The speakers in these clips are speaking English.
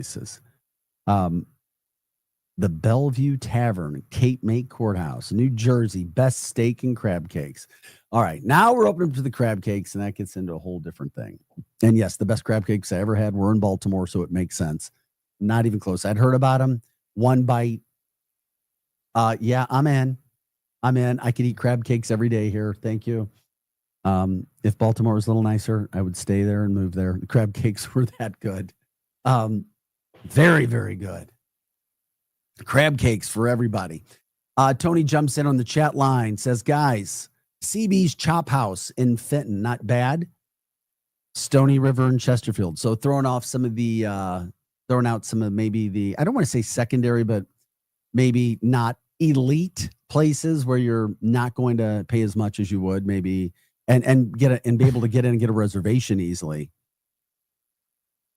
places. The Bellevue Tavern, Cape May Courthouse, New Jersey, best steak and crab cakes. All right, now we're opening to the crab cakes, and that gets into a whole different thing. And yes, the best crab cakes I ever had were in Baltimore, so it makes sense. Not even close. I'd heard about them. One bite. Yeah, I'm in. I could eat crab cakes every day here. Thank you. If Baltimore was a little nicer, I would stay there and move there. The crab cakes were that good. Very, very good. Crab cakes for everybody. Tony jumps in on the chat line, says, guys, CB's Chop House in Fenton, not bad. Stony River and Chesterfield. So throwing out some of maybe the, I don't want to say secondary, but maybe not elite places where you're not going to pay as much as you would maybe and be able to get in and get a reservation easily.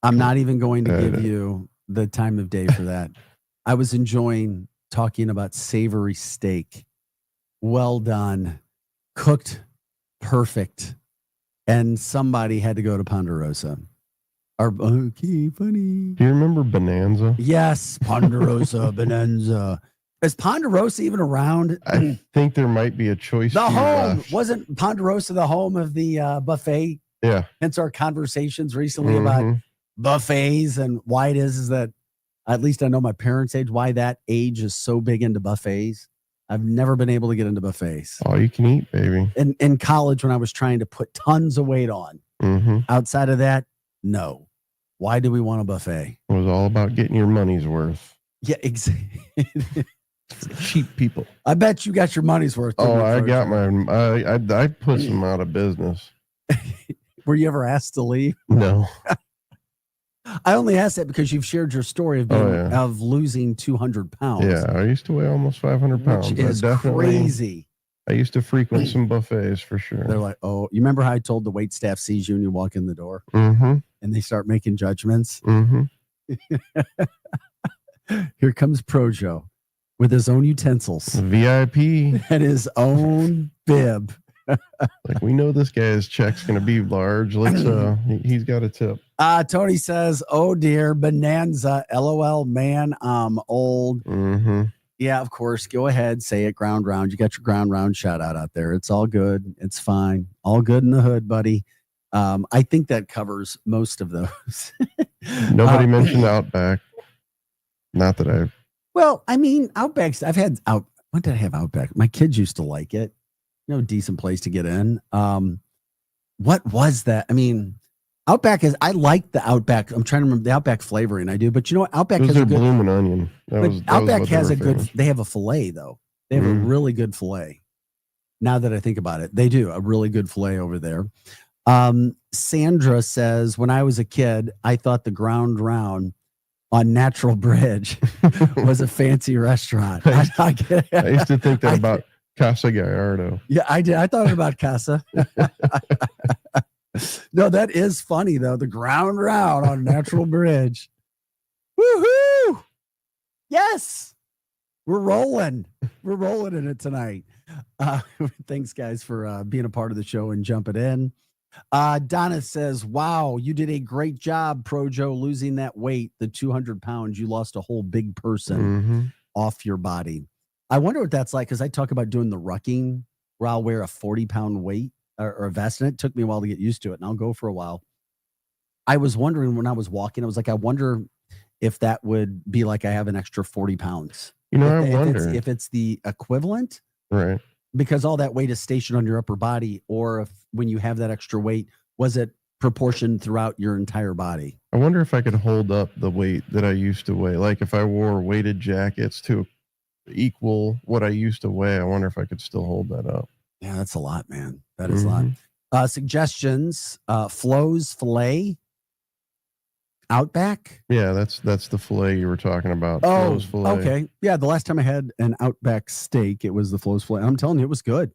I'm not even going to give you the time of day for that. I was enjoying talking about savory steak. Well done. Cooked perfect. And somebody had to go to Ponderosa. Okay, funny. Do you remember Bonanza? Yes, Ponderosa, Bonanza. Is Ponderosa even around? I think there might be a choice. The home. Wasn't Ponderosa the home of the buffet? Yeah. Hence our conversations recently about buffets and why it is that, at least I know my parents' age, why that age is so big into buffets. I've never been able to get into buffets. All you can eat, baby. In college, when I was trying to put tons of weight on. Outside of that, no. Why do we want a buffet? It was all about getting your money's worth. Yeah, exactly. Cheap people. I bet you got your money's worth. Oh, I got mine. I put some out of business. Were you ever asked to leave? No. I only asked that because you've shared your story of of losing 200 pounds. Yeah, I used to weigh almost 500 pounds. Which is crazy. I used to frequent some buffets for sure. They're like, oh, you remember how I told the wait staff sees you and you walk in the door? And they start making judgments? Here comes Projo with his own utensils. VIP. And his own bib. Like, we know this guy's check's going to be large. Let's, he's got a tip. Tony says, oh dear, Bonanza, LOL, man, I'm old. Yeah, of course. Go ahead. Say it. Ground round. You got your ground round shout out there. It's all good. It's fine. All good in the hood, buddy. I think that covers most of those. Nobody mentioned Outback. Not that I've. Well, I mean, Outback's, I've had when did I have Outback? My kids used to like it. Decent place to get in. What was that? I mean, Outback is, I like the Outback. I'm trying to remember the Outback flavoring. I do, but you know what? Outback has a good bloomin' onion. Outback has a good, they have a filet though. They have a really good filet. Now that I think about it, they do a really good filet over there. Sandra says, when I was a kid, I thought the Ground Round on Natural Bridge was a fancy restaurant. I used to think that about Casa Gallardo. Yeah, I did. I thought about Casa. No, that is funny though. The Ground Round on Natural Bridge. Woohoo! Yes, we're rolling. We're rolling in it tonight. Thanks, guys, for being a part of the show and jumping in. Donna says, wow, you did a great job, Projo, losing that weight, the 200 pounds. You lost a whole big person off your body. I wonder what that's like, because I talk about doing the rucking where I'll wear a 40-pound weight or a vest, and it took me a while to get used to it, and I'll go for a while. I was wondering when I was walking, I was like, I wonder if that would be like I have an extra 40 pounds. I wonder if it's the equivalent. Right. Because all that weight is stationed on your upper body, or if when you have that extra weight, was it proportioned throughout your entire body? I wonder if I could hold up the weight that I used to weigh. Like if I wore weighted jackets to equal what I used to weigh, I wonder if I could still hold that up. Yeah, that's a lot, man. That is a lot. Suggestions, Flo's Filet, Outback. Yeah, that's the filet you were talking about. Oh, Flo's Filet. Okay. Yeah, the last time I had an Outback steak, it was the Flo's Filet. I'm telling you, it was good.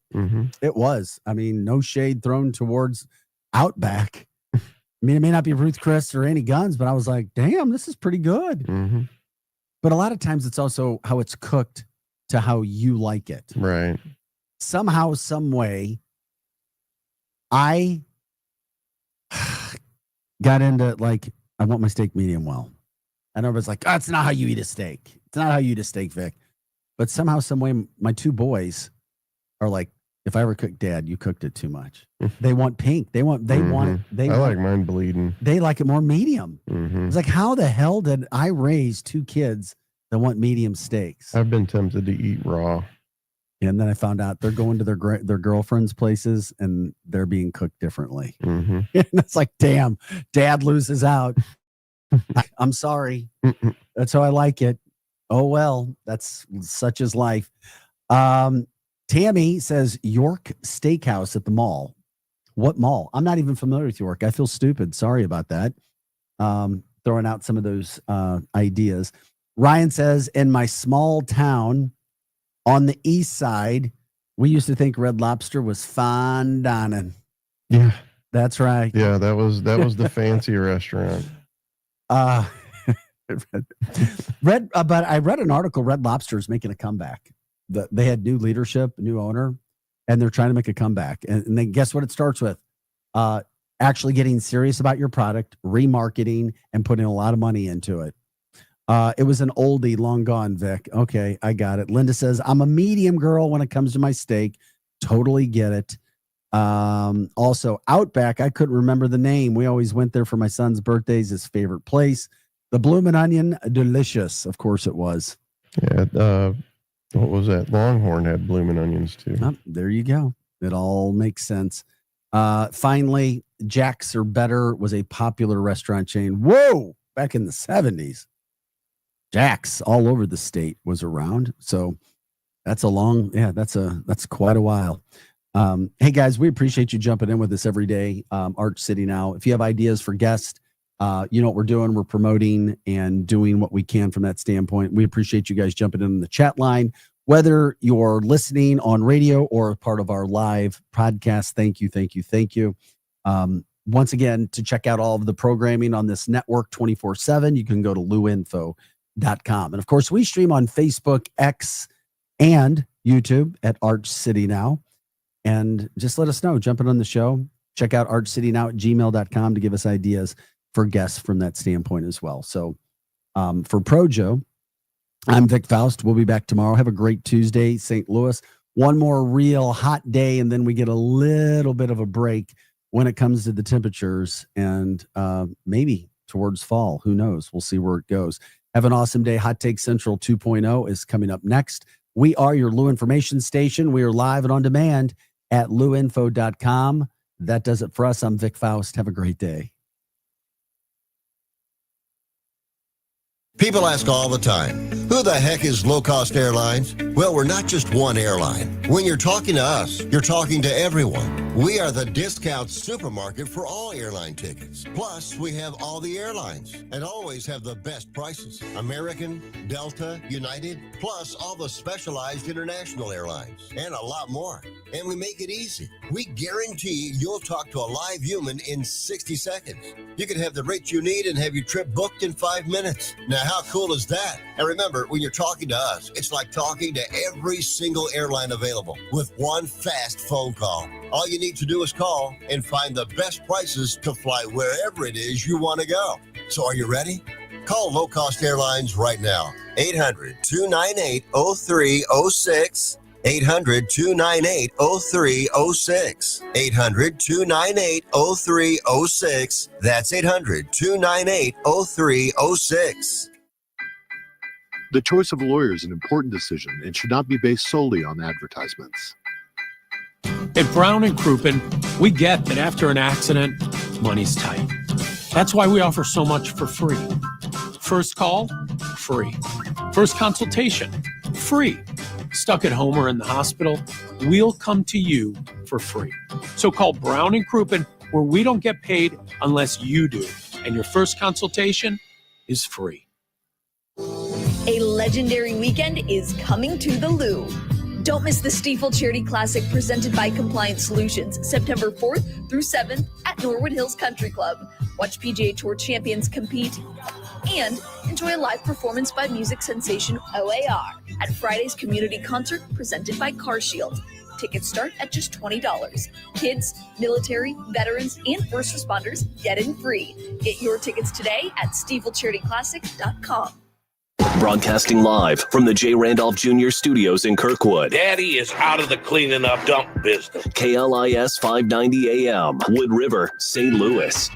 It was. I mean, no shade thrown towards Outback. I mean, it may not be Ruth Chris or any guns, but I was like, damn, this is pretty good. But a lot of times it's also how it's cooked to how you like it. Right. Somehow, some way, I got into like, I want my steak medium well. And everybody's like, oh, it's not how you eat a steak. It's not how you eat a steak, Vic. But somehow, some way, my two boys are like, if I ever cook, Dad, you cooked it too much. They want pink. They want it. I like mine bleeding. They like it more medium. Mm-hmm. It's like, how the hell did I raise two kids that want medium steaks? I've been tempted to eat raw. And then I found out they're going to their girlfriends' places and they're being cooked differently. Mm-hmm. And it's like, damn, Dad loses out. I'm sorry. That's how I like it. Oh, well, that's such is life. Tammy says York Steakhouse at the mall. What mall? I'm not even familiar with York. I feel stupid. Sorry about that. Throwing out some of those ideas. Ryan says, in my small town on the east side, we used to think Red Lobster was fine dining. Yeah, that's right. Yeah, that was the fancy restaurant. But I read an article. Red Lobster is making a comeback. They had new leadership, new owner, and they're trying to make a comeback. And then guess what it starts with? Actually getting serious about your product, remarketing, and putting a lot of money into it. It was an oldie, long gone, Vic. Okay, I got it. Linda says, I'm a medium girl when it comes to my steak. Totally get it. Also, Outback, I couldn't remember the name. We always went there for my son's birthdays, his favorite place. The Bloomin' Onion, delicious. Of course it was. Yeah, what was that? Longhorn had Bloomin' Onions too. Oh, there you go. It all makes sense. Finally, Jack's or Better was a popular restaurant chain. Whoa, back in the 70s. Jack's all over the state was around. So that's that's quite a while. Hey guys, we appreciate you jumping in with us every day. Arch City Now. If you have ideas for guests, you know what we're doing. We're promoting and doing what we can from that standpoint. We appreciate you guys jumping in the chat line, whether you're listening on radio or part of our live podcast. Thank you. Thank you. Thank you. Once again, to check out all of the programming on this network 24/7, you can go to luinfo.com. And of course, we stream on Facebook, X, and YouTube at Arch City Now. And just let us know, jumping on the show. Check out archcitynow@gmail.com to give us ideas for guests from that standpoint as well. So for Projo, I'm Vic Faust. We'll be back tomorrow. Have a great Tuesday, St. Louis. One more real hot day, and then we get a little bit of a break when it comes to the temperatures and maybe towards fall. Who knows? We'll see where it goes. Have an awesome day. Hot Take Central 2.0 is coming up next. We are your Lou Information Station. We are live and on demand at luinfo.com. That does it for us. I'm Vic Faust. Have a great day. People ask all the time, who the heck is Low Cost Airlines? Well, we're not just one airline. When you're talking to us, you're talking to everyone. We are the discount supermarket for all airline tickets. Plus, we have all the airlines and always have the best prices. American, Delta, United, plus all the specialized international airlines and a lot more. And we make it easy. We guarantee you'll talk to a live human in 60 seconds. You can have the rates you need and have your trip booked in 5 minutes. Now, how cool is that? And remember, when you're talking to us, it's like talking to every single airline available with one fast phone call. All you need to do is call and find the best prices to fly wherever it is you want to go. So are you ready? Call Low Cost Airlines right now. 800-298-0306. 800-298-0306. 800-298-0306. That's 800-298-0306. The choice of a lawyer is an important decision and should not be based solely on advertisements. At Brown & Crouppen, we get that after an accident, money's tight. That's why we offer so much for free. First call, free. First consultation, free. Stuck at home or in the hospital, we'll come to you for free. So call Brown & Crouppen, where we don't get paid unless you do. And your first consultation is free. A legendary weekend is coming to the Lou. Don't miss the Stiefel Charity Classic presented by Compliance Solutions, September 4th through 7th at Norwood Hills Country Club. Watch PGA Tour champions compete and enjoy a live performance by music sensation OAR at Friday's community concert presented by CarShield. Tickets start at just $20. Kids, military, veterans, and first responders get in free. Get your tickets today at StiefelCharityClassic.com. Broadcasting live from the J. Randolph Jr. Studios in Kirkwood. Daddy is out of the cleaning up dump business. KLIS 590 AM, Wood River, St. Louis.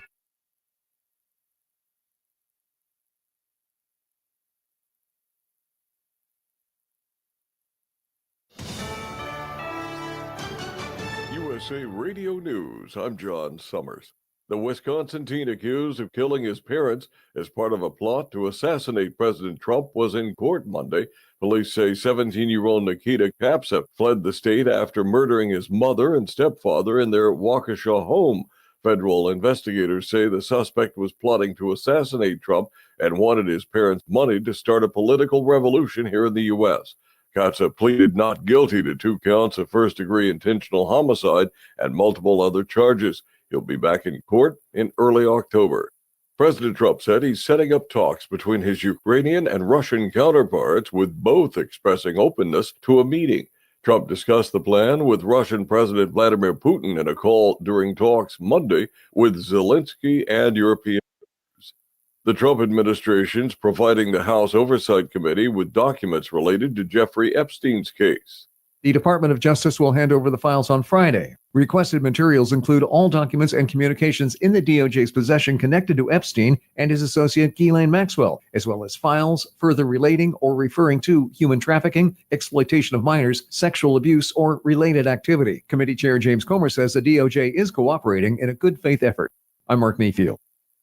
USA Radio News, I'm John Summers. The Wisconsin teen accused of killing his parents as part of a plot to assassinate President Trump was in court Monday. Police say 17-year-old Nikita Kapsa fled the state after murdering his mother and stepfather in their Waukesha home. Federal investigators say the suspect was plotting to assassinate Trump and wanted his parents' money to start a political revolution here in the U.S. Kapsa pleaded not guilty to 2 counts of first-degree intentional homicide and multiple other charges. He'll be back in court in early October. President Trump said he's setting up talks between his Ukrainian and Russian counterparts, with both expressing openness to a meeting. Trump discussed the plan with Russian President Vladimir Putin in a call during talks Monday with Zelensky and European leaders. The Trump administration's providing the House Oversight Committee with documents related to Jeffrey Epstein's case. The Department of Justice will hand over the files on Friday. Requested materials include all documents and communications in the DOJ's possession connected to Epstein and his associate Ghislaine Maxwell, as well as files further relating or referring to human trafficking, exploitation of minors, sexual abuse, or related activity. Committee Chair James Comer says the DOJ is cooperating in a good faith effort. I'm Mark Mayfield.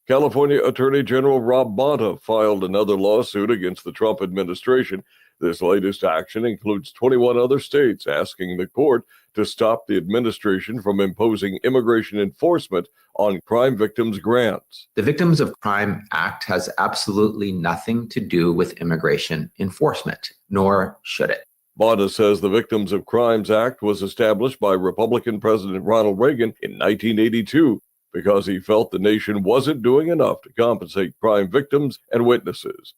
California Attorney General Rob Bonta filed another lawsuit against the Trump administration. This latest action includes 21 other states asking the court to stop the administration from imposing immigration enforcement on crime victims' grants. The Victims of Crime Act has absolutely nothing to do with immigration enforcement, nor should it. Bonta says the Victims of Crimes Act was established by Republican President Ronald Reagan in 1982 because he felt the nation wasn't doing enough to compensate crime victims and witnesses.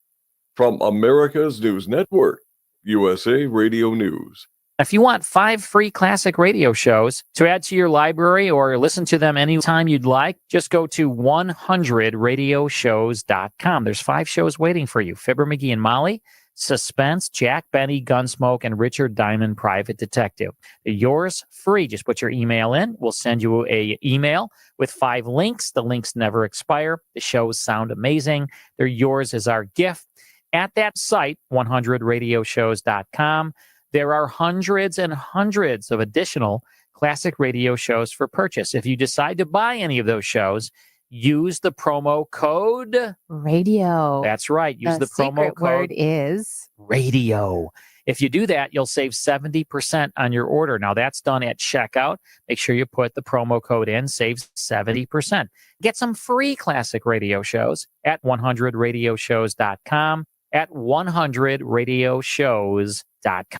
From America's News Network, USA Radio News. If you want 5 free classic radio shows to add to your library or listen to them anytime you'd like, just go to 100radioshows.com. There's 5 shows waiting for you. Fibber McGee and Molly, Suspense, Jack Benny, Gunsmoke, and Richard Diamond, Private Detective. They're yours free. Just put your email in. We'll send you an email with 5 links. The links never expire. The shows sound amazing. They're yours as our gift. At that site, 100radioshows.com, there are hundreds and hundreds of additional classic radio shows for purchase. If you decide to buy any of those shows, use the promo code radio. That's right. Use the promo code word is radio. If you do that, you'll save 70% on your order. Now, that's done at checkout. Make sure you put the promo code in, saves 70%. Get some free classic radio shows at 100radioshows.com, at 100radioshows.com.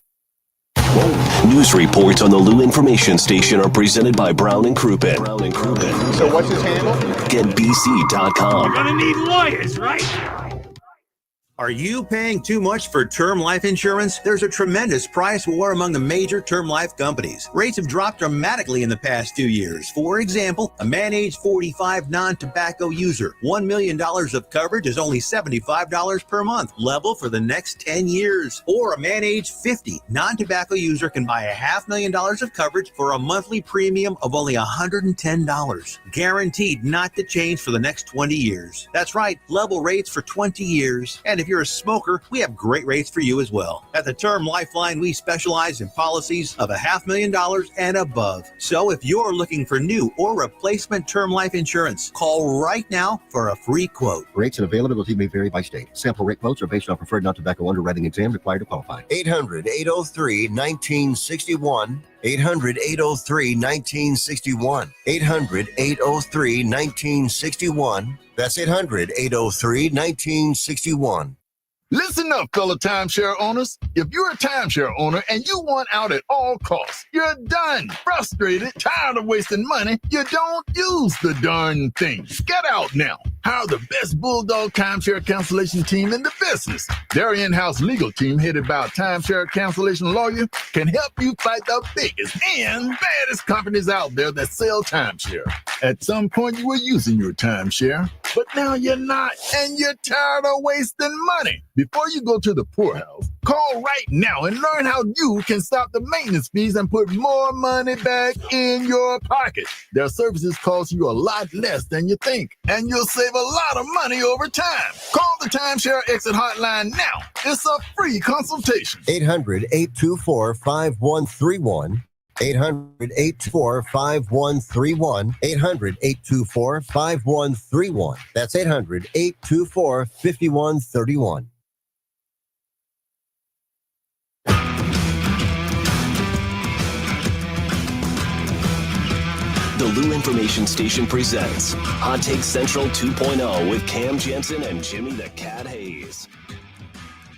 News reports on the Lou Information Station are presented by Brown and Crouppen. So what's his handle? GetBC.com. You're gonna need lawyers, right? Are you paying too much for term life insurance? There's a tremendous price war among the major term life companies. Rates have dropped dramatically in the past 2 years. For example, a man age 45 non-tobacco user, $1 million of coverage is only $75 per month, level for the next 10 years. Or a man age 50 non-tobacco user can buy $500,000 of coverage for a monthly premium of only $110. Guaranteed not to change for the next 20 years. That's right, level rates for 20 years. And if you're a smoker, we have great rates for you as well. At the Term Lifeline, we specialize in policies of $500,000 and above. So if you're looking for new or replacement term life insurance, call right now for a free quote. Rates and availability may vary by state. Sample rate quotes are based on preferred non-tobacco underwriting exam required to qualify. 800-803-1961. 800-803-1961. 800-803-1961. That's 800-803-1961. Listen up, fellow timeshare owners. If you're a timeshare owner and you want out at all costs, you're done, frustrated, tired of wasting money, you don't use the darn thing. Get out now. Hire the best Bulldog timeshare cancellation team in the business. Their in-house legal team, headed by a timeshare cancellation lawyer, can help you fight the biggest and baddest companies out there that sell timeshare. At some point, you were using your timeshare, but now you're not, and you're tired of wasting money. Before you go to the poorhouse, call right now and learn how you can stop the maintenance fees and put more money back in your pocket. Their services cost you a lot less than you think, and you'll save a lot of money over time. Call the Timeshare Exit Hotline now. It's a free consultation. 800-824-5131. 800-824-5131. 800-824-5131. That's 800-824-5131. The Lou Information Station presents Hot Take Central 2.0 with Cam Jensen and Jimmy the Cat Hayes.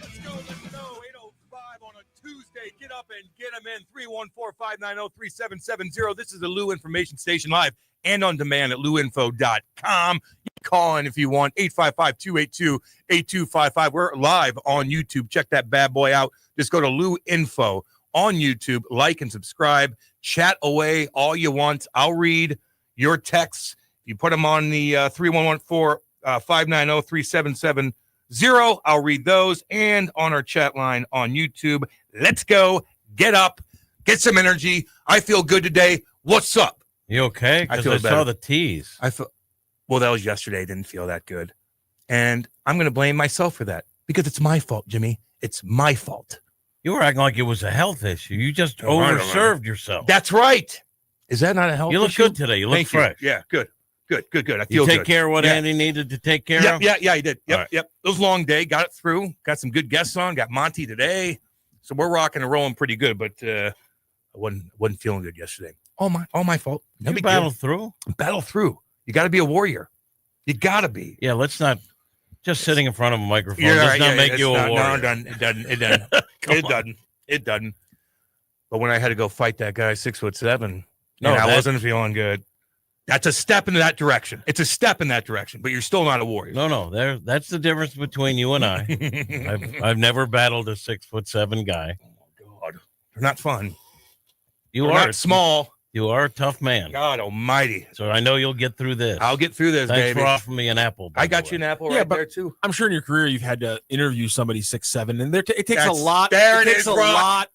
Let's go. 8:05 on a Tuesday. Get up and get them in. 314-590-3770. This is the Lou Information Station live and on demand at louinfo.com. You can call in if you want. 855-282-8255. We're live on YouTube. Check that bad boy out. Just go to Lou Info on YouTube. Like and subscribe. Chat away all you want. I'll read your texts. If you put them on the 314-590-3770, I'll read those. And on our chat line on YouTube. Let's go. Get up. Get some energy. I feel good today. What's up? You okay? I Because I saw the tease. Well, that was yesterday. I didn't feel that good. And I'm going to blame myself for that because it's my fault, Jimmy. It's my fault. You were acting like it was a health issue. You just overserved yourself. That's right. Is that not a health issue? You look good today. You look fresh. Yeah, good. I feel You take good. care of what Yeah. Andy needed to take care of? Yeah, he did. Yep, All right. It was a long day. Got it through. Got some good guests on. Got Monty today. So we're rocking and rolling pretty good, but I wasn't feeling good yesterday. All my fault. You battle through? Battle through. You got to be a warrior. You got to be. Yeah, let's not just sitting in front of a microphone. Yeah, Does not make it's you a not- warrior. No, it doesn't. It doesn't. But when I had to go fight that guy 6'7", I wasn't feeling good. That's a step in that direction. It's a step in that direction, but you're still not a warrior. No. That's the difference between you and I. I've never battled a 6'7" guy. Oh God, they're not fun. They're are not small. You are a tough man. God Almighty. So I know you'll get through this. I'll get through this, Thanks baby. for offering me an apple. I got you an apple right there too. I'm sure in your career you've had to interview somebody 6'7", and it takes a lot. There it it takes is, a bro. lot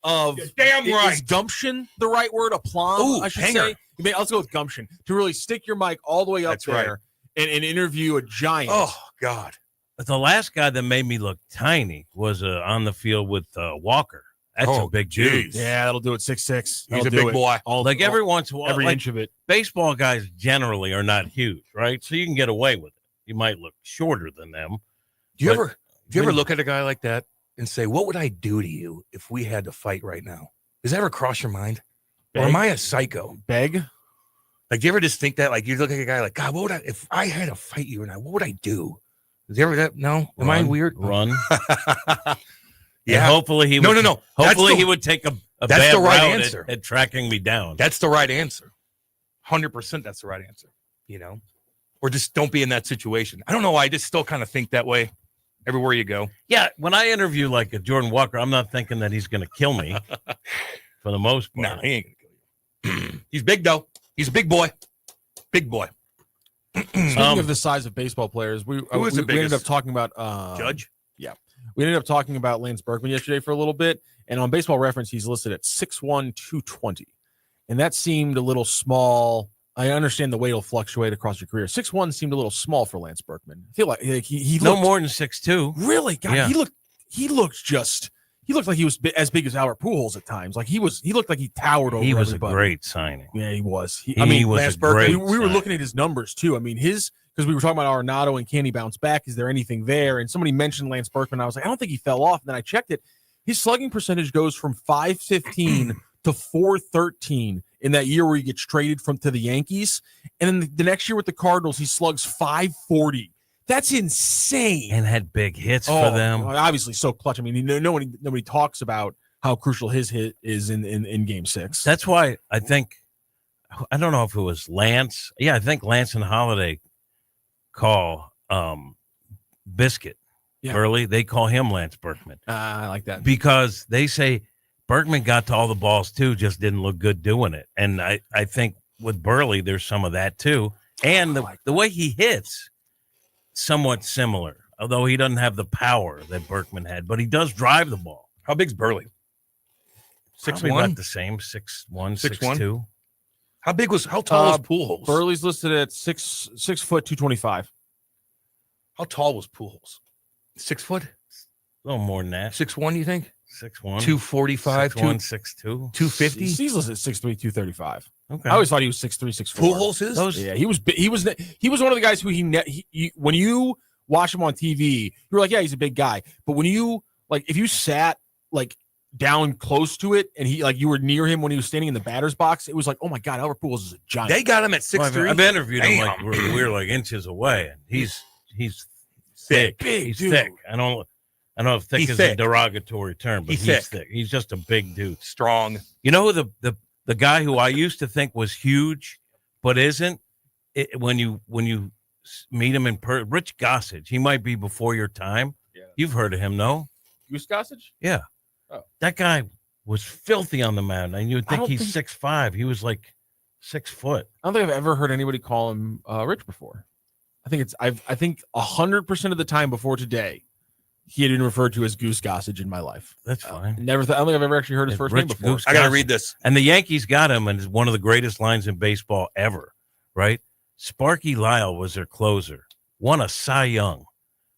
of. You're damn right. Is gumption the right word? Aplomb, Ooh, I should hanger. say. Let's go with gumption to really stick your mic all the way up That's there and interview a giant. Oh God. But the last guy that made me look tiny was on the field with Walker. That's a big dude. Yeah, that'll do it. 6'6". He's a big boy. Every once in a while, every inch of it. Baseball guys generally are not huge, right? So you can get away with it. You might look shorter than them. Do you ever look at a guy like that and say, "What would I do to you if we had to fight right now?" Does that ever cross your mind? Or am I a psycho? Beg? Like, do you ever just think that? Like, you look at a guy like, God, what would if I had to fight you and what would I do? Is there ever that? No? Am I weird? Run. Yeah. And hopefully he No. would, That's Hopefully the- he would take a that's bad the right route answer. at tracking me down. That's the right answer. 100% that's the right answer. Or just don't be in that situation. I don't know why. I just still kind of think that way everywhere you go. Yeah, when I interview like a Jordan Walker, I'm not thinking that he's going to kill me for the most part. No, he ain't going to kill you. He's big, though. He's a big boy. Big boy. Speaking of the size of baseball players, we ended up talking about Judge. Yeah, we ended up talking about Lance Berkman yesterday for a little bit, and on Baseball Reference, he's listed at 6'1", 220, and that seemed a little small. I understand the weight will fluctuate across your career. 6'1" seemed a little small for Lance Berkman. I feel like he no looked, more than 6'2". Really, God, Yeah. he looked like he was as big as Albert Pujols at times. Like he looked like he towered over. He was everybody. a great signing. Yeah, he was. He was Lance a Berkman, great we were signing. looking at his numbers too. I mean, because we were talking about Arenado and can he bounce back? Is there anything there? And somebody mentioned Lance Berkman. I was like, I don't think he fell off. And then I checked it. His slugging percentage goes from .515 to .413 in that year where he gets traded to the Yankees. And then the next year with the Cardinals, he slugs .540. That's insane. And had big hits for them. Obviously, so clutch. I mean, nobody talks about how crucial his hit is in Game 6. That's why I think, I don't know if it was Lance. Yeah, I think Lance and Holiday call Biscuit Burley. They call him Lance Berkman. I like that. Because they say Berkman got to all the balls too, just didn't look good doing it. And I think with Burley, there's some of that too. And the way he hits, somewhat similar, although he doesn't have the power that Berkman had, but he does drive the ball. How big's Burley? 6'1"? About the same, 6'1", 6'2". How tall was Pujols? Burley's listed at 6 foot 225. How tall was Pujols? 6 foot? A little more than that. 6'1", you think? 6'1". 245, 6'1", 6'2". 250? He's listed at 6'3", 235. Okay. I always thought he was 6'3", 6'4". Pujols is? Yeah, he was one of the guys who he when you watch him on TV, you're like, yeah, he's a big guy. But when you if you sat down close to it and he you were near him when he was standing in the batter's box, it was like, oh my God, Albert Pujols is a giant. They got him at 6'3". I've interviewed him we're inches away, and he's thick. He's dude. thick. I don't know if thick is a derogatory term, but he's thick. He's just a big dude. Strong. You know who the guy who I used to think was huge, but isn't? When you meet him in person, Rich Gossage. He might be before your time. Yeah. You've heard of him, no? Goose Gossage? Yeah. Oh. That guy was filthy on the mound, and you'd think he's 6'5". He was like 6 foot. I don't think I've ever heard anybody call him Rich before. I think 100% of the time before today, he had been referred to as Goose Gossage in my life. That's fine. I don't think I've ever actually heard his first name before. Goose I got to read this. And the Yankees got him, and it's one of the greatest lines in baseball ever, right? Sparky Lyle was their closer, won a Cy Young.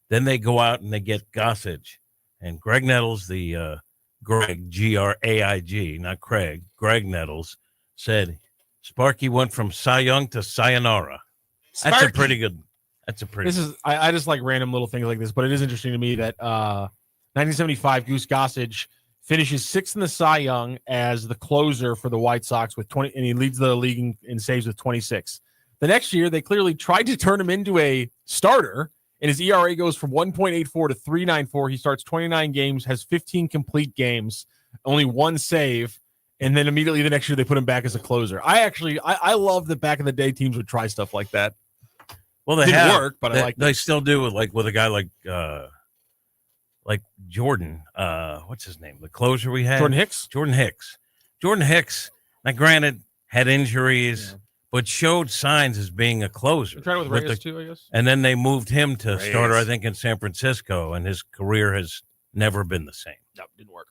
Then they go out and they get Gossage. And Greg Nettles, the Greg, G-R-A-I-G, not Craig, Greg Nettles, said Sparky went from Cy Young to Sayonara. That's a pretty good. I just like random little things like this, but it is interesting to me that 1975 Goose Gossage finishes 6th in the Cy Young as the closer for the White Sox with 20, and he leads the league in saves with 26. The next year, they clearly tried to turn him into a starter, and his ERA goes from 1.84 to 3.94. He starts 29 games, has 15 complete games, only one save, and then immediately the next year they put him back as a closer. I love that back in the day teams would try stuff like that. Well, they didn't work, but I like they still do it with a guy like Jordan. What's his name? The closer we had, Jordan Hicks. Jordan Hicks. Now, granted, had injuries, but showed signs as being a closer. They tried it with Reyes too, I guess. And then they moved him to starter, I think, in San Francisco, and his career has never been the same. No, didn't work.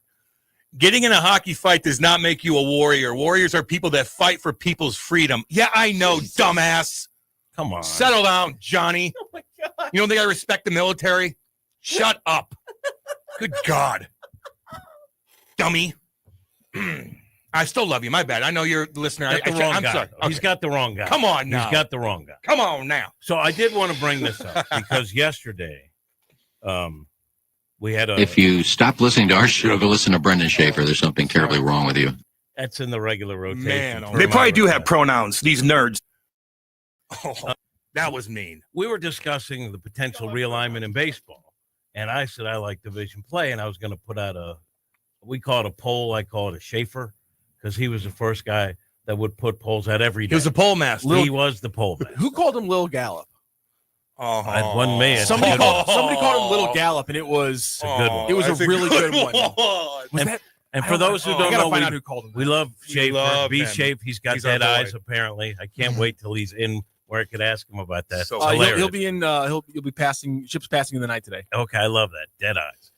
Getting in a hockey fight does not make you a warrior. Warriors are people that fight for people's freedom. Yeah, I know, dumbass. Come on. Settle down, Johnny. Oh, my God. You don't think I respect the military? Shut up. Good God. Dummy. I still love you. My bad. I know you're the listener. I'm guy. sorry. Okay. He's got the wrong guy. Come on now. He's got the wrong guy. Come on now. So I did want to bring this up because yesterday we had If you stop listening to our show, go listen to Brendan Schaefer. There's something terribly wrong with you. That's in the regular rotation. Man, they probably do have pronouns, these nerds. Oh, that was mean. We were discussing the potential realignment in baseball, and I said I like division play, and I was going to put out we call it a poll, I call it a Schaefer, because he was the first guy that would put polls out every day. He was a poll master. He was the poll master. Who called him Lil Gallup? It wasn't me. Somebody called him Little Gallop, and it was a good one. It was a really good one. And for those who don't know, find out who called him. We love Schaefer. love B him. Shape. He's got He's dead our boy. eyes. Apparently, I can't wait till he's in where I could ask him about that. So He'll be in. He'll be passing ships passing in the night today. Okay, I love that dead eyes.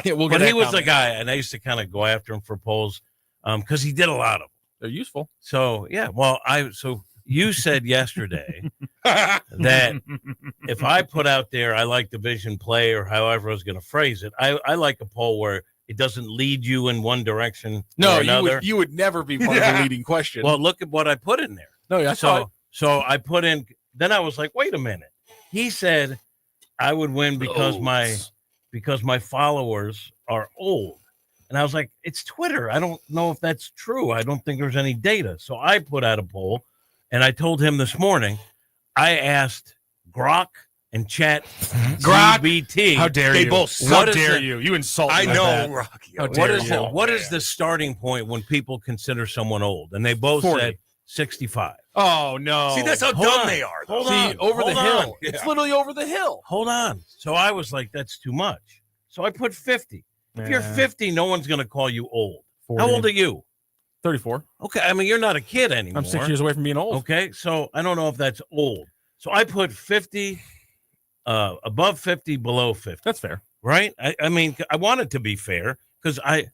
We'll but get he that was the comment. guy, and I used to kind of go after him for polls because he did a lot of them. They're useful. So yeah, well, so you said yesterday that if I put out there I like division play or however I was going to phrase it, I like a poll where it doesn't lead you in one direction No, or another. you would never be part of the leading question. Well, look at what I put in there. No, yeah, so I put in. Then I was like, wait a minute. He said I would win because my followers are old, and I was like, it's Twitter. I don't know if that's true. I don't think there's any data. So I put out a poll, and I told him this morning. I asked Grok and Chat GBT. How dare They you? both How suck. dare you? You insult I me like know, that. Rocky. How What dare is you? it? What is the starting point when people consider someone old? And they both 40. said 65. Oh no! See, that's how Hold dumb on. they are. Hold See, on. over the Hold hill. on. It's literally over the hill. Hold on. So I was like, that's too much. So I put 50. If you're Yeah. 50, no one's going to call you old. 40. How old are you? 34. Okay. I mean, you're not a kid anymore. I'm 6 years away from being old. Okay. So I don't know if that's old. So I put 50, above 50, below 50. That's fair. Right? I mean, I want it to be fair because I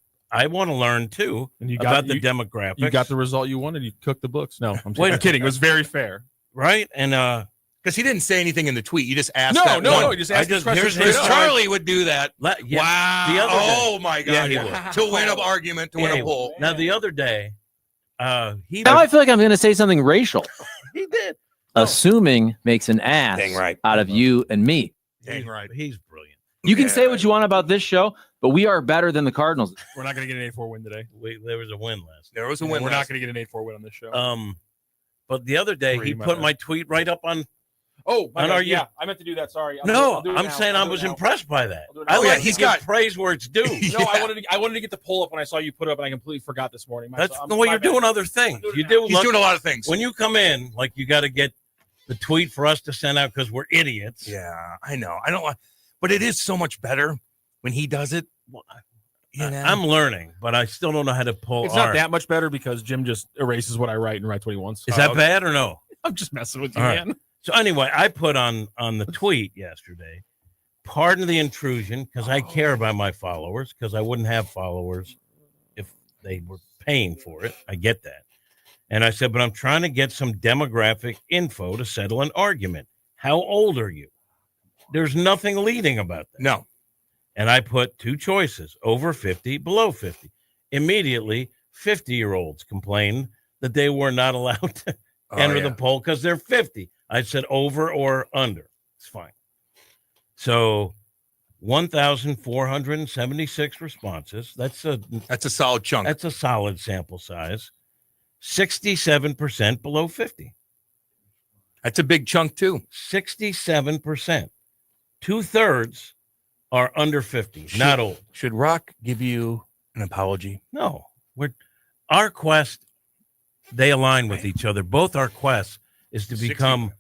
want to learn too And you about the demographics. You got the result you wanted. You cooked the books. No, I'm Wait a- kidding. It was very fair. right? And Because he didn't say anything in the tweet. You just asked No, that no, one. no. You just asked the question straight Because up. Charlie would do that. yeah, Wow. the other day- Oh, my God. Yeah, he would. To win an argument, to win Yeah, a poll. Now the other day, he Now I feel like I'm going to say something racial. he did. Assuming makes an ass Dang right. out of you and me. Dang right. He's brilliant. You can say what you want about this show, but we are better than the Cardinals. We're not going to get an 8-4 win today. There was a win last. There was a win. We're not last- going to get an 8-4 win on this show. But the other day Three, he my put bad. my tweet right up on. Oh, my on bad. our Yeah, I meant to do that. Sorry. No, I'll do it I'm now. saying I'll I do it was now. impressed by that. do it I now. like Oh, yeah, to he's give got- praise where it's due. No, I wanted to get the poll up when I saw you put it up, and I completely forgot this morning. That's the way you're doing other things. You do. He's doing a lot of things. When you come in, like you got to get the tweet for us to send out because we're idiots. Yeah, I know. I don't want, but it is so much better when he does it. You know? I'm learning, but I still don't know how to pull. It's not that much better because Jim just erases what I write and writes what he wants. Is that bad or no? I'm just messing with you, All right. man. So anyway, I put on the tweet yesterday, pardon the intrusion because I care about my followers because I wouldn't have followers if they were paying for it. I get that. And I said, but I'm trying to get some demographic info to settle an argument. How old are you? There's nothing leading about that. No. And I put two choices, over 50, below 50. Immediately, 50-year-olds complained that they were not allowed to enter the poll because they're 50. I said over or under. It's fine. So 1,476 responses. That's a solid chunk. That's a solid sample size. 67% below 50. That's a big chunk too. 67%. 2/3 are under 50, not old. Should Rock give you an apology? No. Our quest, they align with each other. Both our quests is to become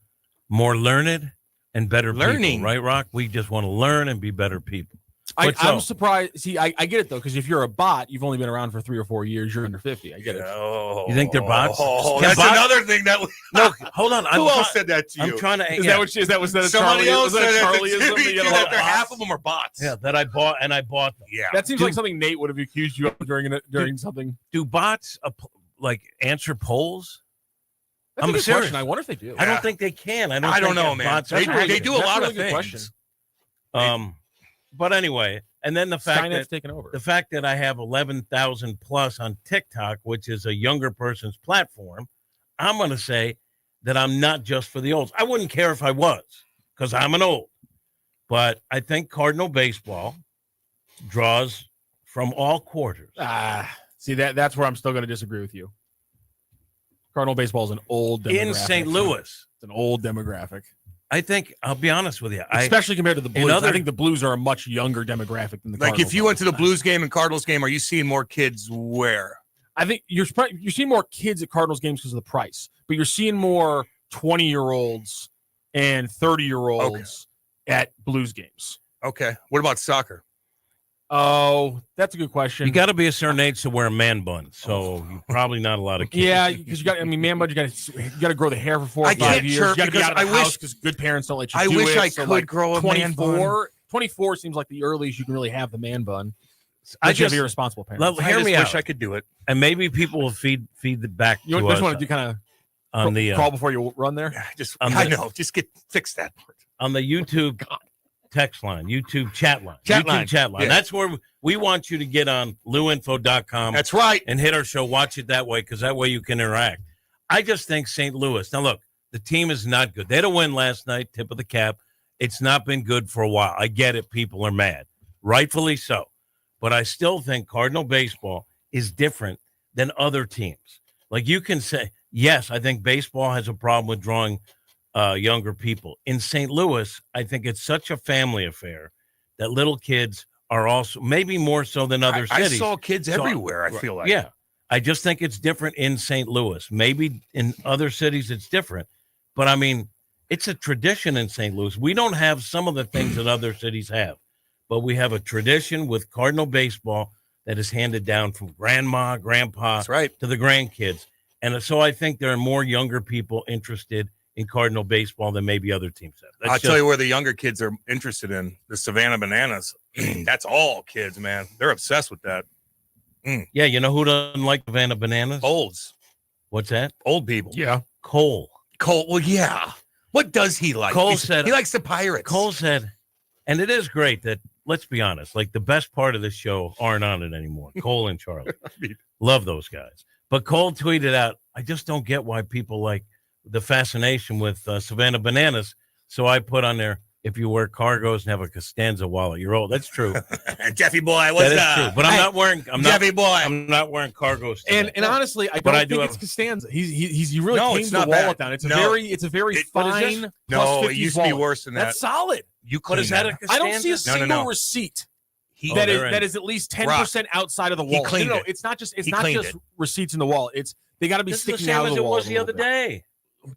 more learned and better Learning. people, right, Rock? We just want to learn and be better people. I'm So- surprised. See, I get it though, because if you're a bot, you've only been around for 3 or 4 years. You're under 50. I get it. Oh, You think they're bots? Oh, Yeah, that's bots- another thing that. No, hold on. Who else said that to you? I'm trying to. Is that what Somebody Charlie? else Was that said Charlieism? that. That you had a lot That of they're bots? half of them are bots. Yeah, that I bought and I bought them. Yeah. That seems like something Nate would have accused you of during something. Do bots like answer polls? That's a good question. I wonder if they do. I don't think they can. I don't know, think man. bots They are do a That's lot a of really good things. question. But anyway, and then the fact Skynet's that taken over. the fact that I have 11,000 plus on TikTok, which is a younger person's platform, I'm going to say that I'm not just for the olds. I wouldn't care if I was because I'm an old, but I think Cardinal baseball draws from all quarters. See that's where I'm still going to disagree with you. Cardinal baseball is an old demographic. In St. Louis. It's an old demographic. I think I'll be honest with you, Especially compared to the Blues. other- I think the Blues are a much younger demographic than the Like Cardinals if you are. went to the Blues game and Cardinals game, are you seeing more kids where? I think you're seeing more kids at Cardinals games because of the price, but you're seeing more 20-year-olds and 30-year-olds at Blues games. Okay. What about soccer? Oh, that's a good question. you got to be a certain age to wear a man bun, so you're probably not a lot of kids. Yeah, because you got. I mean, man, bud, you got to grow the hair for 4 or I 5 can't years. chirp You got to be because out of the I house wish- because good parents don't let you. I do wish it. I So, could like, grow a man bun. 24 seems like the earliest you can really have the man bun. I Unless you have just- a responsible parent. Hear I just me wish out. I could do it. And maybe people will feed the back You to just us want to do kind of on the crawl before you run there. Just On I the- know. Just fix that part. on the YouTube text line, YouTube chat line. Chat line. Yeah. That's where we want you to get on luinfo.com. That's right. And hit our show. Watch it that way because that way you can interact. I just think St. Louis. Now, look, the team is not good. They had a win last night, tip of the cap. It's not been good for a while. I get it. People are mad. Rightfully so. But I still think Cardinal baseball is different than other teams. Like you can say, yes, I think baseball has a problem with drawing younger people. In St. Louis, I think it's such a family affair that little kids are also maybe more so than other I cities. saw kids So- everywhere. I feel like. Yeah. I just think it's different in St. Louis. Maybe in other cities it's different. But, I mean, it's a tradition in St. Louis. We don't have some of the things that other cities have, but we have a tradition with Cardinal baseball that is handed down from grandma, grandpa to the grandkids. And so I think there are more younger people interested in Cardinal baseball than maybe other teams have. I'll tell you where the younger kids are interested in, the Savannah Bananas. That's all kids, man. They're obsessed with that. Yeah, you know who doesn't like Savannah Bananas? Olds. What's that? Old people. Yeah. Cole. Well, yeah. What does he like? Cole said he likes the Pirates. Cole said, and it is great that, let's be honest, like the best part of this show aren't on it anymore. Cole and Charlie. Love those guys. But Cole tweeted out, I just don't get why people like the fascination with Savannah Bananas. So I put on there, if you wear cargos and have a Costanza wallet, you're old. That's true. Jeffy boy, what's that? Is true. But I'm not wearing. Jeffy boy. I'm not wearing cargos. And honestly, I don't think it's Costanza. He really came the wallet down. It's a very fine. No, it used to be worse than that. That's solid. You What is that? A Costanza? I don't see a single receipt that is at least 10% outside of the wallet. No, it's not just receipts in the wallet. They got to be sticking out of the wallet. It was the other day.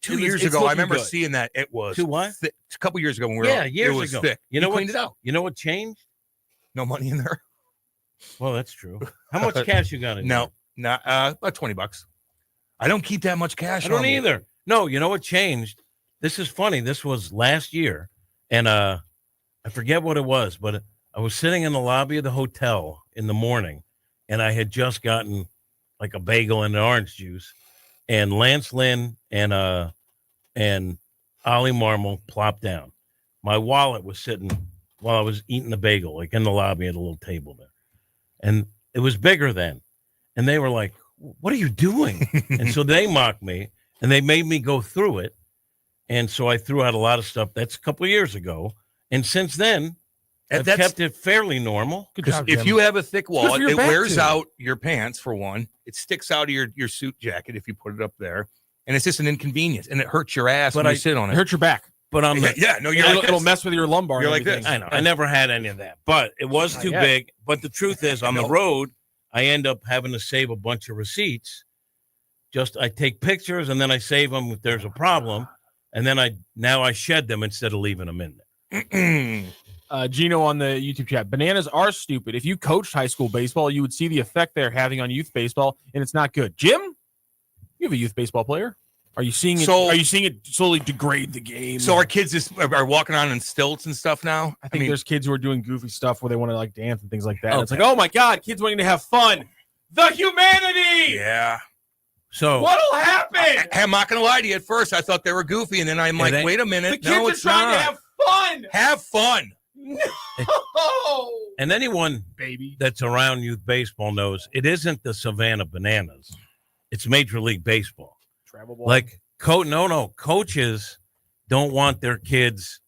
2 years ago, I remember seeing that. It was thick. A couple years ago when we were years it was ago. Thick. You know cleaned it out. You know what changed? No money in there. Well, that's true. How much cash you got in there? No, about $20. I don't keep that much cash. I don't on me. either. No, you know what changed? This is funny. This was last year, and I forget what it was, but I was sitting in the lobby of the hotel in the morning, and I had just gotten like a bagel and an orange juice, and Lance Lynn and Ollie Marmol plopped down. My wallet was sitting while I was eating the bagel, like in the lobby at a little table there. And it was bigger then. And they were like, what are you doing? And so they mocked me, and they made me go through it. And so I threw out a lot of stuff. That's a couple of years ago. And since then, I've kept it fairly normal. If you have a thick wallet, it wears out your pants, for one. It sticks out of your suit jacket if you put it up there. And it's just an inconvenience. And it hurts your ass when you sit on it. It hurts your back. But it'll mess with your lumbar. You're like this. I know. I never had any of that. But it was too big. But the truth is, on the road, I end up having to save a bunch of receipts. I take pictures, and then I save them if there's a problem. And then I shed them instead of leaving them in there. Gino on the YouTube chat. Bananas are stupid. If you coached high school baseball, you would see the effect they're having on youth baseball, and it's not good. Jim, you have a youth baseball player. Are you seeing it? Are you seeing it slowly degrade the game? So our kids just are walking on in stilts and stuff now. I think there's kids who are doing goofy stuff where they want to like dance and things like that. Okay. It's like, oh my God, kids wanting to have fun. The humanity. Yeah. So what'll happen? I'm not gonna lie to you. At first, I thought they were goofy, and then I'm like, wait a minute. The kids are trying to have fun. Have fun. No. And anyone that's around youth baseball knows it isn't the Savannah Bananas. It's Major League Baseball. Travel ball. Like, coaches don't want their kids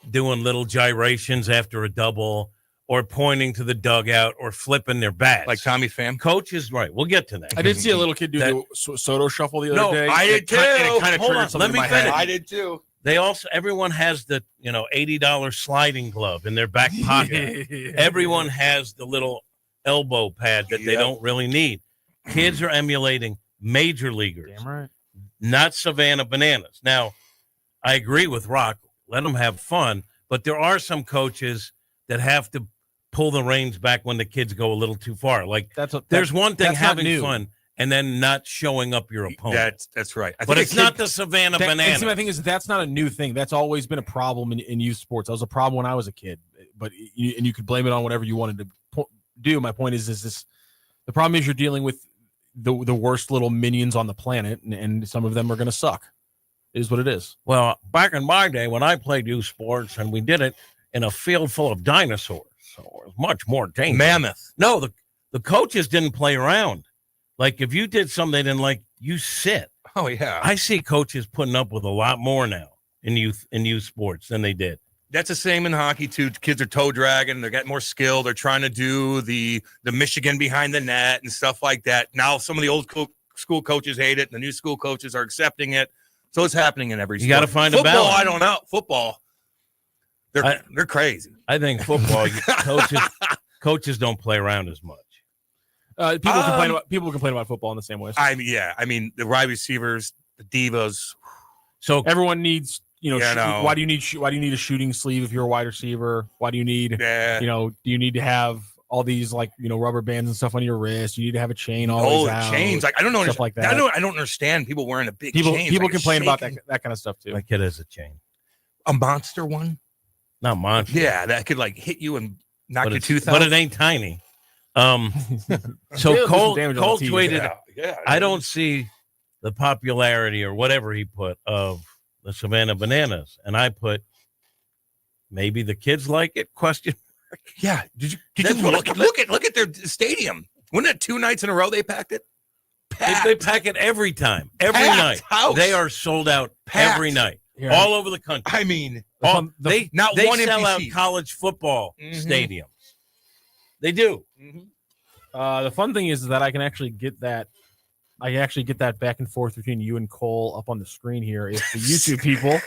doing little gyrations after a double or pointing to the dugout or flipping their bats. Like Tommy Pham. Coaches, right. We'll get to that. I did see a little kid do the Soto shuffle the other day. I did too. It kind of Hold triggered on, something let in me my finish. head. I did too. Everyone has the, $80 sliding glove in their back pocket. Everyone has the little elbow pad that they don't really need. Kids are emulating major leaguers. Damn right. Not Savannah Bananas. Now, I agree with Rock. Let them have fun. But there are some coaches that have to pull the reins back when the kids go a little too far. Like, there's one thing having fun and then not showing up your opponent. That's right. But it's not the Savannah Bananas. My thing is that's not a new thing. That's always been a problem in youth sports. That was a problem when I was a kid. But you could blame it on whatever you wanted to do. My point is this: the problem is you're dealing with the worst little minions on the planet, and some of them are going to suck. It is what it is. Well, back in my day when I played youth sports, and we did it in a field full of dinosaurs, so it was much more dangerous. Mammoth. No, the coaches didn't play around. Like, if you did something they didn't like, you sit. Oh, yeah. I see coaches putting up with a lot more now in youth sports than they did. That's the same in hockey, too. Kids are toe dragging. They're getting more skill. They're trying to do the Michigan behind the net and stuff like that. Now, some of the old school coaches hate it. And the new school coaches are accepting it. So it's happening in every sport. You got to find a balance. Football, I don't know. Football, they're crazy. I think football, coaches don't play around as much. People complain about football in the same way. I mean, the wide receivers, the divas. So everyone needs, why do you need a shooting sleeve if you're a wide receiver? Why do you need, do you need to have all these rubber bands and stuff on your wrist? You need to have a chain always out. Chains. Like I don't know stuff like that. I don't understand people wearing a big chain. People complain about that kind of stuff too. My kid has a chain. A monster one? Not monster. Yeah, that could like hit you and knock your tooth out. But it ain't tiny. So Cole tweeted, I don't see the popularity or whatever he put of the Savannah Bananas. And I put, maybe the kids like it? Question mark. Yeah. Did you look at their stadium? Wasn't it 2 nights in a row they packed it? They pack it every time. Every night. House. They are sold out every night. Yeah. All over the country. I mean, they sell out college football stadiums. They do. The fun thing is that I can actually get that. I actually get that back and forth between you and Cole up on the screen here. If the YouTube people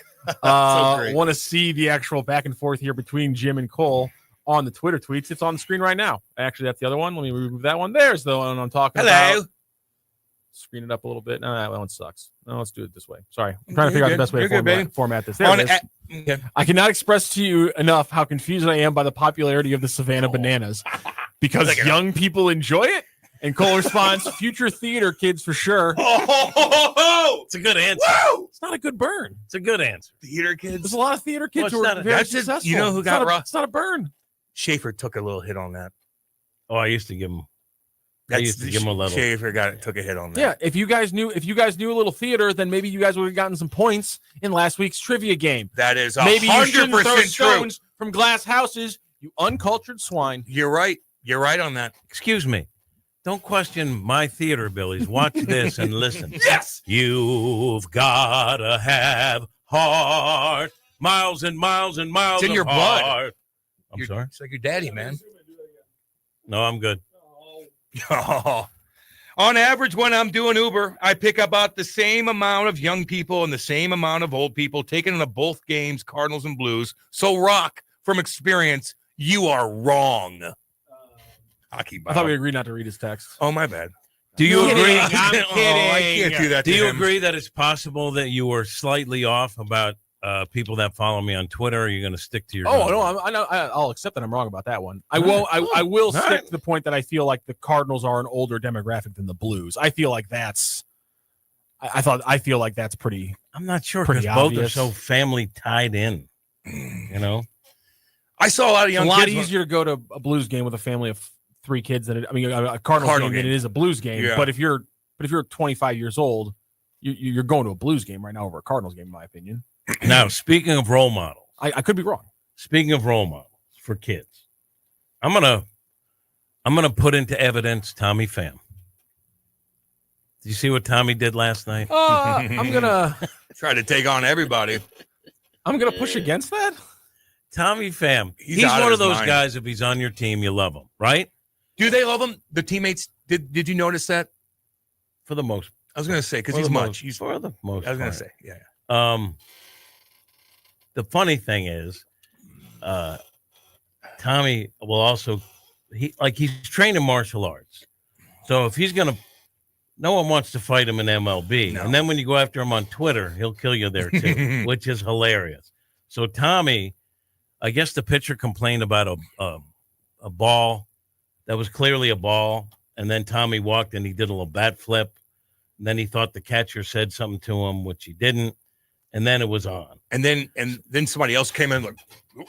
want to see the actual back and forth here between Jim and Cole on the Twitter tweets, it's on the screen right now. Actually, that's the other one. Let me remove that one. There's the one I'm talking about. Screen it up a little bit. No, that one sucks. No, let's do it this way. Sorry. I'm trying to figure out the best way to format this. There it is. I cannot express to you enough how confused I am by the popularity of the Savannah Bananas because young people enjoy it. And Cole responds, future theater kids for sure. It's a good answer. Woo! It's not a good burn. It's a good answer. Theater kids? There's a lot of theater kids who are very successful. You know who got rough? It's not a burn. Schaefer took a little hit on that. Oh, I used to give him. I used to give him a little. Schaefer took a hit on that. Yeah, if you guys knew a little theater, then maybe you guys would have gotten some points in last week's trivia game. That is 100% you shouldn't throw true. stones from glass houses, you uncultured swine. You're right. You're right on that. Excuse me. Don't question my theater abilities. Watch this and listen. Yes. You've gotta have heart. Miles and miles and miles. It's in your blood. I'm sorry. It's like your daddy, man. No, I'm good. On average, when I'm doing Uber, I pick about the same amount of young people and the same amount of old people taking into both games, Cardinals and Blues. So, Rock, from experience, you are wrong. Hockey I thought we agreed not to read his text. Oh, my bad. Do you agree? I'm kidding. I can't do that. Do you agree that it's possible that you were slightly off about people that follow me on Twitter? Or are you going to stick to your? Oh no, I'll accept that I'm wrong about that one. I won't. I will stick to the point that I feel like the Cardinals are an older demographic than the Blues. I feel like that's. I feel like that's pretty. I'm not sure because both are so family tied in. You know, I saw a lot of young. It's a lot kids easier to go to a Blues game with a family of 3 kids than a Cardinals game than it is a Blues game. Yeah. But if you're 25 years old, you're going to a Blues game right now over a Cardinals game, in my opinion. Now, speaking of role models, I could be wrong. Speaking of role models for kids, I'm gonna put into evidence Tommy Pham. Did you see what Tommy did last night? I'm gonna try to take on everybody. I'm gonna push against that. Tommy Pham. He's one of those guys. If he's on your team, you love him, right? Do they love him? The teammates? Did you notice that? For the most, I was gonna say because he's much. He's for the most. I was gonna say, yeah. The funny thing is, Tommy will also he's trained in martial arts. So if he's gonna, no one wants to fight him in MLB. No. And then when you go after him on Twitter, he'll kill you there too, which is hilarious. So Tommy, I guess the pitcher complained about a ball that was clearly a ball, and then Tommy walked and he did a little bat flip, and then he thought the catcher said something to him, which he didn't. And then it was on. And then somebody else came in like,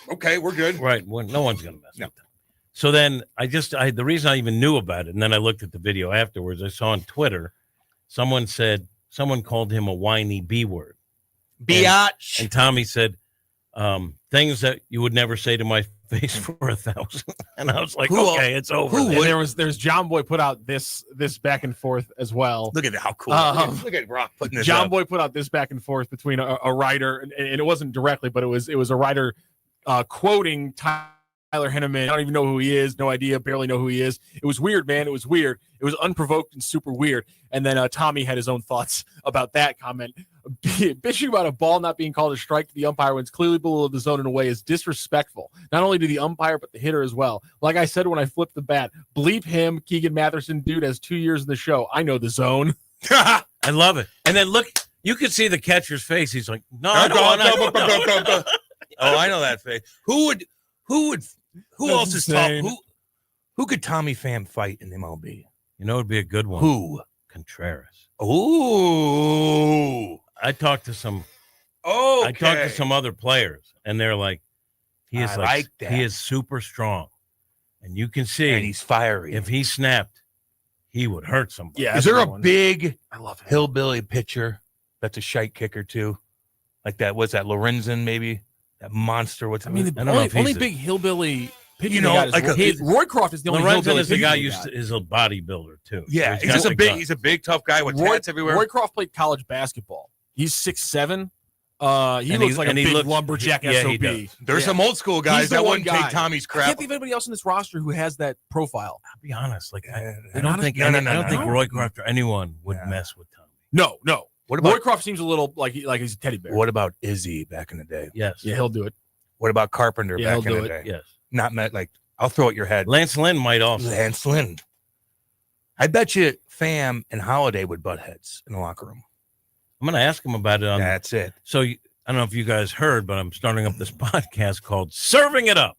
okay, we're good. Right. Well, no one's going to mess with them. So then the reason I even knew about it, and then I looked at the video afterwards, I saw on Twitter, someone called him a whiny B word. Biatch. And Tommy said, things that you would never say to my face for 1,000. And I was like, okay, it's over. There's John Boy put out this back and forth as well. Look at how cool. Look at Rock putting this John up. Boy put out this back and forth between a writer, and it wasn't directly, but it was a writer quoting Tyler Tyler Henneman. I don't even know who he is. No idea. Barely know who he is. It was weird, man. It was weird. It was unprovoked and super weird. And then Tommy had his own thoughts about that comment. Bitching about a ball not being called a strike to the umpire when it's clearly below the zone in a way is disrespectful, not only to the umpire, but the hitter as well. Like I said when I flipped the bat, bleep him, Keegan Matherson. Dude has 2 years in the show. I know the zone. I love it. And then look, you could see the catcher's face. He's like, no, I don't. Oh, I know that face. Who else is top? Who could Tommy Pham fight in the MLB? You know, it'd be a good one. Who? Contreras. Ooh. I talked to some other players, and they're like, he is he is super strong, and you can see, and he's fiery. If he snapped, he would hurt somebody. Yeah. Is there a big hillbilly pitcher that's a shite kicker too? Like that? Was that Lorenzen? Maybe that monster. What's the only big hillbilly pitcher? You know, like Roycroft is the only hillbilly. Is the guy is a bodybuilder too. Yeah, he's a big tough guy with tats everywhere. Roycroft played college basketball. He's 6'7". He looks like a big lumberjack SOB. There's some old school guys that wouldn't take Tommy's crap. I can't think of anybody else in this roster who has that profile. I'll be honest. Like I don't think Roycroft or anyone would mess with Tommy. No. What about Roycroft? Seems a little like he's a teddy bear. What about Izzy back in the day? Yes. Yeah, he'll do it. What about Carpenter back in the day? Yes. Not met like I'll throw at your head. Lance Lynn might also. Lance Lynn. I bet you Pham and Holiday would butt heads in the locker room. I'm going to ask him about it. That's it. So I don't know if you guys heard, but I'm starting up this podcast called Serving It Up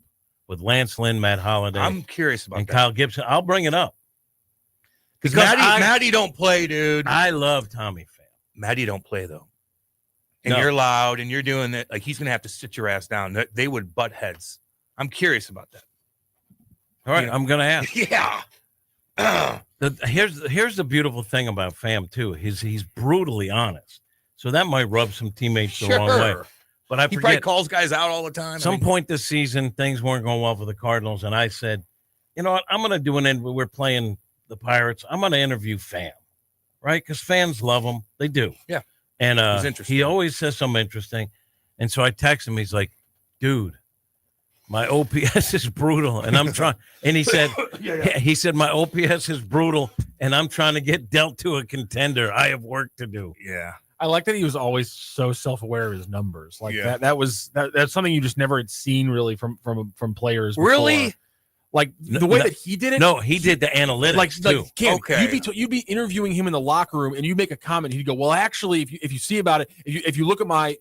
with Lance Lynn, Matt Holiday. I'm curious about and that. Kyle Gibson. I'll bring it up. Because Matty don't play, dude. I love Tommy Pham. Matty don't play, though. And you're loud, and you're doing it. Like, he's going to have to sit your ass down. They would butt heads. I'm curious about that. All right, I'm going to ask. Yeah. Here's the beautiful thing about Pham too. He's brutally honest, so that might rub some teammates the wrong way. But he probably calls guys out all the time. Some point this season, things weren't going well for the Cardinals, and I said, you know what, I'm going to do an interview. We're playing the Pirates. I'm going to interview Pham, right? Because fans love him. They do. Yeah. And He's interesting. he always says something interesting. And so I text him. He's like, dude, my OPS is brutal, and I'm trying. And he said, he said, my OPS is brutal, and I'm trying to get dealt to a contender. I have work to do. Yeah. I like that he was always so self-aware of his numbers. Like that's something you just never had seen really from players before. Really? Like the way that he did it. No, he did the analytics too. Cam, Okay. You'd be interviewing him in the locker room, and you make a comment. He'd go, "Well, actually, if you see about it, if you look at my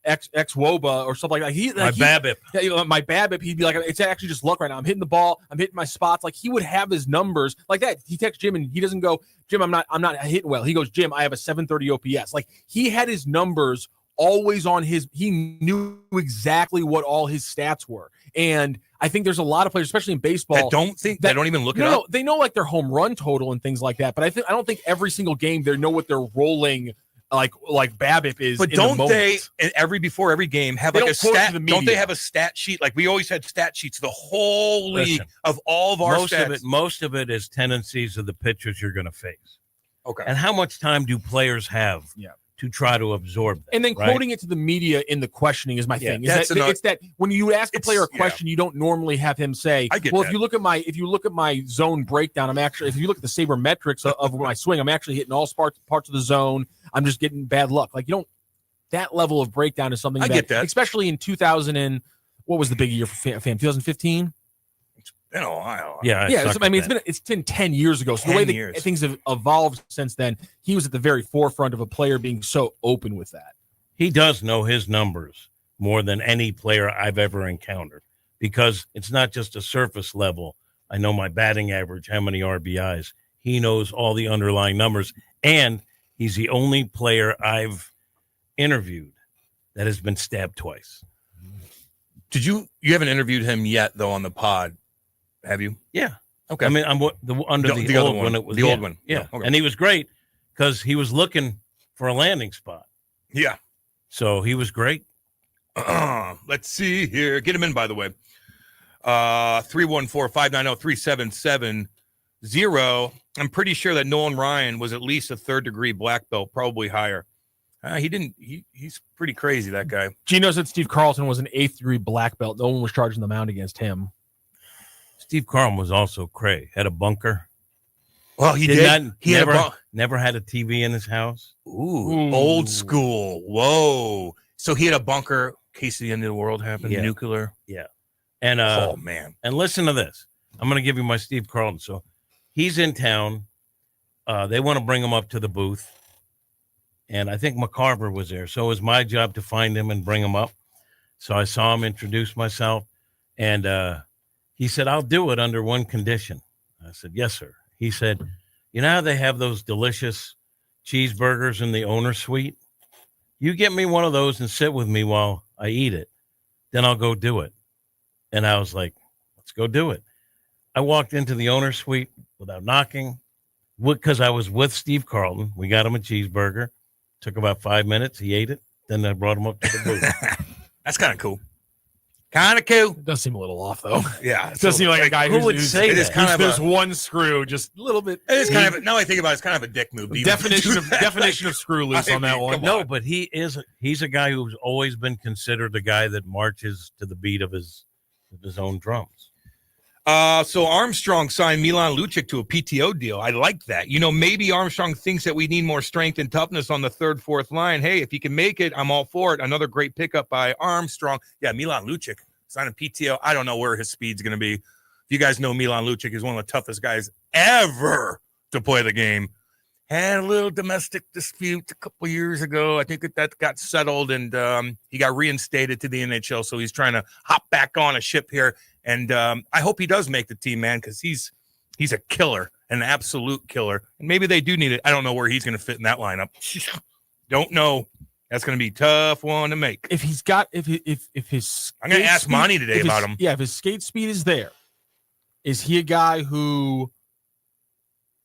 ex Woba or something like that, BABIP. Yeah, my BABIP. He'd be like, it's actually just luck right now. I'm hitting the ball. I'm hitting my spots. Like he would have his numbers like that. He texts Jim, and he doesn't go, Jim, I'm not hitting well. He goes, Jim, I have a 730 OPS. Like he had his numbers always on his. He knew exactly what all his stats were, and I think there's a lot of players, especially in baseball, they don't even look it up. No, they know like their home run total and things like that. But I don't think every single game they know what they're rolling like BABIP is. But don't they before every game have like a stat? Don't they have a stat sheet? Like we always had stat sheets the whole league of all of our stats. Most of it is tendencies of the pitchers you're going to face. Okay. And how much time do players have? To try to absorb that, and then quoting it to the media in the questioning is my thing. It's that when you ask a player a question, you don't normally have him say, "Well, if you look at my zone breakdown, if you look at the sabermetrics of my swing, I'm actually hitting all parts of the zone. I'm just getting bad luck." Like that level of breakdown is something I get that, especially in 2000 and what was the big year for Pham? 2015. Been a while. Yeah. It's been 10 years ago. So the way that things have evolved since then, he was at the very forefront of a player being so open with that. He does know his numbers more than any player I've ever encountered because it's not just a surface level. I know my batting average, how many RBIs. He knows all the underlying numbers, and he's the only player I've interviewed that has been stabbed twice. Did you haven't interviewed him yet though on the pod? Have you? Yeah. Okay. I mean, I'm the old one. It was the old one. Yeah. Okay. And he was great because he was looking for a landing spot. Yeah. So he was great. Let's see here. Get him in, by the way. 314-590-3770. I'm pretty sure that Nolan Ryan was at least a third degree black belt, probably higher. He didn't. He's pretty crazy, that guy. Gino said Steve Carlton was an 8th degree black belt. No one was charging the mound against him. Steve Carlton was also cray. Had a bunker. Well, he did. He never had a TV in his house. Ooh, old school. Whoa. So he had a bunker in case the end of the world happened. Yeah. Nuclear. Yeah. And oh man. And listen to this. I'm going to give you my Steve Carlton. So he's in town. They want to bring him up to the booth. And I think McCarver was there. So it was my job to find him and bring him up. So I saw him, introduce myself. And he said, I'll do it under one condition. I said, yes, sir. He said, you know how they have those delicious cheeseburgers in the owner's suite? You get me one of those and sit with me while I eat it. Then I'll go do it. And I was like, let's go do it. I walked into the owner's suite without knocking because I was with Steve Carlton. We got him a cheeseburger. Took about 5 minutes. He ate it. Then I brought him up to the booth. That's kind of cool. Kind of cool. It does seem a little off, though. Yeah. It does seem like a guy who would say it is kind of there's one screw, just a little bit. It is kind of. Now I think about it, it's kind of a dick move. Definition of screw loose on that one. No, but he's a guy who's always been considered a guy that marches to the beat of his own drums. So Armstrong signed Milan Lucic to a PTO deal. I like that. You know, maybe Armstrong thinks that we need more strength and toughness on the 3rd, 4th line. Hey, if he can make it, I'm all for it. Another great pickup by Armstrong. Yeah, Milan Lucic signing PTO. I don't know where his speed's going to be. If you guys know Milan Lucic is one of the toughest guys ever to play the game. Had a little domestic dispute a couple years ago. I think that got settled, and he got reinstated to the NHL. So he's trying to hop back on a ship here. And I hope he does make the team, man, because he's a killer, an absolute killer. And maybe they do need it. I don't know where he's going to fit in that lineup. Don't know. That's going to be a tough one to make. If he's got, if his, I'm going to ask Monty today about him. Yeah, if his skate speed is there, is he a guy who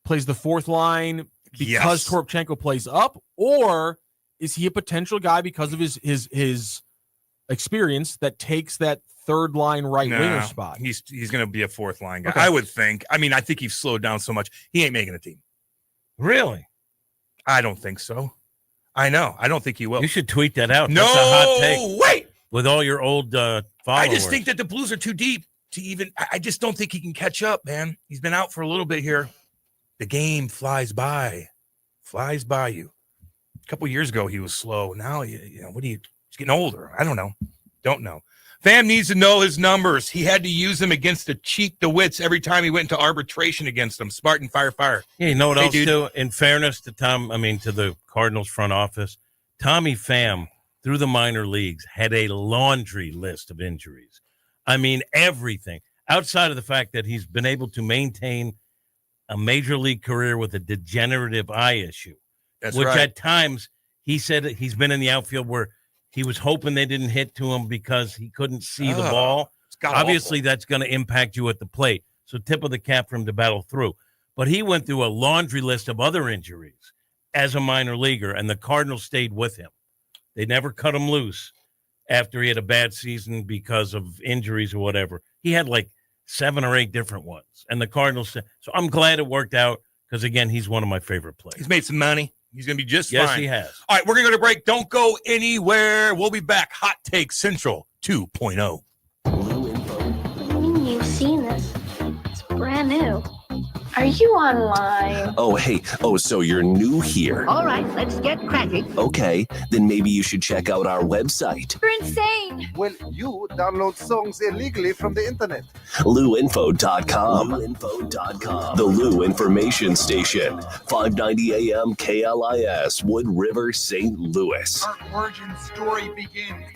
plays the 4th line because Toropchenko plays up, or is he a potential guy because of his experience that takes that 3rd line right winger spot? He's going to be a 4th line guy. Okay. I would think. I mean, I think he's slowed down so much. He ain't making a team. Really? I don't think so. I know. I don't think he will. You should tweet that out. No, that's a hot take. Wait. With all your old followers. I just think that the Blues are too deep to even. I just don't think he can catch up, man. He's been out for a little bit here. The game flies by you. A couple years ago, he was slow. Now, you know, he's getting older. I don't know. Don't know. Fam needs to know his numbers. He had to use them against the cheat DeWitts every time he went into arbitration against them. Spartan, fire. Yeah, you know what else, too? In fairness to to the Cardinals front office, Tommy Pham, through the minor leagues, had a laundry list of injuries. I mean, everything. Outside of the fact that he's been able to maintain a major league career with a degenerative eye issue. That's which right. At times, he said he's been in the outfield where he was hoping they didn't hit to him because he couldn't see the ball. Obviously, that's going to impact you at the plate. So tip of the cap for him to battle through. But he went through a laundry list of other injuries as a minor leaguer, and the Cardinals stayed with him. They never cut him loose after he had a bad season because of injuries or whatever. He had like 7 or 8 different ones. And the Cardinals said, so I'm glad it worked out because, again, he's one of my favorite players. He's made some money. He's going to be just fine. Yes, he has. All right, we're going to go to break. Don't go anywhere. We'll be back. Hot Take Central 2.0. You've seen this. It's brand new. Are you online? Oh, hey. Oh, so you're new here. All right, let's get cracking. Okay, then maybe you should check out our website. You're insane. Well, you download songs illegally from the internet. LouInfo.com. LouInfo.com. The Lou Information Station. 590 AM KLIS, Wood River, St. Louis. Our origin story begins.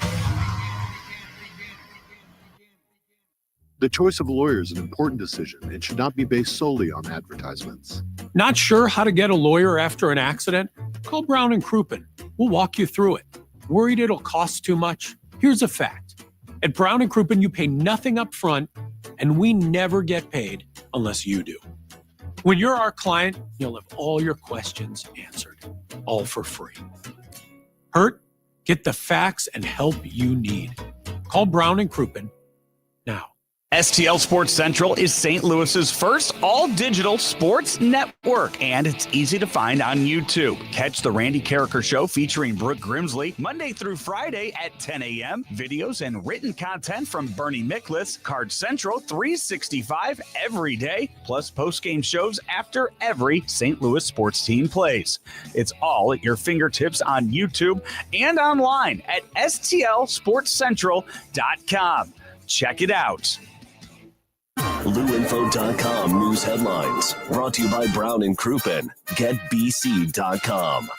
The choice of a lawyer is an important decision and should not be based solely on advertisements. Not sure how to get a lawyer after an accident? Call Brown & Crouppen. We'll walk you through it. Worried it'll cost too much? Here's a fact. At Brown & Crouppen, you pay nothing up front, and we never get paid unless you do. When you're our client, you'll have all your questions answered, all for free. Hurt? Get the facts and help you need. Call Brown & Crouppen now. STL Sports Central is St. Louis's first all-digital sports network, and it's easy to find on YouTube. Catch the Randy Carricker Show featuring Brooke Grimsley Monday through Friday at 10 a.m. Videos and written content from Bernie Miklas, Card Central 365 every day, plus post-game shows after every St. Louis sports team plays. It's all at your fingertips on YouTube and online at stlsportscentral.com. Check it out. LouInfo.com news headlines brought to you by Brown and Crouppen. GetBC.com.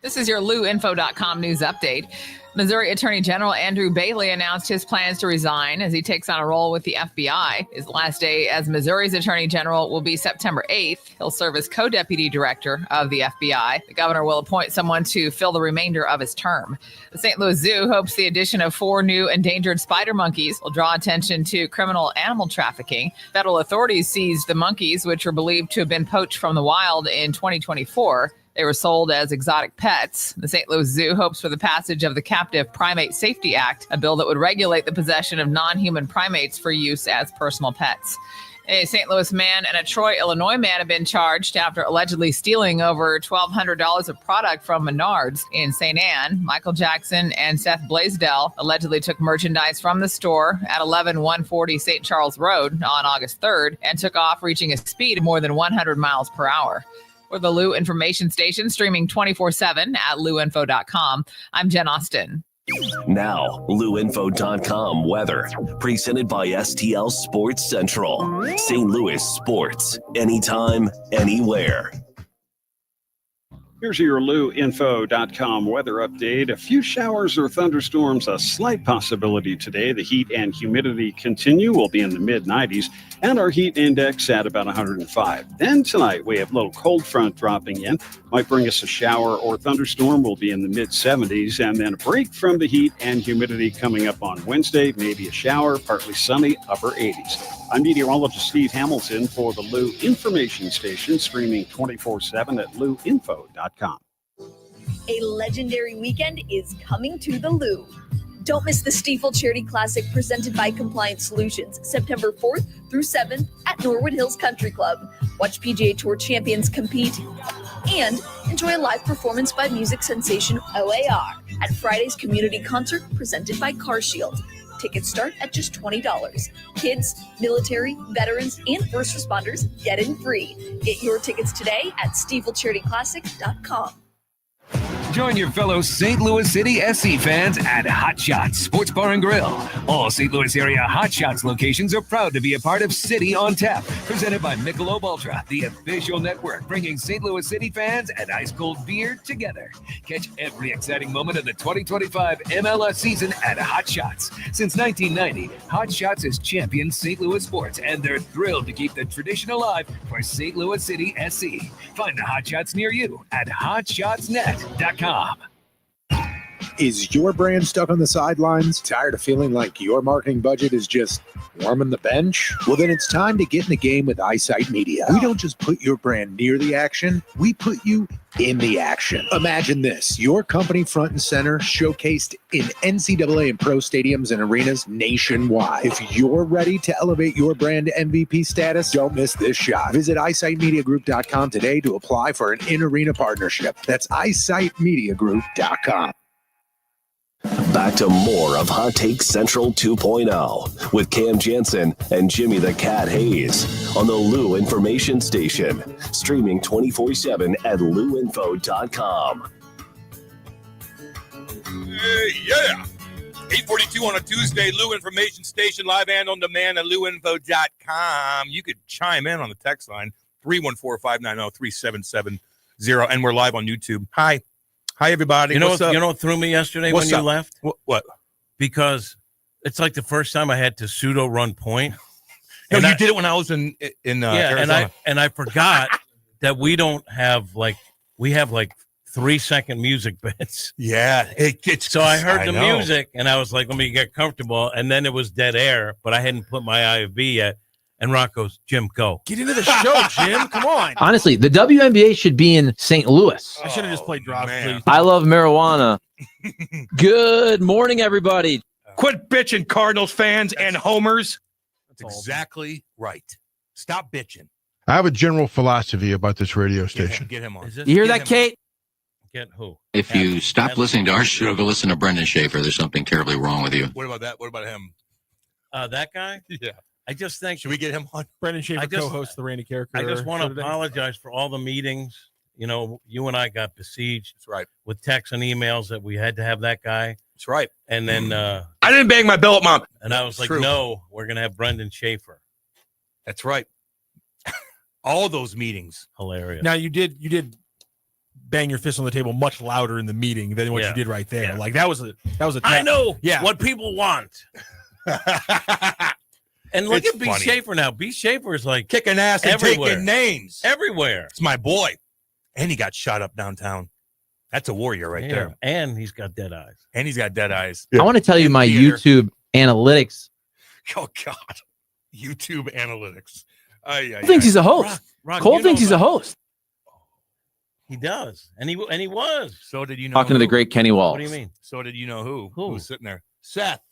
This is your LouInfo.com news update. Missouri Attorney General Andrew Bailey announced his plans to resign as he takes on a role with the FBI. His last day as Missouri's Attorney General will be September 8th. He'll serve as co-deputy director of the FBI. The governor will appoint someone to fill the remainder of his term. The St. Louis Zoo hopes the addition of 4 new endangered spider monkeys will draw attention to criminal animal trafficking. Federal authorities seized the monkeys, which were believed to have been poached from the wild in 2024. They were sold as exotic pets. The St. Louis Zoo hopes for the passage of the Captive Primate Safety Act, a bill that would regulate the possession of non-human primates for use as personal pets. A St. Louis man and a Troy, Illinois man have been charged after allegedly stealing over $1,200 of product from Menards in St. Anne. Michael Jackson and Seth Blaisdell allegedly took merchandise from the store at 11140 St. Charles Road on August 3rd and took off, reaching a speed of more than 100 miles per hour. For the Lou Information Station, streaming 24/7 at louinfo.com. I'm Jen Austin. Now, LouInfo.com weather, presented by STL Sports Central. St. Louis sports, anytime, anywhere. Here's your LouInfo.com weather update. A few showers or thunderstorms, a slight possibility today. The heat and humidity continue. We'll be in the mid-90s, and our heat index at about 105. Then tonight, we have a little cold front dropping in. Might bring us a shower or thunderstorm. We'll be in the mid-70s, and then a break from the heat and humidity coming up on Wednesday. Maybe a shower, partly sunny, upper 80s. I'm meteorologist Steve Hamilton for the Lou Information Station, streaming 24/7 at louinfo.com. A legendary weekend is coming to the Lou. Don't miss the Stiefel Charity Classic presented by Compliance Solutions, September 4th through 7th at Norwood Hills Country Club. Watch PGA Tour champions compete and enjoy a live performance by music sensation OAR at Friday's community concert presented by CarShield. Tickets start at just $20. Kids, military, veterans, and first responders get in free. Get your tickets today at StiefelCharityClassic.com. Join your fellow St. Louis City SC fans at Hot Shots Sports Bar and Grill. All St. Louis area Hot Shots locations are proud to be a part of City on Tap, presented by Michelob Ultra, the official network bringing St. Louis City fans and ice-cold beer together. Catch every exciting moment of the 2025 MLS season at Hot Shots. Since 1990, Hot Shots has championed St. Louis sports, and they're thrilled to keep the tradition alive for St. Louis City SC. Find the Hot Shots near you at hotshotsnet.com. Is your brand stuck on the sidelines? Tired of feeling like your marketing budget is just warming the bench? Well, then it's time to get in the game with Eyesight Media. We don't just put your brand near the action, we put you in the action. Imagine this, your company front and center, showcased in NCAA and pro stadiums and arenas nationwide. If you're ready to elevate your brand to MVP status, don't miss this shot. Visit eyesightmediagroup.com today to apply for an in-arena partnership. That's eyesightmediagroup.com. Back to more of Hot Take Central 2.0 with Cam Jansen and Jimmy the Cat Hayes on the Lou Information Station, streaming 24/7 at louinfo.com. Yeah. 8:42 on a Tuesday, Lou Information Station, live and on demand at louinfo.com. You could chime in on the text line, 314-590-3770, and we're live on YouTube. Hi, everybody. You know What's up? You know what threw me yesterday What's when up? you left? What? Because it's like the first time I had to pseudo run point. No, you did it when I was in Arizona. and I forgot that we don't have we have 3-second music bits. Yeah, so I heard the music and I was like, let me get comfortable, and then it was dead air, but I hadn't put my IFB yet. And Rock goes, Jim, go. Get into the show, Jim. Come on. Honestly, the WNBA should be in St. Louis. I should have just played Drops, please. I love marijuana. Good morning, everybody. Quit bitching, Cardinals fans and homers. That's exactly right. Stop bitching. I have a general philosophy about this radio station. Get him on. You hear that, Kate? Get who? If you stop listening to our show to listen to Brendan Schaefer, there's something terribly wrong with you. What about that? What about him? That guy? Yeah. I just think. Should we get him on? Brendan Schaefer co-hosts the Randy Carricker. I just want to apologize for all the meetings. You know, you and I got besieged. That's right. With texts and emails that we had to have that guy. That's right. And then I didn't bang my belt, Mom. And I was like, no, we're gonna have Brendan Schaefer. That's right. All those meetings. Hilarious. Now you did bang your fist on the table much louder in the meeting than what you did right there. Yeah. Like that was a I know yeah. what people want. And look at B. Schaefer now. B. Schaefer is like kicking ass and taking names everywhere. It's my boy. And he got shot up downtown. That's a warrior right there. And he's got dead eyes. I want to tell you my YouTube analytics. Oh, God. YouTube analytics. Cole thinks he's a host. Cole thinks he's a host. He does. And he was. So did you know Talking to the great Kenny Walls. What do you mean? So did you know who? Who was sitting there? Seth.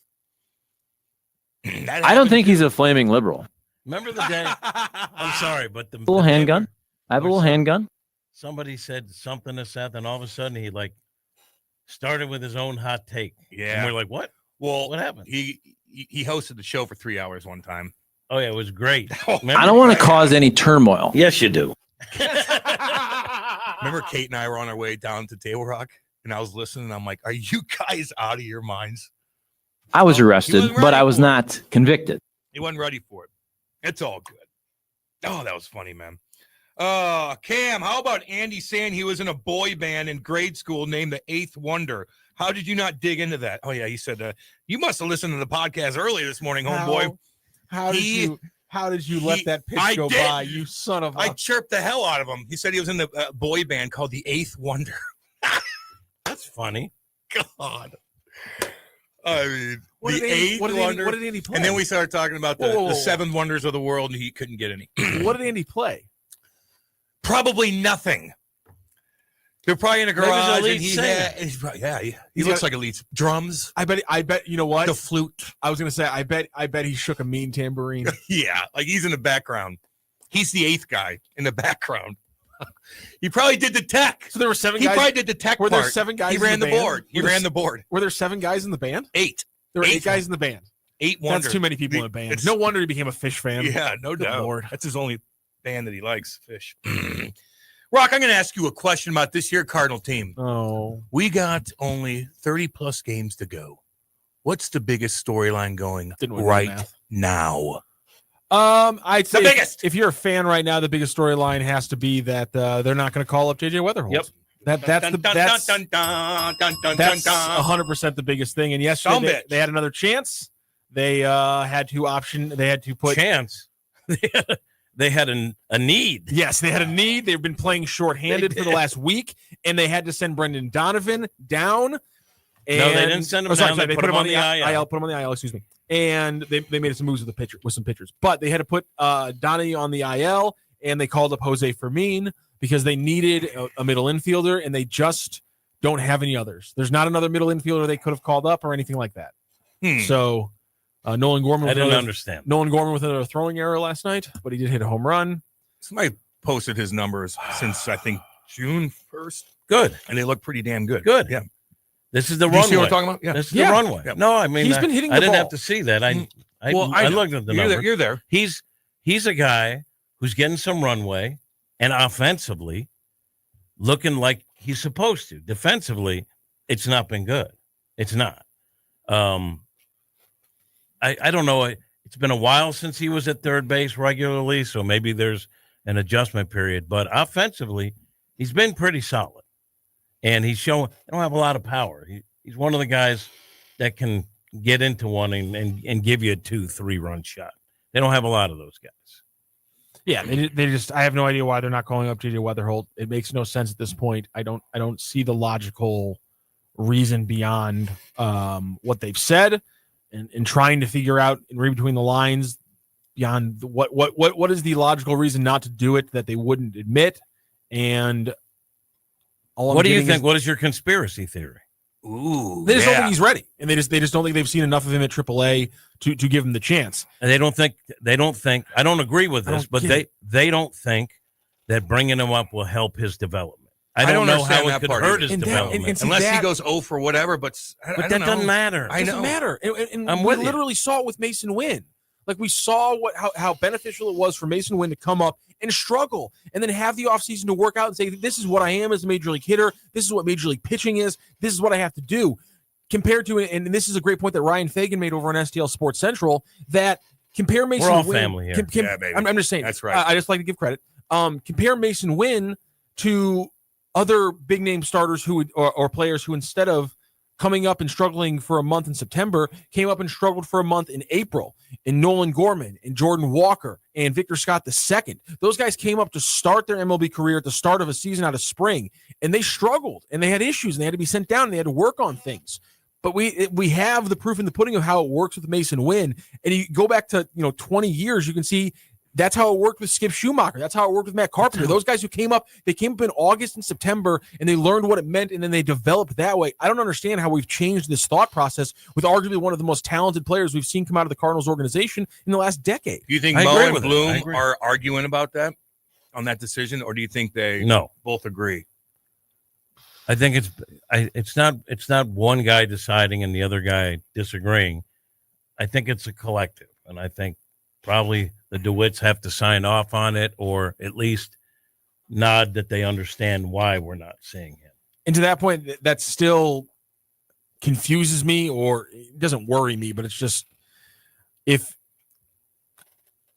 I don't think he's a flaming liberal. Remember the day? I'm sorry, but the little handgun. I have a little handgun. Somebody said something to Seth, and all of a sudden he like started with his own hot take. Yeah. And we're like, what? Well, what happened? He hosted the show for 3 hours one time. Oh, yeah, it was great. I don't want to cause any turmoil. Yes, you do. Remember Kate and I were on our way down to Table Rock, and I was listening, and I'm like, are you guys out of your minds? I was arrested, but I was not convicted. He wasn't ready for it. It's all good. Oh, that was funny, man. Cam, how about Andy saying he was in a boy band in grade school named the Eighth Wonder? How did you not dig into that? Oh, yeah, he said, you must have listened to the podcast earlier this morning, homeboy. How did you let that pitch go by, you son of a... I chirped the hell out of him. He said he was in the boy band called the Eighth Wonder. That's funny. God. I mean, what the Eighth Wonder. What did Andy play? And then we started talking about the Whoa. Seven Wonders of the World, and he couldn't get any. What did Andy play? Probably nothing. They're probably in a garage, and he looks like a lead. Drums. I bet. You know what? The flute. I was gonna say. I bet he shook a mean tambourine. Yeah, like he's in the background. He's the eighth guy in the background. He probably did the tech. So there were seven guys. He probably did the tech. Were there part. 7 guys? He ran the board. He ran the board. Were there 7 guys in the band? 8. There were 8 guys in the band. 8 wonders. That's too many people in a band. No wonder he became a Fish fan. Yeah, no Good doubt. Lord. That's his only band that he likes, Fish. Rock, I'm going to ask you a question about this year Cardinal team. Oh. We got only 30-plus games to go. What's the biggest storyline going right now? I'd say the biggest. If you're a fan right now, the biggest storyline has to be that they're not going to call up JJ Weatherholt. Yep. That's 100% the biggest thing. And yesterday they had another chance. They had to put chance. They had a need. Yes, they had a need. They've been playing shorthanded for the last week, and they had to send Brendan Donovan down. And, no, they didn't send him down. They put him on the IL. Put him on the IL. Excuse me. And they made some moves with some pitchers, but they had to put Donnie on the IL, and they called up Jose Fermin because they needed a middle infielder, and they just don't have any others. There's not another middle infielder they could have called up or anything like that. So Nolan Gorman. I didn't understand. Nolan Gorman with another throwing error last night, but he did hit a home run. Somebody posted his numbers since I think June 1st. Good, and they look pretty damn good. Good, yeah. This is the runway. runway. You see what we're talking about? Yeah. This is the runway. Yeah. No, I mean, he's been hitting the I didn't ball. have to see that. I looked at the you're number. You're there. He's a guy who's getting some runway and offensively looking like he's supposed to. Defensively, it's not been good. It's not. I don't know. It's been a while since he was at third base regularly, so maybe there's an adjustment period. But offensively, he's been pretty solid. And he's showing, they don't have a lot of power. He's one of the guys that can get into one and give you a 2-3 run shot. They don't have a lot of those guys. Yeah, they just. I have no idea why they're not calling up JJ Weatherholt. It makes no sense at this point. I don't see the logical reason beyond what they've said and trying to figure out and read between the lines beyond what is the logical reason not to do it that they wouldn't admit. And what do you think? What is your conspiracy theory? Ooh, they just don't think he's ready, and they just don't think they've seen enough of him at AAA to give him the chance. And they don't think. I don't agree with this, but they don't think that bringing him up will help his development. I don't know how it could hurt his development unless he goes 0 for whatever. But that doesn't matter. It doesn't matter. And we literally saw it with Mason Wynn. Like we saw how beneficial it was for Mason Wynn to come up and struggle and then have the offseason to work out and say, this is what I am as a major league hitter. This is what major league pitching is. This is what I have to do. Compared to, and this is a great point that Ryan Fagan made over on STL Sports Central, that compare Mason Wynn. We're all family here. Yeah, baby. I'm just saying. That's right. I just like to give credit. Compare Mason Wynn to other big name starters who would, or players who, instead of coming up and struggling for a month in September, came up and struggled for a month in April. And Nolan Gorman and Jordan Walker and Victor Scott II. Those guys came up to start their MLB career at the start of a season out of spring, and they struggled and they had issues and they had to be sent down and they had to work on things. But we have the proof in the pudding of how it works with Mason Wynn. And you go back to 20 years, you can see that's how it worked with Skip Schumacher. That's how it worked with Matt Carpenter. Those guys who came up in August and September, and they learned what it meant, and then they developed that way. I don't understand how we've changed this thought process with arguably one of the most talented players we've seen come out of the Cardinals organization in the last decade. Do you think Mo and Bloom are arguing about that on that decision, or do you think they both agree? I think it's not one guy deciding and the other guy disagreeing. I think it's a collective, and I think probably the DeWitts have to sign off on it, or at least nod that they understand why we're not seeing him. And to that point, that still confuses me, or it doesn't worry me, but it's just, if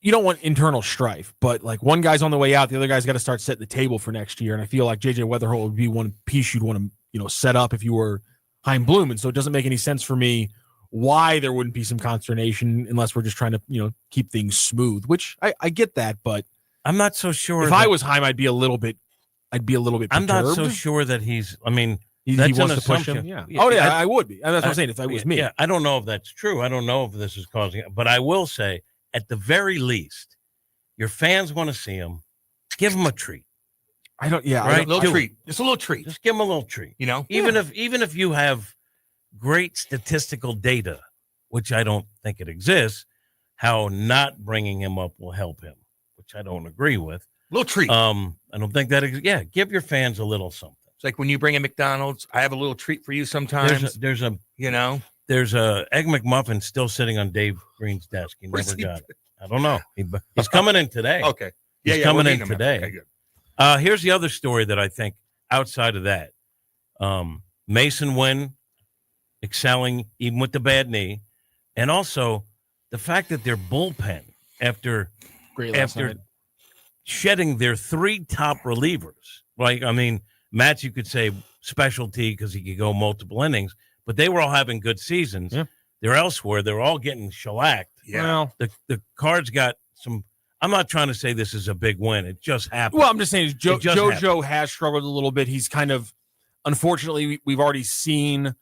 you don't want internal strife, but like one guy's on the way out, the other guy's got to start setting the table for next year. And I feel like JJ Weatherholt would be one piece you'd want to, set up if you were Chaim Bloom. And so it doesn't make any sense for me why there wouldn't be some consternation unless we're just trying to, keep things smooth, which I get that, but I'm not so sure. If I was Chaim, I'd be a little bit perturbed. I'm not so sure that he wants to push him. Yeah. I would be. That's what I'm saying. If I was me. Yeah. I don't know if that's true. I don't know if this is causing it, but I will say, at the very least, your fans want to see him. Give him a treat. Right? A little treat. Just a little treat. Just give him a little treat. Even if you have great statistical data, which I don't think it exists, how not bringing him up will help him, which I don't agree with. Little treat. I don't think that. Give your fans a little something. It's like when you bring in McDonald's, I have a little treat for you sometimes. There's a Egg McMuffin still sitting on Dave Green's desk. He never got it. I don't know. He's coming in today. Okay. He's coming in today. Okay, good. Here's the other story that I think outside of that. Mason Wynn excelling even with the bad knee, and also the fact that their bullpen, after shedding their three top relievers, like, Matz, you could say specialty because he could go multiple innings, but they were all having good seasons. Yeah. They're elsewhere. They're all getting shellacked. Yeah. Well, the Cards got some. I'm not trying to say this is a big win. It just happened. Well, I'm just saying JoJo has struggled a little bit. He's kind of, unfortunately, we've already seen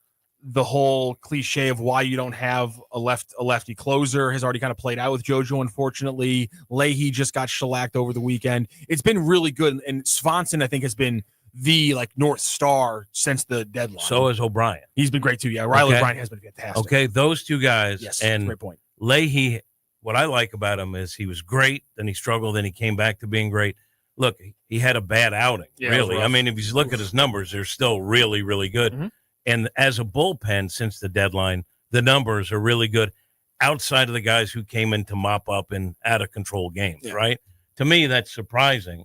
the whole cliche of why you don't have a lefty closer has already kind of played out with JoJo, unfortunately. Leahy just got shellacked over the weekend. It's been really good, and Swanson, I think, has been the North Star since the deadline. So is O'Brien. He's been great too. Yeah, Riley O'Brien has been fantastic. Okay, those two guys. Yes, and great point. Leahy, what I like about him is he was great, then he struggled, then he came back to being great. Look, he had a bad outing, really. If you look at his numbers, they're still really, really good. Mm-hmm. And as a bullpen since the deadline, the numbers are really good outside of the guys who came in to mop up in out-of-control games, right? To me, that's surprising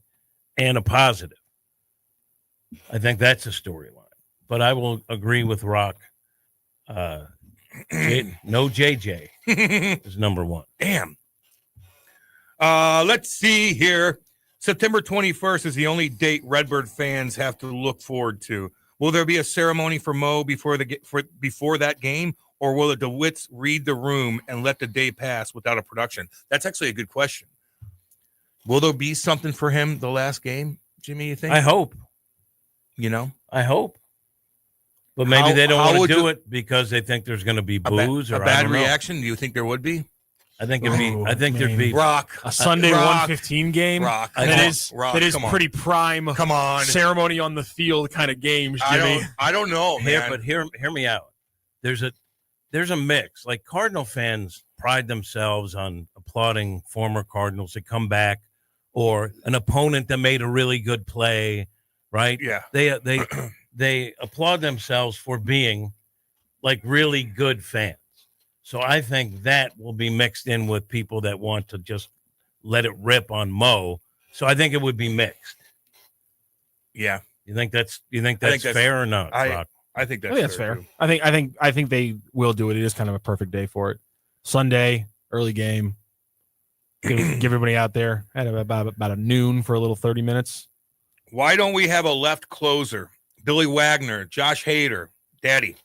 and a positive. I think that's a storyline. But I will agree with Rock. No JJ is number one. Damn. Let's see here. September 21st is the only date Redbird fans have to look forward to. Will there be a ceremony for Mo before that game, or will the DeWitts read the room and let the day pass without a production? That's actually a good question. Will there be something for him the last game, Jimmy, you think? I hope. I hope. But maybe they don't want to do it because they think there's going to be boos or a bad reaction. Do you think there would be? I think there'd be a Sunday 1:15 game. That is pretty prime. Come on, ceremony on the field kind of games. Jimmy. I don't know, man. But hear me out. There's a mix. Like Cardinal fans pride themselves on applauding former Cardinals that come back, or an opponent that made a really good play. Right? Yeah. They applaud themselves for being like really good fans. So I think that will be mixed in with people that want to just let it rip on Mo. So I think it would be mixed. Yeah. You think that's fair or not, Brock? I think that's fair. Too. I think they will do it. It is kind of a perfect day for it. Sunday, early game. Give everybody out there at about a noon for a little 30 minutes. Why don't we have a left closer? Billy Wagner, Josh Hader, Daddy.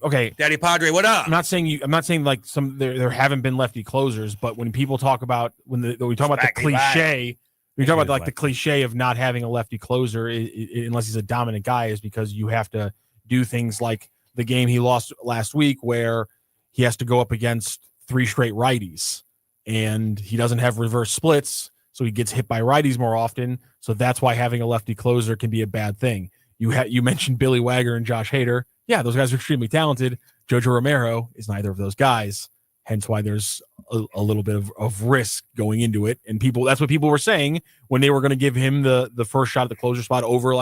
Okay, Daddy Padre, what up? I'm not saying like there haven't been lefty closers, but when people talk about when we talk about the cliche, we talk about like the cliche of not having a lefty closer, unless he's a dominant guy, is because you have to do things like the game he lost last week, where he has to go up against 3 straight righties, and he doesn't have reverse splits, so he gets hit by righties more often. So that's why having a lefty closer can be a bad thing. You mentioned Billy Wagner and Josh Hader. Yeah, those guys are extremely talented. Jojo Romero is neither of those guys, hence why there's a little bit of risk going into it. And that's what people were saying when they were going to give him the first shot at the closer spot over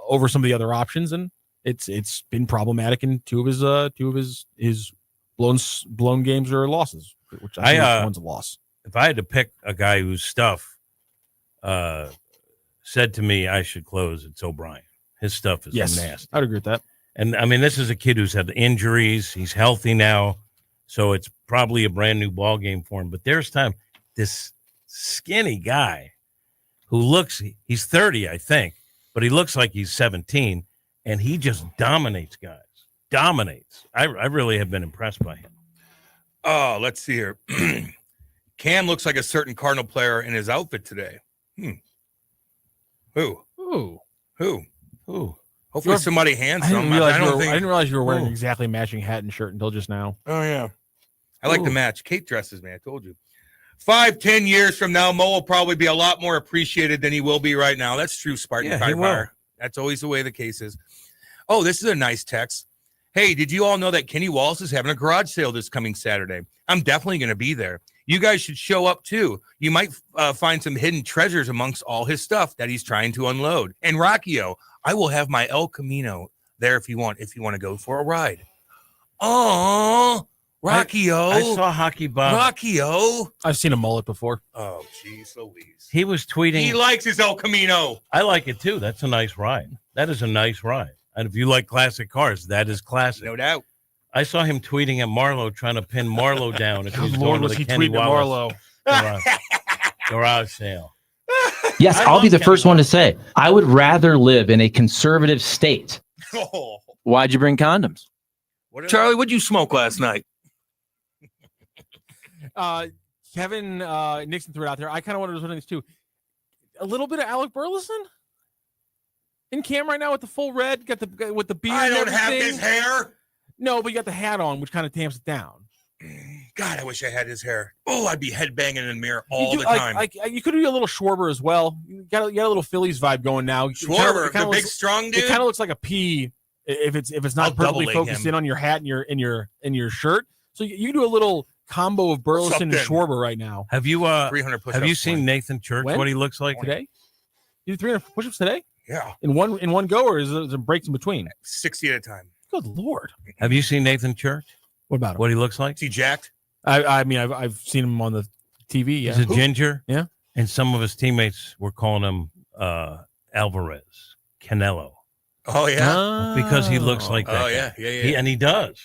over some of the other options, and it's been problematic in two of his blown games or losses, which I think one's a loss. If I had to pick a guy whose stuff said to me I should close, it's O'Brien. His stuff is nasty. I'd agree with that. And I mean, this is a kid who's had injuries. He's healthy now, so it's probably a brand new ball game for him. But there's time. This skinny guy who he's 30, I think, but he looks like he's 17, and he just dominates guys. Dominates. I really have been impressed by him. Oh, let's see here. Cam looks like a certain Cardinal player in his outfit today. Who? Hopefully somebody handsome. I didn't realize you were wearing exactly matching hat and shirt until just now. Oh, yeah. I like the match. Kate dresses me. I told you. 5-10 years from now, Mo will probably be a lot more appreciated than he will be right now. That's true, Spartan. Yeah, he will. That's always the way the case is. Oh, this is a nice text. Hey, did you all know that Kenny Wallace is having a garage sale this coming Saturday? I'm definitely going to be there. You guys should show up too. You might find some hidden treasures amongst all his stuff that he's trying to unload. And Rockio, I will have my El Camino there if you want to go for a ride. Oh, Rockio. I saw Hockey Bob. Rockio. I've seen a mullet before. Oh, geez Louise. He was tweeting. He likes his El Camino. I like it too. That's a nice ride. That is a nice ride. And if you like classic cars, that is classic. No doubt. I saw him tweeting at Marlowe, trying to pin Marlowe down if he's Lord, going to the Kenny Wallace garage sale. Yes, I'll be the first one to say, I would rather live in a conservative state. Why'd you bring condoms? Charlie, what'd you smoke last night? Kevin Nixon threw it out there. I kind of wanted to put this too. A little bit of Alec Burleson in Cam right now with the full red, got with the beard. I don't have his hair. No, but you got the hat on, which kind of tamps it down. God, I wish I had his hair. Oh, I'd be headbanging in the mirror all the time. You could do a little Schwarber as well. You got a little Phillies vibe going now. Schwarber, the big strong dude. It kind of looks like a P if it's not perfectly focused in on your hat and your shirt. So you do a little combo of Burleson and Schwarber right now. Have you 300 push-ups? Have you seen Nathan Church? When? What he looks like today? You did 300 push-ups today? Yeah. In one go, or is there breaks in between? 60 at a time. Good Lord. Have you seen Nathan Church? What about him? What he looks like? Is he jacked? I mean, I've seen him on the TV. Yeah. He's a ginger. Yeah. And some of his teammates were calling him Alvarez, Canelo. Oh, yeah. Because he looks like that. Oh, yeah. Yeah. And he does.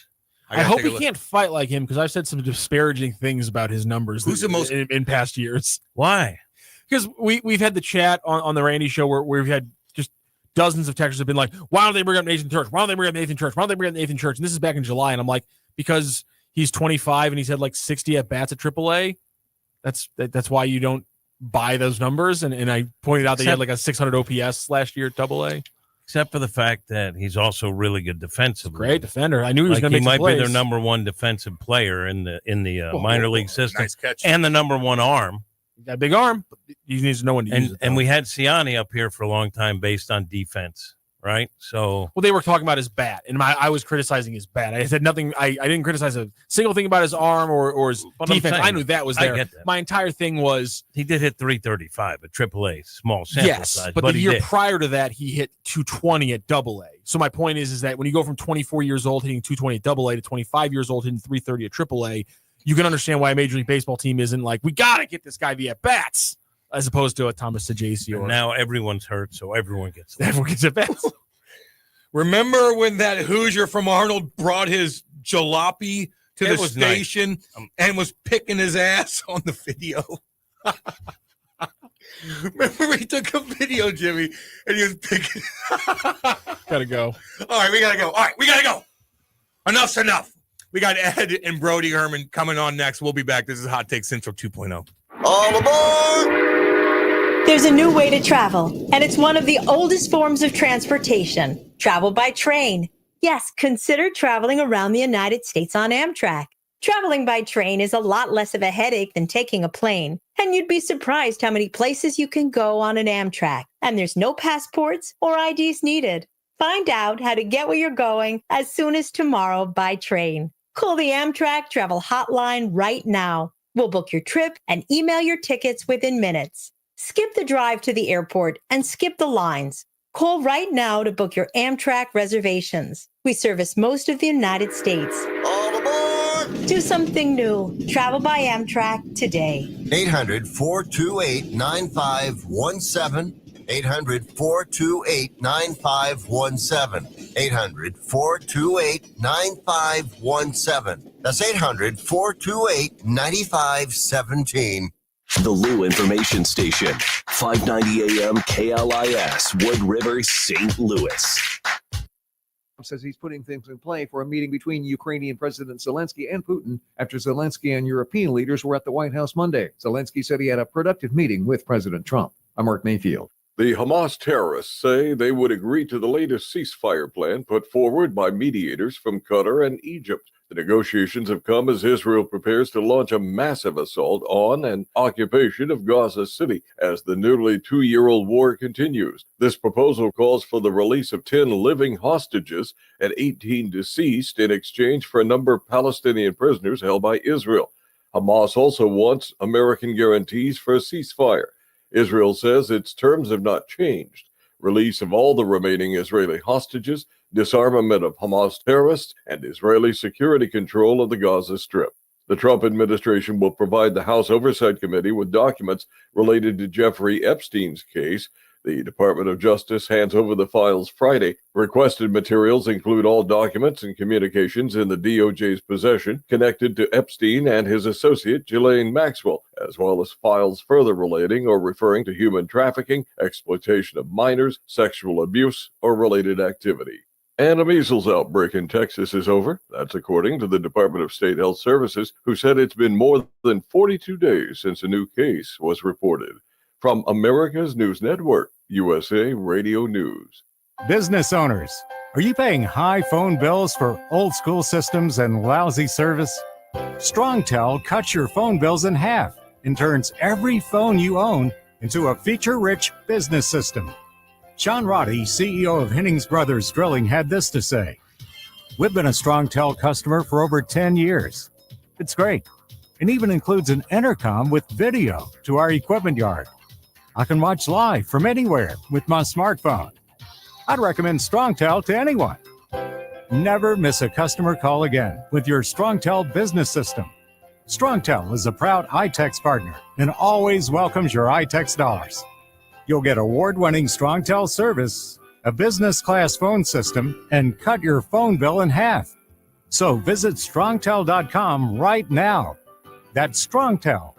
I hope he can't fight like him, because I've said some disparaging things about his numbers. Who's the most in past years? Why? Because we've had the chat on the Randy show where we've had just dozens of texters have been like, why don't they bring up Nathan Church? Why don't they bring up Nathan Church? Why don't they bring up Nathan Church? And this is back in July. And I'm like, because he's 25 and he's had like 60 at bats at AAA. That's why you don't buy those numbers. And I pointed out that he had like a 600 OPS last year at AA. except for the fact that he's also really good defensively. Great defender. I knew he was going to make He some might plays. be their number one defensive player in the minor league system, nice catch. and the number one arm. He's got a big arm. He needs to know when to use it. And we had Siani up here for a long time based on defense, right? So, well, they were talking about his bat, and I was criticizing his bat. I said nothing. I didn't criticize a single thing about his arm or his defense. I knew that was there. Get that. My entire thing was he did hit 335 at AAA, small sample size. But the year did. prior to that, he hit 220 at AA. So my point is that when you go from 24 years old hitting 220 at AA to 25 years old hitting 330 at AAA, you can understand why a Major League Baseball team isn't like, we got to get this guy the at-bats, as opposed to a Thomas Saggese. Or now everyone's hurt, so everyone gets at-bats. Remember when that Hoosier from Arnold brought his jalopy to the station and was picking his ass on the video? Remember he took a video, Jimmy, and he was picking. Gotta go. All right, we gotta go. All right, we gotta go. Enough's enough. We got Ed and Brody Herman coming on next. We'll be back. This is Hot Take Central 2.0. All aboard! There's a new way to travel, and it's one of the oldest forms of transportation. Travel by train. Yes, consider traveling around the United States on Amtrak. Traveling by train is a lot less of a headache than taking a plane, and you'd be surprised how many places you can go on an Amtrak, and there's no passports or IDs needed. Find out how to get where you're going as soon as tomorrow by train. Call the Amtrak Travel Hotline right now. We'll book your trip and email your tickets within minutes. Skip the drive to the airport and skip the lines. Call right now to book your Amtrak reservations. We service most of the United States. All aboard! Do something new. Travel by Amtrak today. 800-428-9517. 800-428-9517. 800-428-9517. That's 800-428-9517. The Lou Information Station, 590 AM KLIS, Wood River, St. Louis. Says he's putting things in play for a meeting between Ukrainian President Zelensky and Putin after Zelensky and European leaders were at the White House Monday. Zelensky said he had a productive meeting with President Trump. I'm Mark Mayfield. The Hamas terrorists say they would agree to the latest ceasefire plan put forward by mediators from Qatar and Egypt. The negotiations have come as Israel prepares to launch a massive assault on and occupation of Gaza City as the nearly 2-year-old war continues. This proposal calls for the release of 10 living hostages and 18 deceased in exchange for a number of Palestinian prisoners held by Israel. Hamas also wants American guarantees for a ceasefire. Israel says its terms have not changed. Release of all the remaining Israeli hostages, disarmament of Hamas terrorists, and Israeli security control of the Gaza Strip. The Trump administration will provide the House Oversight Committee with documents related to Jeffrey Epstein's case. The Department of Justice hands over the files Friday. Requested materials include all documents and communications in the DOJ's possession connected to Epstein and his associate, Ghislaine Maxwell, as well as files further relating or referring to human trafficking, exploitation of minors, sexual abuse, or related activity. And a measles outbreak in Texas is over. That's according to the Department of State Health Services, who said it's been more than 42 days since a new case was reported. From America's News Network, USA Radio News. Business owners, are you paying high phone bills for old school systems and lousy service? StrongTel cuts your phone bills in half and turns every phone you own into a feature-rich business system. Sean Roddy, CEO of Hennings Brothers Drilling, had this to say. We've been a StrongTel customer for over 10 years. It's great. It even includes an intercom with video to our equipment yard. I can watch live from anywhere with my smartphone. I'd recommend StrongTel to anyone. Never miss a customer call again with your StrongTel business system. StrongTel is a proud iTex partner and always welcomes your iTex dollars. You'll get award-winning StrongTel service, a business-class phone system, and cut your phone bill in half. So visit strongtel.com right now. That's StrongTel,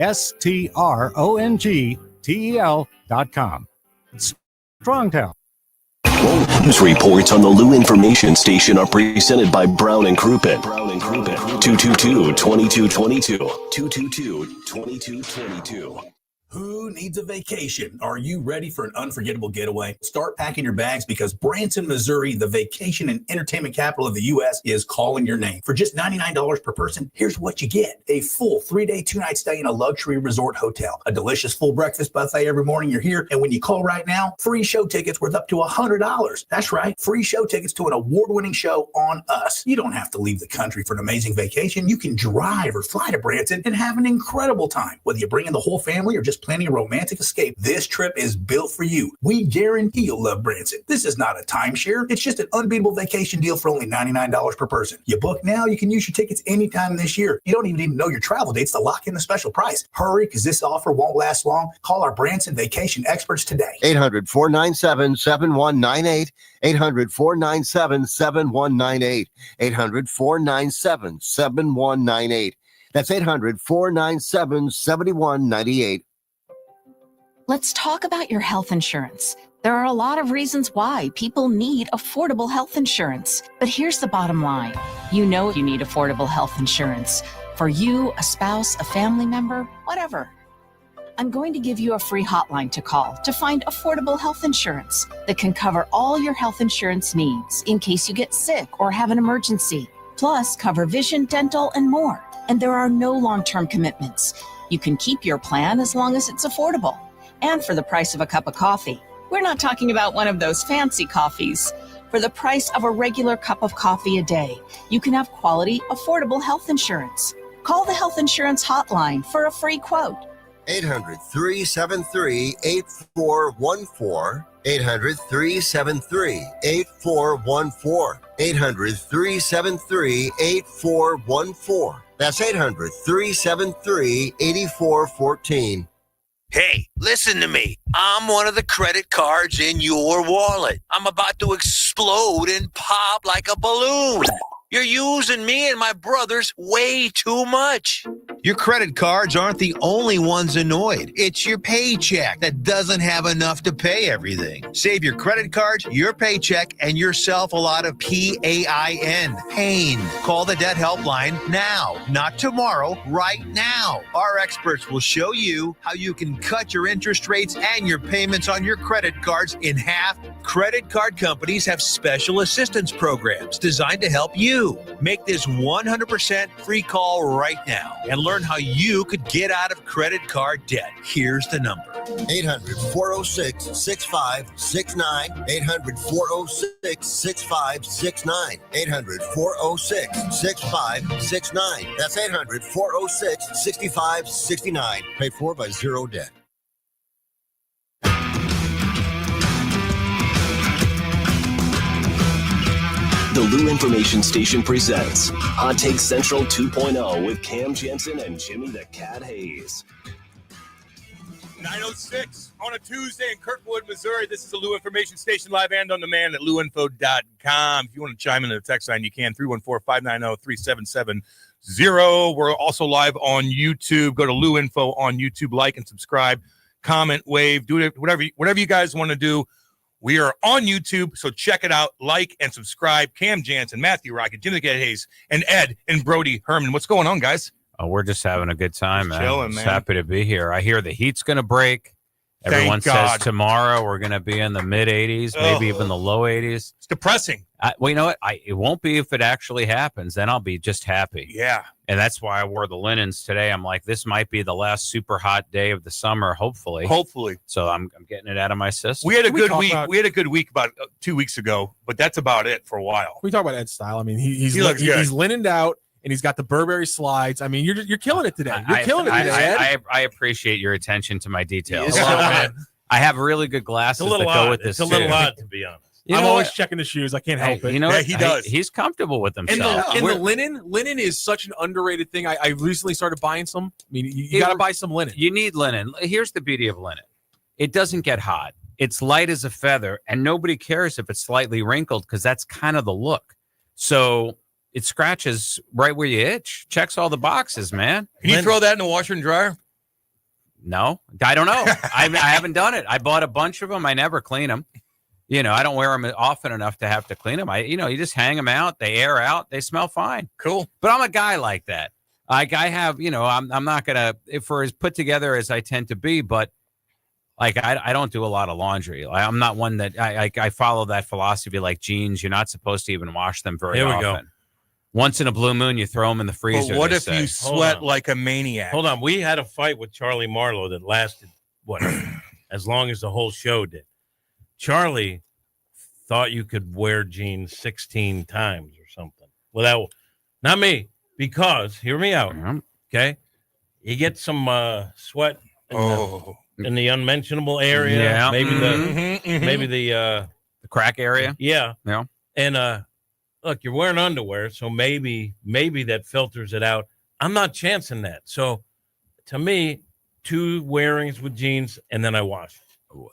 StrongTel.com. StrongTel. News reports on the Lou Information Station are presented by Brown and Crouppen. 222-2222. 222-2222. Who needs a vacation? Are you ready for an unforgettable getaway? Start packing your bags because Branson, Missouri, the vacation and entertainment capital of the U.S., is calling your name. For just $99 per person, here's what you get. A full 3-day, 2-night stay in a luxury resort hotel, a delicious full breakfast buffet every morning you're here, and when you call right now, free show tickets worth up to $100. That's right, free show tickets to an award-winning show on us. You don't have to leave the country for an amazing vacation. You can drive or fly to Branson and have an incredible time. Whether you bring in the whole family or just planning a romantic escape, this trip is built for you. We guarantee you'll love Branson. This is not a timeshare. It's just an unbeatable vacation deal for only $99 per person. You book now, you can use your tickets anytime this year. You don't even need to know your travel dates to lock in the special price. Hurry, because this offer won't last long. Call our Branson vacation experts today. 800-497-7198. 800-497-7198. 800-497-7198. That's 800-497-7198. Let's talk about your health insurance. There are a lot of reasons why people need affordable health insurance. But here's the bottom line. You know you need affordable health insurance. For you, a spouse, a family member, whatever. I'm going to give you a free hotline to call to find affordable health insurance that can cover all your health insurance needs in case you get sick or have an emergency. Plus, cover vision, dental, and more. And there are no long-term commitments. You can keep your plan as long as it's affordable. And for the price of a cup of coffee. We're not talking about one of those fancy coffees. For the price of a regular cup of coffee a day, you can have quality, affordable health insurance. Call the health insurance hotline for a free quote. 800-373-8414. 800-373-8414. 800-373-8414. That's 800-373-8414. Hey, listen to me. I'm one of the credit cards in your wallet. I'm about to explode and pop like a balloon. You're using me and my brothers way too much. Your credit cards aren't the only ones annoyed. It's your paycheck that doesn't have enough to pay everything. Save your credit cards, your paycheck, and yourself a lot of PAIN. Pain. Call the debt helpline now, not tomorrow, right now. Our experts will show you how you can cut your interest rates and your payments on your credit cards in half. Credit card companies have special assistance programs designed to help you. Make this 100% free call right now and learn how you could get out of credit card debt. Here's the number. 800-406-6569. 800-406-6569. 800-406-6569. That's 800-406-6569. Paid for by Zero Debt. The Lou Information Station presents Hot Take Central 2.0 with Cam Jensen and Jimmy the Cat Hayes. 9:06 on a Tuesday in Kirkwood, Missouri. This is the Lou Information Station, live and on demand at louinfo.com. If you want to chime in the text line, you can. 314-590-3770. We're also live on YouTube. Go to Lou Info on YouTube. Like and subscribe. Comment, wave, do it, whatever you guys want to do. We are on YouTube, so check it out. Like and subscribe. Cam Jansen, Matthew Rocket, Jimmy the Cat Hayes, and Ed and Brody Herman. What's going on, guys? Oh, we're just having a good time, man. Chilling, man. Happy to be here. I hear the heat's going to break. Everyone says tomorrow we're going to be in the mid-80s, maybe even the low 80s. It's depressing. Well, you know what? It won't be if it actually happens. Then I'll be just happy. Yeah. And that's why I wore the linens today. I'm like, this might be the last super hot day of the summer, hopefully. So I'm getting it out of my system. We had a good week. We had a good week about 2 weeks ago, but that's about it for a while. We talk about Ed's style. I mean, he's linened out. And he's got the Burberry slides. I mean, you're killing it today. You're killing it today, Ed. I appreciate your attention to my details. I have really good glasses that go with this. It's a little odd, to be honest. I'm always checking the shoes. I can't help it. You know what? He does. He's comfortable with himself. And the linen is such an underrated thing. I recently started buying some. I mean, you got to buy some linen. You need linen. Here's the beauty of linen. It doesn't get hot. It's light as a feather, and nobody cares if it's slightly wrinkled because that's kind of the look. So it scratches right where you itch. Checks all the boxes, man. Can you throw that in the washer and dryer? No, I don't know. I haven't done it. I bought a bunch of them. I never clean them. You know, I don't wear them often enough to have to clean them. You just hang them out. They air out. They smell fine. Cool. But I'm a guy like that. Like I have, I'm not gonna, for as put together as I tend to be, but like I don't do a lot of laundry. I'm not one that I follow that philosophy. Like jeans, you're not supposed to even wash them very often. Go. Once in a blue moon, you throw them in the freezer. But what if you sweat like a maniac? Hold on, we had a fight with Charlie Marlowe that lasted as long as the whole show did. Charlie thought you could wear jeans 16 times or something without, not me. Because, hear me out, okay? You get some sweat in the unmentionable area, maybe the crack area. Yeah. And look, you're wearing underwear, so maybe that filters it out. I'm not chancing that. So, to me, 2 wearings with jeans, and then I wash.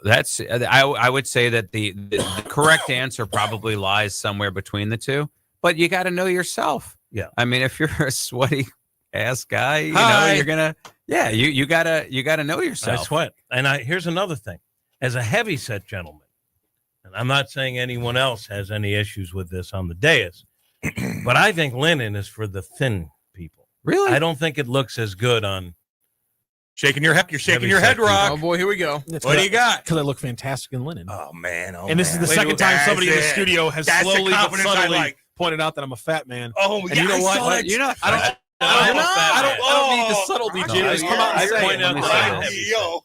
That's I would say that the correct answer probably lies somewhere between the two, but you got to know yourself. Yeah. I mean, if you're a sweaty ass guy, you know, you're gonna, you gotta know yourself. I sweat. And here's another thing. As a heavy set gentleman, and I'm not saying anyone else has any issues with this on the dais, but I think linen is for the thin people. Really? I don't think it looks as good on. Shaking your head. You're shaking your head, Rock. Oh boy, here we go. What do you got? Because I look fantastic in linen. Oh man. And this is the second time somebody in the studio has slowly but subtly pointed out that I'm a fat man. Oh, and you know what? You're not. I don't need the subtlety, Jimmy. Come out and say it.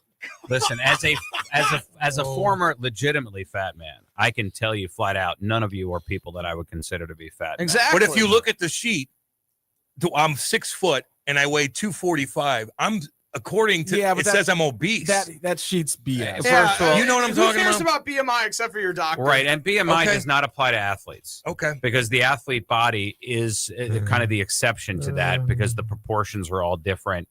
Listen, as a former legitimately fat man, I can tell you flat out, none of you are people that I would consider to be fat. Exactly. But if you look at the sheet, I'm 6 foot and I weigh 245. According to it says I'm obese. That sheet's BS. Yeah, you know what I'm talking about? Who cares about BMI except for your doctor? Right, and BMI does not apply to athletes. Okay. Because the athlete body is kind of the exception to that because the proportions are all different.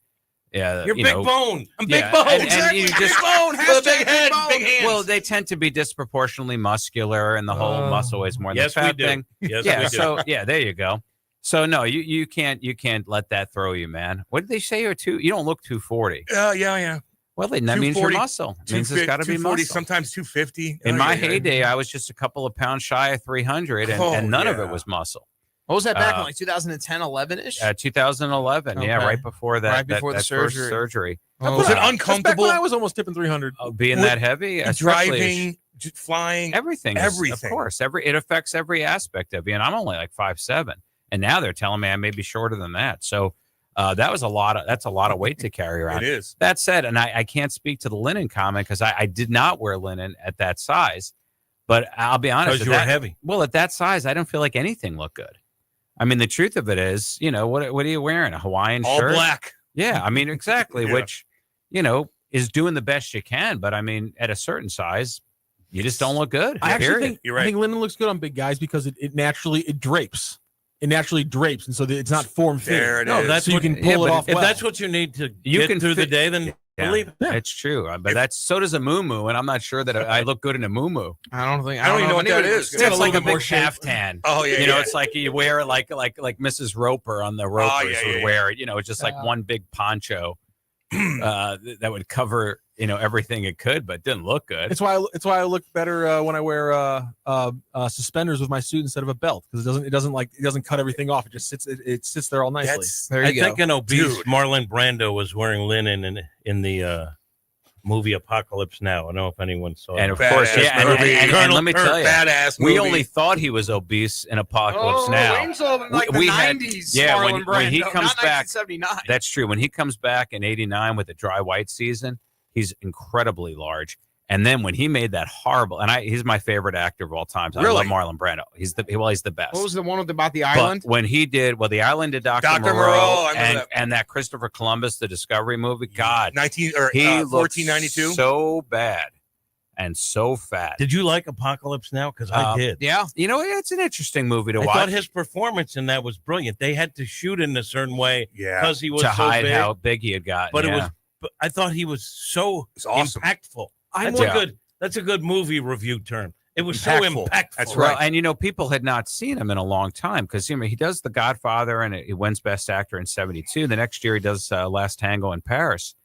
You're big bone. I'm big bone. And you just big bone. Big head, big hands. Well, they tend to be disproportionately muscular, and the whole muscle weighs more than the fat thing. Yes, we do. So there you go. So no, you can't let that throw you, man. What did they say you're you don't look 240? Yeah. Well, then that means you're muscle. It means it's got to be muscle. Sometimes 250. In my heyday, I was just a couple of pounds shy of 300, and none of it was muscle. What was that back in like 2010, 11-ish? 2011, right before that. Right before the surgery. First surgery. Was it uncomfortable? Back when I was almost tipping 300. Being that heavy, driving, flying, everything. Of course, it affects every aspect of you. And I'm only like 5'7". And now they're telling me I may be shorter than that. So that's a lot of weight to carry around. It is. That said, and I can't speak to the linen comment because I did not wear linen at that size. But I'll be honest. Because you were heavy. Well, at that size, I don't feel like anything looked good. I mean, the truth of it is, what are you wearing? A Hawaiian shirt? All black. Yeah, I mean, exactly, which, is doing the best you can. But I mean, at a certain size, you just don't look good. I actually think linen looks good on big guys because it naturally drapes. It naturally drapes, and so it's not form fit. There it is. That's so you can pull it off. If that's what you need to get through the day, then believe it. Yeah. It's true, but so does a muumuu, and I'm not sure that I look good in a muumuu. I don't even know what that is. It's like a big caftan. Oh yeah, it's like you wear it like Mrs. Roper on the Ropers would wear it. It's just like one big poncho that would cover everything it could, but it didn't look good. It's why I look better when I wear suspenders with my suit instead of a belt because it doesn't cut everything off. It just sits there all nicely. I think an obese Marlon Brando was wearing linen in the movie Apocalypse Now. I don't know if anyone saw it. And of course, and let me tell you, we movie. only thought he was obese in Apocalypse Now. Like the 90s, Marlon Brando, when he comes back, 1979. that's true. When he comes back in '89 with the dry white season, he's incredibly large. And then when he made that horrible, and he's my favorite actor of all time. I love Marlon Brando. He's the best. What was the one about the island? But when he did, the island did Dr. Moreau and that Christopher Columbus, the Discovery movie. God, 1492. So bad and so fat. Did you like Apocalypse Now? Because I did. Yeah. It's an interesting movie to watch. I thought his performance in that was brilliant. They had to shoot in a certain way because he was to so hide big. how big he had gotten. But it was. I thought he was so awesome. Impactful. That's a good movie review term. It was so impactful. That's right. And people had not seen him in a long time because he does The Godfather and he wins Best Actor in '72. The next year he does Last Tango in Paris.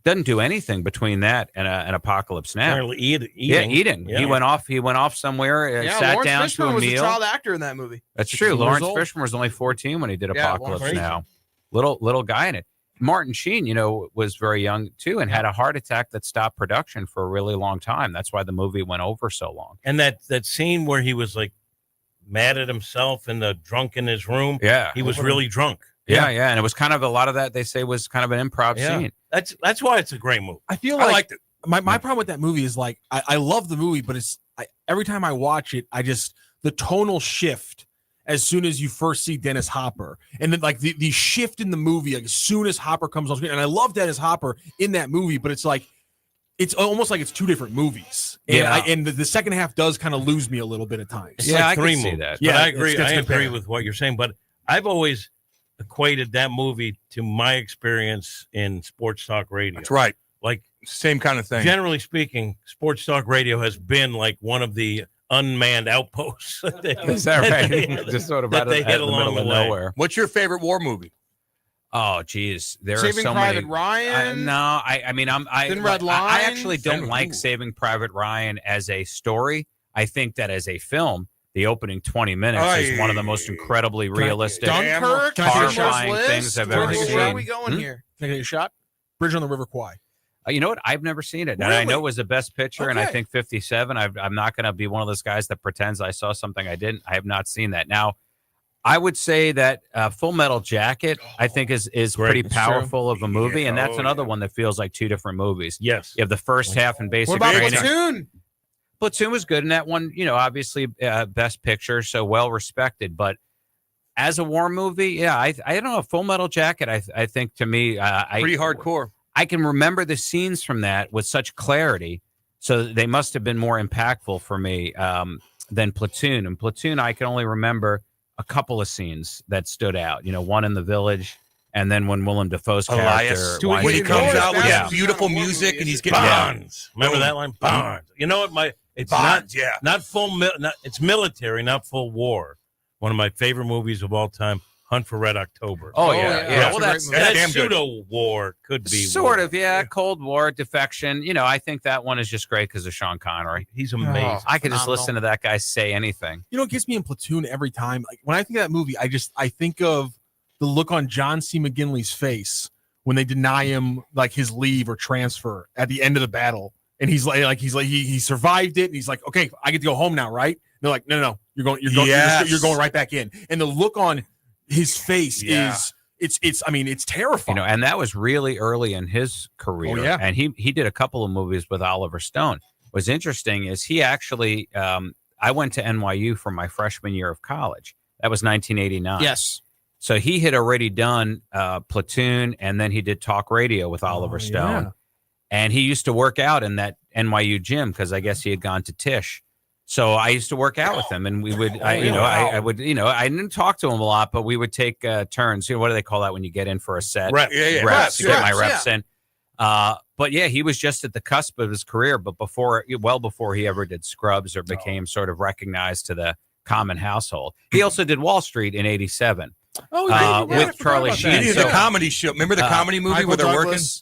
Doesn't do anything between that and Apocalypse Now. Eating. Yeah. He went off somewhere. Sat Lawrence down Fishburne to a was meal. a child actor in that movie. That's true. Lawrence Fishburne was only 14 when he did Apocalypse Now. little guy in it. Martin Sheen, was very young too, and had a heart attack that stopped production for a really long time. That's why the movie went over so long. And that scene where he was like mad at himself and drunk in his room. Yeah, he was really drunk. Yeah, and it was kind of a lot of that. They say was kind of an improv scene. That's why it's a great movie. I feel I liked it. My problem with that movie is like I love the movie, but every time I watch it, the tonal shift as soon as you first see Dennis Hopper, and then like the shift in the movie, like as soon as Hopper comes on screen, and I love Dennis Hopper in that movie, but it's like it's almost like it's two different movies. And the second half does kind of lose me a little bit at times. It's like three can see movies. that. Yeah, I agree. I agree with what you're saying, but I've always equated that movie to my experience in sports talk radio. That's right. Like same kind of thing. Generally speaking, sports talk radio has been like one of the unmanned outposts. Is that right? Just sort of that they hit along the way. Nowhere. What's your favorite war movie? Oh, geez, there Saving are so Private many. Ryan. No, I mean, Thin Red Line. I actually don't like Saving Private Ryan as a story. I think that as a film, the opening 20 minutes is one of the most incredibly realistic, Dunkirk, horrifying things I've ever seen. Where are we going here? Can I get a shot? Bridge on the River Kwai. You know what? I've never seen it. And Really? I know it was the best picture, and I Okay. think 57. I'm not going to be one of those guys that pretends I saw something I didn't. I have not seen that. Now, I would say that Full Metal Jacket, I think, is pretty It's powerful of a movie, Yeah. and that's another one that feels like two different movies. Yes. You have the first half and basic What about training. Platoon? Platoon was good in that one, obviously best picture, so well respected. But as a war movie, I don't know. Full Metal Jacket, I think to me, Pretty hardcore. I can remember the scenes from that with such clarity, so they must have been more impactful for me than Platoon. And Platoon, I can only remember a couple of scenes that stood out. One in the village, and then when Willem Dafoe's Elias, character, when he comes out with yeah. his beautiful music and he's getting Bonds. Remember that line? Bonds. You know what? It's Bonds, not full. It's military, not full war. One of my favorite movies of all time. Hunt for Red October. Oh, yeah. Well, that's that pseudo war could be sort war. of, yeah. Cold War, defection. I think that one is just great because of Sean Connery. He's amazing. I could just listen to that guy say anything. It gets me in Platoon every time. Like when I think of that movie, I think of the look on John C. McGinley's face when they deny him like his leave or transfer at the end of the battle, and he survived it, and he's like, okay, I get to go home now, right? And they're like, no, you're going right back in, and the look on his face is it's terrifying. And that was really early in his career. Oh, yeah. And he did a couple of movies with Oliver Stone. What's interesting is he actually I went to NYU for my freshman year of college. That was 1989. Yes. So he had already done Platoon, and then he did talk radio with Oliver Stone. yeah. And he used to work out in that NYU gym because I guess he had gone to Tisch. So I used to work out with him, and we would, I didn't talk to him a lot, but we would take turns. What do they call that when you get in for a set? Reps. Reps. Get my reps yeah. in. But yeah, he was just at the cusp of his career, but before he ever did Scrubs or became sort of recognized to the common household. He also did Wall Street in '87. Oh, with Charlie Sheen. He did the comedy show. Remember the comedy movie Michael where they're working? Douglas.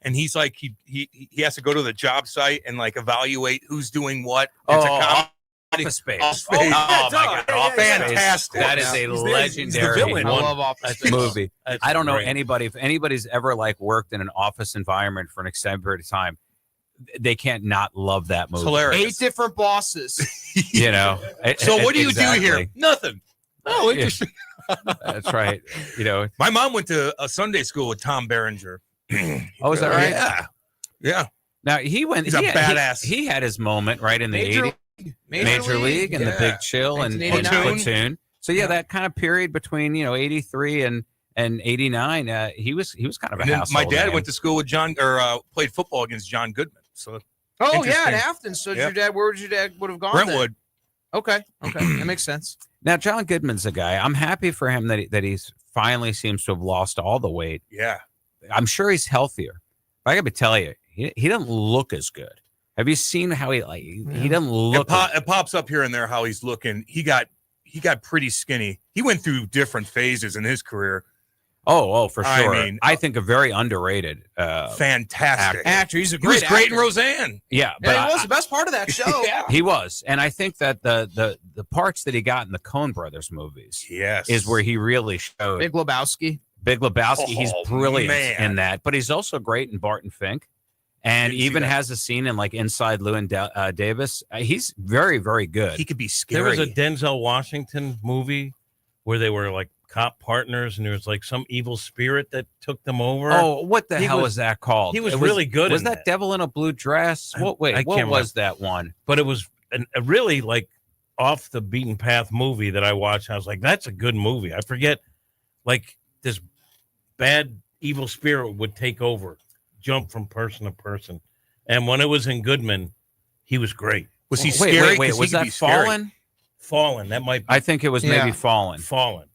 And he's like, he has to go to the job site and like evaluate who's doing what. It's a comedy. Office Space. Office Space. Oh, my God. Office Space. Fantastic. That is a legendary I love Office Space. movie. That's I don't know great. anybody, if anybody's ever like worked in an office environment for an extended period of time, they can't not love that movie. It's hilarious. 8 different bosses. So what do you do here? Exactly. Nothing. Oh, interesting. That's right. My mom went to a Sunday school with Tom Berenger. Oh, is that right? Yeah. Yeah. Now he went. He's a badass. He had his moment right in the Major 80s. Major League and the Big Chill and 1989. Platoon. So yeah, that kind of period between 83 and 89, he was kind of a And then household my dad name. went to school with played football against John Goodman. So Oh, yeah, interesting. in Afton. So Yep. where would your dad would have gone? Brentwood. Then? Okay, that makes sense. Now John Goodman's a guy. I'm happy for him that he's finally seems to have lost all the weight. Yeah. I'm sure he's healthier. But I got to tell you, he doesn't look as good. Have you seen how he doesn't look? It pops up here and there how he's looking. He got pretty skinny. He went through different phases in his career. Oh, for I sure. mean, I think a very underrated, fantastic actor. He's a He was great great in actor. Roseanne. Yeah, but Yeah, he was the best part of that show. he was, and I think that the parts that he got in the Coen Brothers movies, Yes, is where he really showed. Big Lebowski. Big Lebowski. He's brilliant man. in that, but he's also great in Barton Fink, and even has a scene in like Inside Llewyn Davis. He's very, very good. He could be scary. There was a Denzel Washington movie where they were like cop partners, and there was like some evil spirit that took them over. Oh, what the hell was that called? He was really good. Was in that Devil in a Blue Dress? What was that one? But it was a really like off the beaten path movie that I watched. I was like, that's a good movie. I forget, like this bad evil spirit would take over, jump from person to person. And when it was in Goodman, he was great. Was he scary? Wait, was that Fallen? Fallen. That might be. I think it was maybe Fallen. Fallen.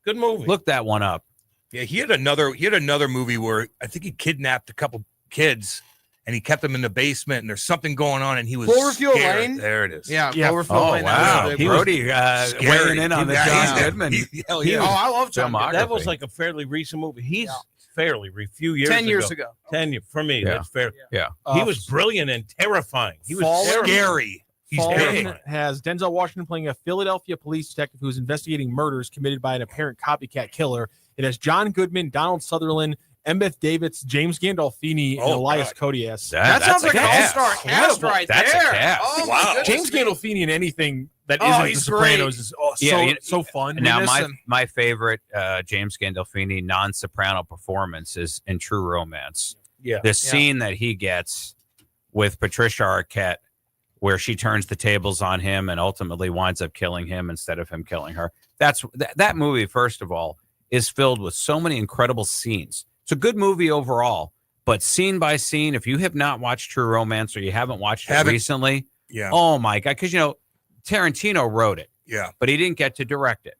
Good movie. Look that one up. Yeah, he had another movie where I think he kidnapped a couple kids and he kept them in the basement and there's something going on and he was Cloverfield scared. Lane? There it is. Yeah, Cloverfield Lane. Wow. Brody weighing in on the John Goodman. Hell yeah. I love John Goodman. That was like a fairly recent movie. He's a few years 10 years ago. 10 years. For me, that's fair. Yeah. He was brilliant and terrifying. He was scary. He's Fallen terrifying. has Denzel Washington playing a Philadelphia police detective who is investigating murders committed by an apparent copycat killer. It has John Goodman, Donald Sutherland, Embeth Davidtz, James Gandolfini, and Elias Koteas. That sounds like an all-star cast right That's there. a cast. Oh, Wow. my goodness. James Gandolfini in anything that isn't he's The Sopranos is so fun. Now, my favorite James Gandolfini non-soprano performance is in True Romance. Yeah. The scene that he gets with Patricia Arquette, where she turns the tables on him and ultimately winds up killing him instead of him killing her. That movie, first of all, is filled with so many incredible scenes. It's a good movie overall, but scene by scene, if you have not watched True Romance or you haven't watched it recently, oh my God, because, Tarantino wrote it, but he didn't get to direct it.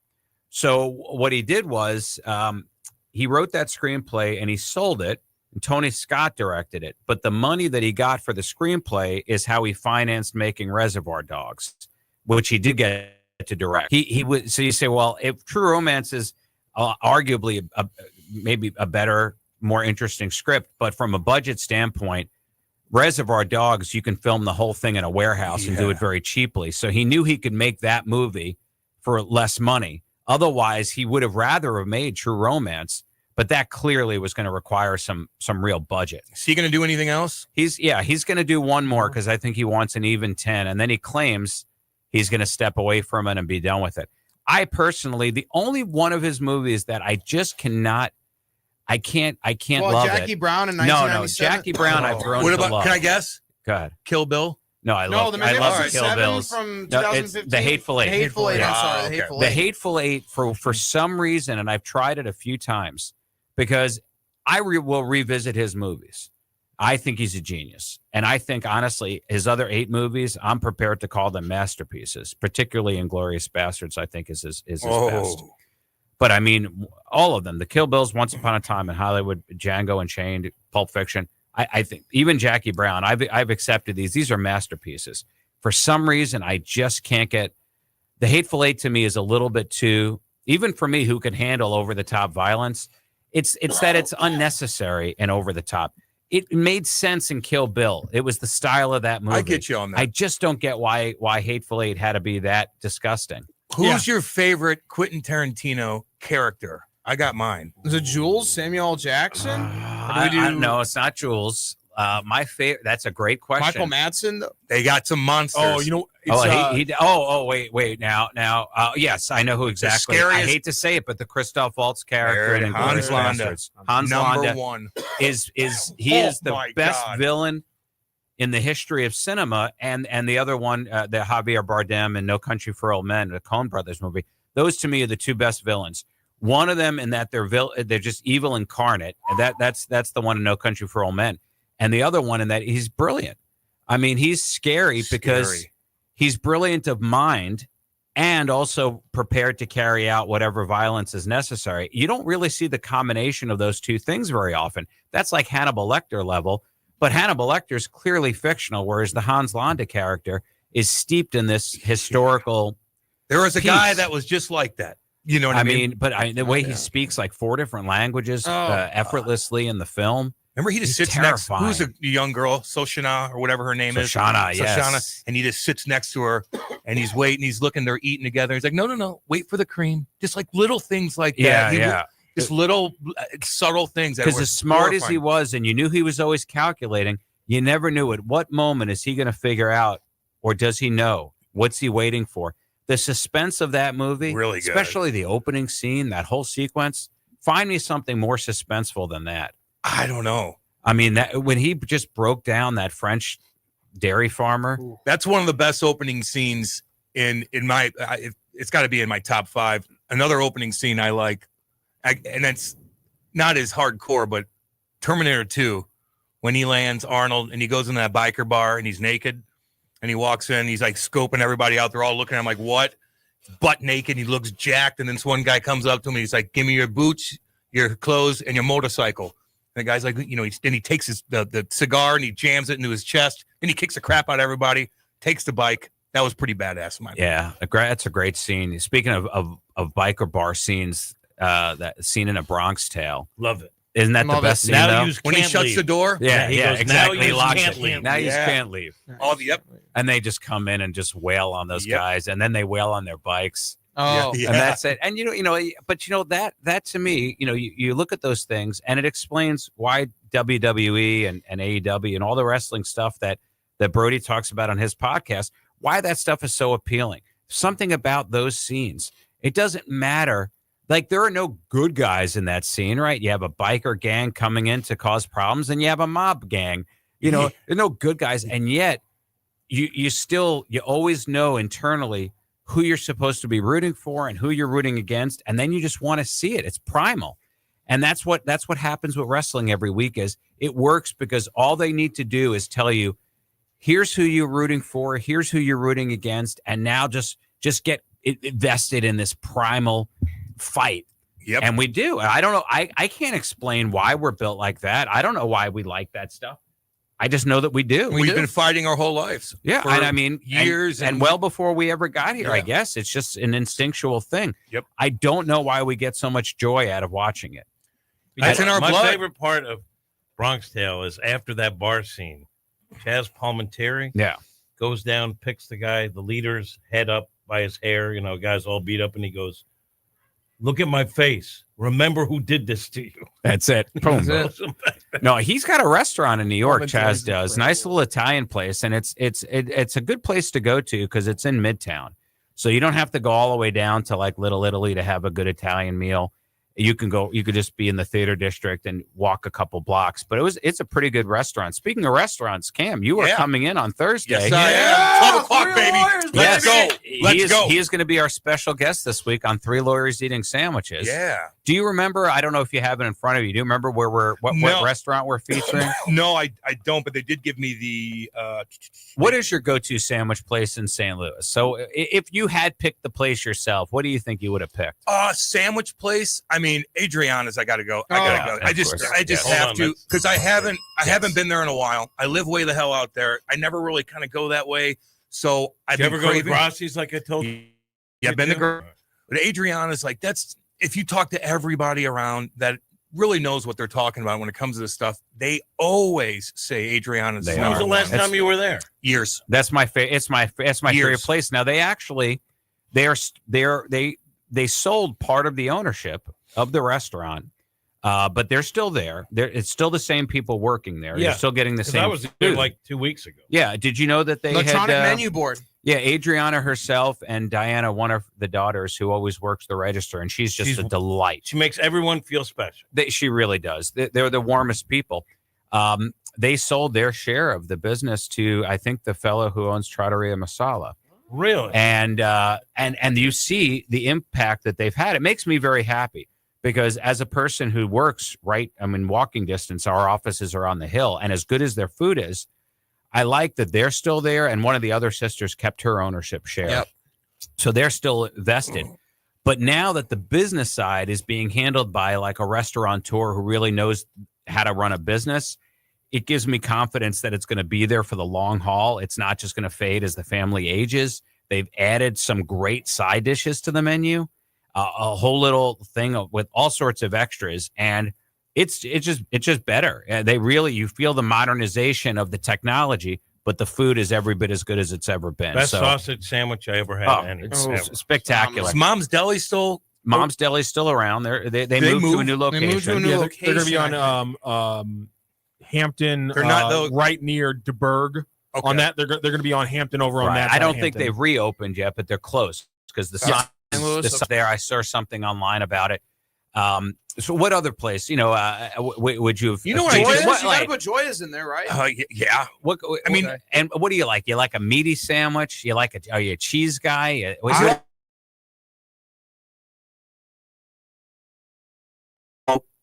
So what he did was he wrote that screenplay and he sold it, and Tony Scott directed it. But the money that he got for the screenplay is how he financed making Reservoir Dogs, which he did get to direct. He would. So you say, well, if True Romance is arguably maybe a better, more interesting script, but from a budget standpoint, Reservoir Dogs, you can film the whole thing in a warehouse and do it very cheaply. So he knew he could make that movie for less money. Otherwise, he would have rather have made True Romance, but that clearly was going to require some real budget. Is he going to do anything else? He's going to do one more because I think he wants an even 10, and then he claims he's going to step away from it and be done with it. I personally, the only one of his movies that I just cannot, I can't love Jackie it. Brown in No, 1997. Jackie Brown I've grown What to about? love. Can I guess? Go ahead. Kill Bill. No, I love the Kill Magnificent Bills. from No, it's 2015. the Hateful Eight. The Hateful Eight. I'm sorry, the Hateful Eight. The Hateful Eight, for some reason, and I've tried it a few times, because I will revisit his movies. I think he's a genius. And I think, honestly, his other 8 movies, I'm prepared to call them masterpieces, particularly Inglourious Bastards, I think is his best. But I mean, all of them, the Kill Bills, Once Upon a Time in Hollywood, Django Unchained, Pulp Fiction, I think even Jackie Brown, I've accepted these. These are masterpieces. For some reason, I just can't get the Hateful Eight. To me is a little bit too, even for me who can handle over the top violence. It's that it's unnecessary and over the top. It made sense in Kill Bill. It was the style of that movie. I get you on that. I just don't get why Hateful Eight had to be that disgusting. Who's your favorite Quentin Tarantino character? I got mine. Is it Jules? Samuel L. Jackson? No, it's not Jules. My favorite. That's a great question. Michael Madsen? They got some monsters. Oh, you know. Wait. Now. Yes, I know who exactly. I hate to say it, but the Christoph Waltz character in Hans Inglourious Landa. Bastards. Hans Number Landa one. is the best villain in the history of cinema, and the other one, the Javier Bardem in No Country for Old Men, the Coen Brothers movie. Those to me are the two best villains. One of them in that they're just evil incarnate, and that's the one in No Country for Old Men, and the other one in that he's brilliant. I mean, he's scary because he's brilliant of mind and also prepared to carry out whatever violence is necessary. You don't really see the combination of those two things very often. That's like Hannibal Lecter level. But Hannibal Lecter is clearly fictional, whereas the Hans Landa character is steeped in this historical. There was a guy that was just like that. You know what I mean? But the way he speaks like 4 different languages effortlessly in the film. Remember, he just sits next. Who's a young girl, Soshana or whatever her name is? Soshana, yes. Soshana, and he just sits next to her, and he's waiting. He's looking. They're eating together. He's like, no, wait for the cream. Just like little things like that. Just little subtle things. Because as smart as he was, and you knew he was always calculating, you never knew at what moment is he going to figure out, or does he know? What's he waiting for? The suspense of that movie, really good. Especially the opening scene, that whole sequence. Find me something more suspenseful than that. I don't know. I mean, that when he just broke down that French dairy farmer. That's one of the best opening scenes in my. It's got to be in my top 5. Another opening scene I like, and that's not as hardcore, but Terminator 2, when he lands Arnold and he goes in that biker bar and he's naked and he walks in, he's like scoping everybody out. They're all looking at him like, what? Butt naked. He looks jacked. And then this one guy comes up to him and he's like, give me your boots, your clothes, and your motorcycle. And the guy's like, then he takes the cigar and he jams it into his chest and he kicks the crap out of everybody, takes the bike. That was pretty badass. That's a great scene. Speaking of biker bar scenes, that scene in A Bronx Tale. Love it. Isn't that the best scene, though? When he shuts the door? Yeah, he goes, exactly. Now you can't leave. Now you can't leave. Oh, yep. And they just come in and just wail on those guys, and then they wail on their bikes. Oh, and that's it. And that to me, you look at those things, and it explains why WWE and AEW and all the wrestling stuff that Brody talks about on his podcast, why that stuff is so appealing. Something about those scenes. It doesn't matter. Like, there are no good guys in that scene, right? You have a biker gang coming in to cause problems, and you have a mob gang. There are no good guys, and yet you always know internally who you're supposed to be rooting for and who you're rooting against, and then you just want to see it. It's primal. And that's what happens with wrestling every week. Is it works because all they need to do is tell you, here's who you're rooting for, here's who you're rooting against, and now just get invested in this primal fight. Yep. And we do. I don't know. I can't explain why we're built like that. I don't know why we like that stuff. I just know that we do. We've been fighting our whole lives. Yeah. And I mean, years and well before we ever got here, I guess. It's just an instinctual thing. Yep. I don't know why we get so much joy out of watching it. It's in our blood. My favorite part of Bronx Tale is after that bar scene. Chaz Palminteri goes down, picks the leader's head up by his hair. Guy's all beat up, and he goes, "Look at my face. Remember who did this to you." That's it. Boom. No, he's got a restaurant in New York. Chaz does. Nice little Italian place, and it's a good place to go to because it's in Midtown, so you don't have to go all the way down to like Little Italy to have a good Italian meal. You could just be in the theater district and walk a couple blocks, but it's a pretty good restaurant. Speaking of restaurants, Cam, you are coming in on Thursday. Yes, I am. 12 o'clock, baby. Let's go. He is going to be our special guest this week on Three Lawyers Eating Sandwiches. Yeah. Do you remember? I don't know if you have it in front of you. Do you remember what restaurant we're featuring? No, I don't. But they did give me the. What is your go-to sandwich place in St. Louis? So, if you had picked the place yourself, what do you think you would have picked? Sandwich place. I mean, Adriana's. I got to go. I gotta go. I just have to because I haven't been there in a while. I live way the hell out there. I never really kind of go that way. So I've been ever go to Grassi's like I told you? Yeah, I've been to but Adriana's like that's if you talk to everybody around that really knows what they're talking about when it comes to this stuff, they always say Adriana's. When was the last time you were there? Years. That's my favorite. It's my favorite place. Now they sold part of the ownership of the restaurant. But they're still there. It's still the same people working there. Yeah. You're still getting the same. I was there like 2 weeks ago. Yeah. Did you know that they electronic had menu board? Yeah, Adriana herself and Diana, one of the daughters, who always works the register, and she's a delight. She makes everyone feel special. She really does. They're the warmest people. They sold their share of the business to, I think, the fellow who owns Trattoria Masala. Really? And you see the impact that they've had. It makes me very happy. Because as a person who works walking distance, our offices are on the hill. And as good as their food is, I like that they're still there. And one of the other sisters kept her ownership share. Yep. So they're still vested. But now that the business side is being handled by like a restaurateur who really knows how to run a business, it gives me confidence that it's going to be there for the long haul. It's not just going to fade as the family ages. They've added some great side dishes to the menu. A whole little thing with all sorts of extras, and it's just better. You feel the modernization of the technology, but the food is every bit as good as it's ever been. Best sausage sandwich I ever had. It's spectacular. Is Mom's Deli still Mom's Deli's still around. They moved to a new location. They moved to a new They're location. going to be on Hampton, They're not right near DeBerg. Okay. On that, they're going to be on Hampton over on that. I don't side of think Hampton. they've reopened yet, but they're close because the sign there. I saw something online about it. So what other place? Would you have? You know what? You got to put Joya's in there, right? Yeah. What I mean, and what do you like? You like a meaty sandwich? You like are you a cheese guy?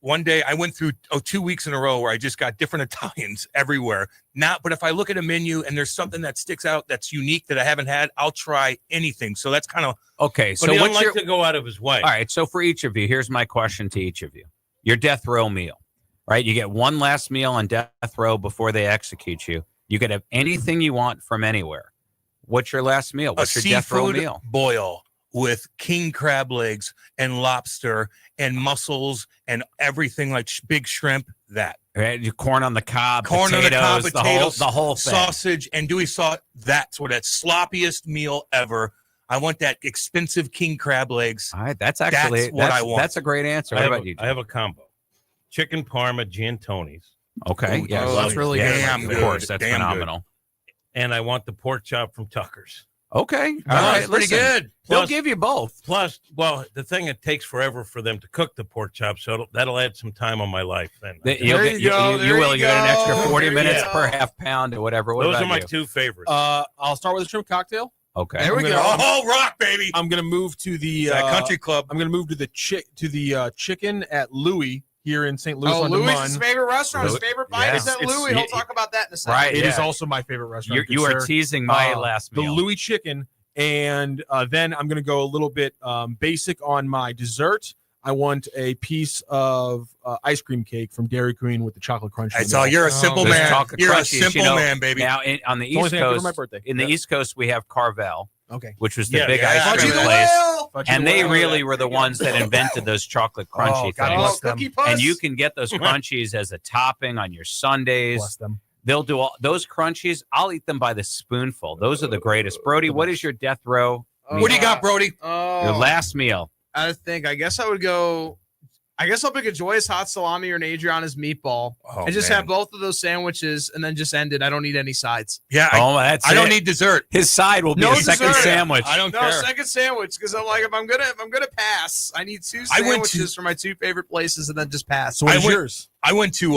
One day I went through 2 weeks in a row where I just got different Italians everywhere. But if I look at a menu and there's something that sticks out that's unique that I haven't had, I'll try anything. So that's kind of okay. So what's like to go out of his way? All right. So for each of you, here's my question to each of you: your death row meal, right? You get one last meal on death row before they execute you. You could have anything you want from anywhere. What's your last meal? What's your death row meal? Boil with king crab legs and lobster and mussels and everything like big shrimp. That right, corn on the cob, potatoes, the whole thing. Sausage and Dewey sauce. That's what that sloppiest meal ever. I want that expensive king crab legs. All right, that's what I want. That's a great answer. What about you? I have a combo: chicken parma, Giantoni's. Okay, that's really good. Damn good. Of course, that's phenomenal. Good. And I want the pork chop from Tucker's. Okay. All right. Pretty good. They'll give you both. Plus, well, the thing, it takes forever for them to cook the pork chop, so that'll add some time on my life. Then you will. You get an extra 40 minutes per half pound or whatever. Those are my two favorites. I'll start with a shrimp cocktail. Okay. There we go. Rock, baby. I'm going to move to the country club. I'm going to move to the chicken at Louis here in St. Louis. Louis' his favorite restaurant, his favorite bite is at Louis. He'll talk about that in a second. Right. It is also my favorite restaurant. You are teasing my last meal. The Louis chicken. And then I'm going to go a little bit basic on my dessert. I want a piece of ice cream cake from Dairy Queen with the chocolate crunch. So you're a simple man. You're a simple man, baby. Now, on the East Coast, my birthday. In the East Coast, we have Carvel, which was the big ice cream place. And they really were the ones that invented those chocolate crunchy things. And you can get those crunchies as a topping on your sundaes. Bless them. They'll do all those crunchies. I'll eat them by the spoonful. Those are the greatest. Brody, what is your death row meal? What do you got, Brody? Your last meal. I guess I would go. I guess I'll pick a Joyous hot salami or an Adriana's meatball and just have both of those sandwiches and then just end it. I don't need any sides. Yeah. I don't need dessert. His side will be a second sandwich. I don't care. Second sandwich because I'm like if I'm gonna pass, I need two sandwiches for my two favorite places and then just pass. So what's yours? I went to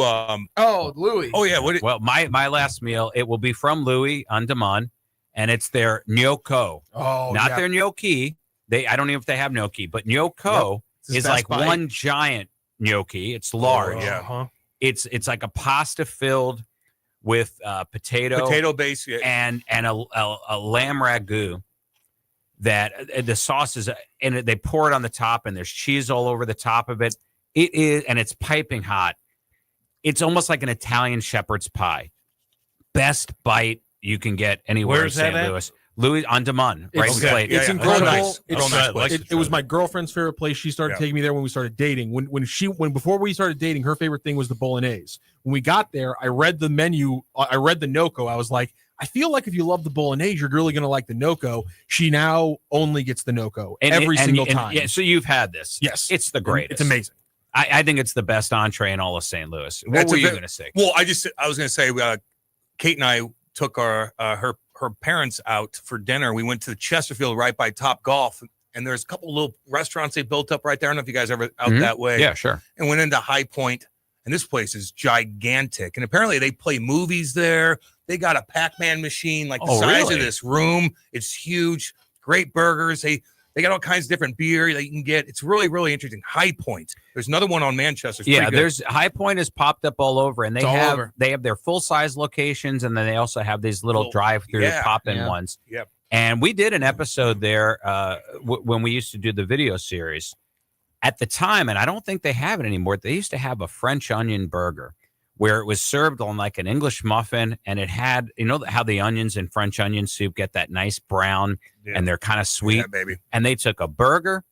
Louis. Oh yeah. Well, my last meal it will be from Louis on Demond, and it's their gnocco. Not their gnocchi. I don't even know if they have gnocchi, but gnocco is like one giant gnocchi. It's large. It's like a pasta filled with potato base, and a lamb ragu. That the sauce is, and they pour it on the top, and there's cheese all over the top of it. It is, and it's piping hot. It's almost like an Italian shepherd's pie. Best bite you can get anywhere in St. Louis. Louis on Demond, right? It's incredible. Nice. It was my girlfriend's favorite place. She started taking me there when we started dating. Before we started dating, her favorite thing was the bolognese. When we got there, I read the menu. I read the gnocco. I was like, I feel like if you love the bolognese, you're really going to like the gnocco. She now only gets the gnocco every single time. Yeah, so you've had this. Yes. It's the greatest. It's amazing. I think it's the best entree in all of St. Louis. What were you going to say? Well, I was going to say Kate and I took her parents out for dinner. We went to the Chesterfield right by Top Golf, and there's a couple little restaurants they built up right there. I don't know if you guys ever out that way. Yeah, sure. And went into High Point, and this place is gigantic. And apparently they play movies there. They got a Pac-Man machine like the size of this room. It's huge. Great burgers. They got all kinds of different beer that you can get. It's really, really interesting. High Point. There's another one on Manchester. There's High Point has popped up all over, and they have their full size locations, and then they also have these little drive-through pop-in ones. Yep. And we did an episode there when we used to do the video series. At the time, and I don't think they have it anymore, they used to have a French onion burger where it was served on like an English muffin, and it had, how the onions in French onion soup get that nice brown and they're kind of sweet. Yeah, baby. And they took a burger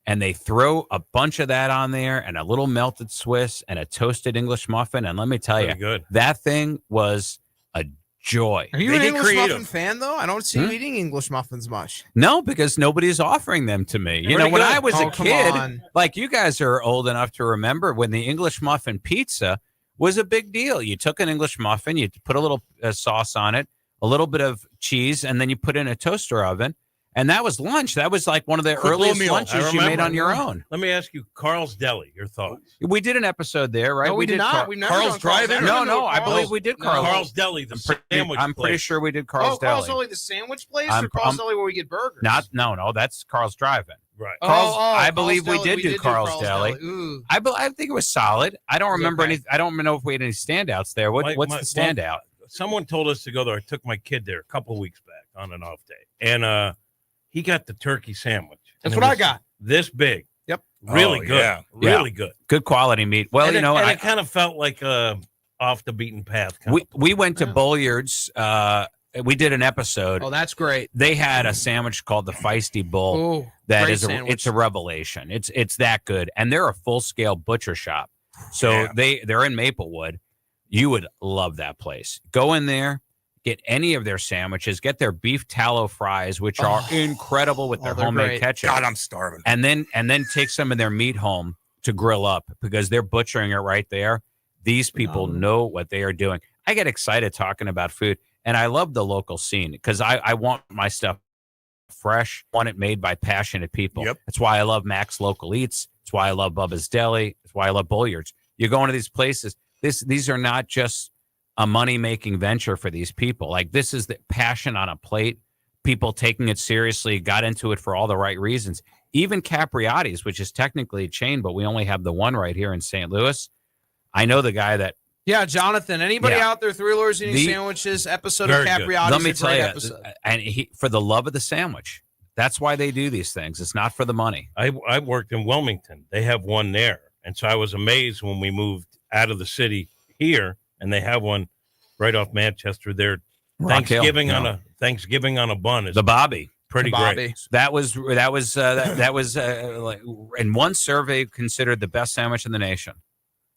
and they throw a bunch of that on there and a little melted Swiss and a toasted English muffin. And let me tell you, good. That thing was a joy. Are you an English muffin fan, though? I don't see you eating English muffins much. No, because nobody's offering them to me. You know, when I was a kid, like you guys are old enough to remember when the English muffin pizza was a big deal. You took an English muffin, you put a little sauce on it, a little bit of cheese, and then you put it in a toaster oven. And that was lunch. That was like one of the earliest lunches you made on your own. Let me ask you, Carl's Deli, your thoughts? We did an episode there, right? No, we did not. We've never Carl's done Carl's Drive-In? No, I believe we did Carl's Deli, the sandwich I'm pretty place. sure we did Carl's Deli. Carl's Deli, the sandwich place, or Carl's Deli where we get burgers? No, that's Carl's Drive-In. Right. I believe Carl's we did do Carl's Deli. Ooh. I think it was solid. I don't remember any. I don't know if we had any standouts there. What's the standout? Someone told us to go there. I took my kid there a couple of weeks back on an off day, and he got the turkey sandwich. That's what I got. This big. Yep. Really good. Yeah. Really good. Good quality meat. Well, and I it kind of felt like off the beaten path. We went to Bulliard's. We did an episode. Oh, that's great. They had a sandwich called the Feisty Bull. Ooh, that is it's a revelation. It's that good, and they're a full scale butcher shop. So they're in Maplewood. You would love that place. Go in there. Get any of their sandwiches. Get their beef tallow fries, which are incredible with their homemade ketchup. God, I'm starving. And then take some of their meat home to grill up because they're butchering it right there. These people know what they are doing. I get excited talking about food, and I love the local scene because I want my stuff fresh, want it made by passionate people. Yep. That's why I love Max Local Eats. That's why I love Bubba's Deli. That's why I love Bulliards. You go into these places. These are not just a money-making venture for these people. Like, this is the passion on a plate, people taking it seriously, got into it for all the right reasons. Even Capriati's, which is technically a chain, but we only have the one right here in St. Louis. I know the guy that... Yeah, Jonathan. Anybody out there, Three Lords Eating Sandwiches, episode of Capriati's, let me tell you, episode. And for the love of the sandwich. That's why they do these things. It's not for the money. I worked in Wilmington. They have one there. And so I was amazed when we moved out of the city here, and they have one right off Manchester there. Thanksgiving on a bun is the Bobby. Pretty great. That was like in one survey considered the best sandwich in the nation.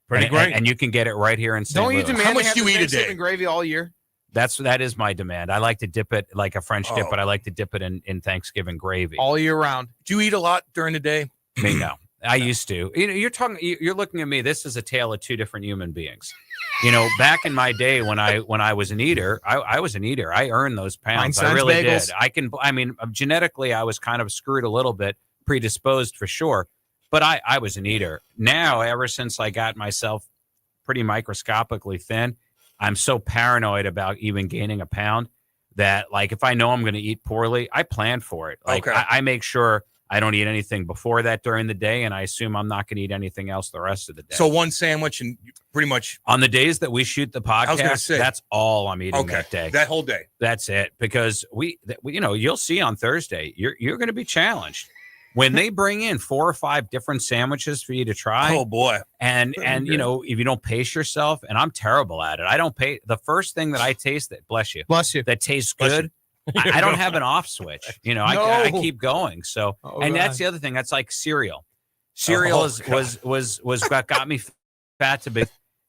Pretty great. And you can get it right here in St. Don't Louis. you demand How much to have do you the eat a Thanksgiving day? gravy all year? That is my demand. I like to dip it like a French dip, but I like to dip it in Thanksgiving gravy all year round. Do you eat a lot during the day? Me, no. I used to. You're looking at me. This is a tale of two different human beings. Back in my day when I was an eater, I was an eater. I earned those pounds. I really did. Genetically, I was kind of screwed a little bit, predisposed for sure, but I was an eater. Now, ever since I got myself pretty microscopically thin, I'm so paranoid about even gaining a pound that, like, if I know I'm going to eat poorly, I plan for it. Like, I make sure I don't eat anything before that during the day, and I assume I'm not going to eat anything else the rest of the day. So one sandwich and pretty much... On the days that we shoot the podcast, that's all I'm eating that day. That whole day. That's it. Because you'll see on Thursday, you're going to be challenged. When they bring in 4 or 5 different sandwiches for you to try. Oh, boy. And if you don't pace yourself, and I'm terrible at it. I don't pay. The first thing that I taste that, bless you, that tastes good, I don't have an off switch. I keep going. So, that's the other thing. That's like cereal. Cereal was what got me fat to be.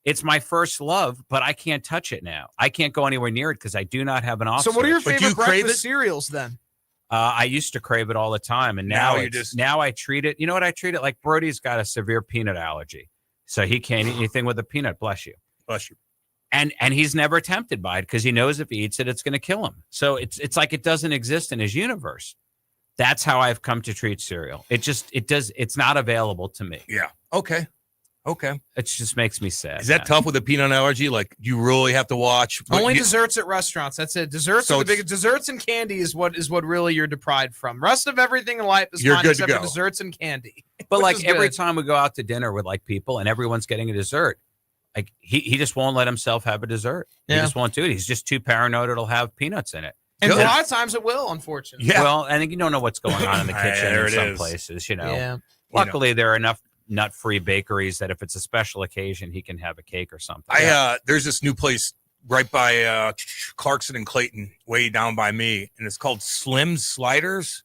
It's my first love, but I can't touch it now. I can't go anywhere near it because I do not have an off switch. So what are your favorite breakfast cereals then? I used to crave it all the time, and now I treat it. You know what I treat it like? Brody's got a severe peanut allergy, so he can't eat anything with a peanut. Bless you. Bless you. And he's never tempted by it because he knows if he eats it, it's going to kill him. So it's like it doesn't exist in his universe. That's how I've come to treat cereal. It's not available to me. Yeah. Okay. It just makes me sad. Is that tough with a peanut allergy? Like, you really have to watch. Only desserts at restaurants. That's it. Desserts are the biggest. Desserts and candy is what really you're deprived from. Rest of everything in life is fine except for desserts and candy. But like every time we go out to dinner with like people and everyone's getting a dessert, like he just won't let himself have a dessert. He just won't do it. He's just too paranoid it'll have peanuts in it. And a lot of times it will, unfortunately. Yeah. Well, I think you don't know what's going on in the kitchen in some places, Yeah. Luckily, there are enough nut-free bakeries that if it's a special occasion, he can have a cake or something. There's this new place right by Clarkson and Clayton, way down by me, and it's called Slim Sliders.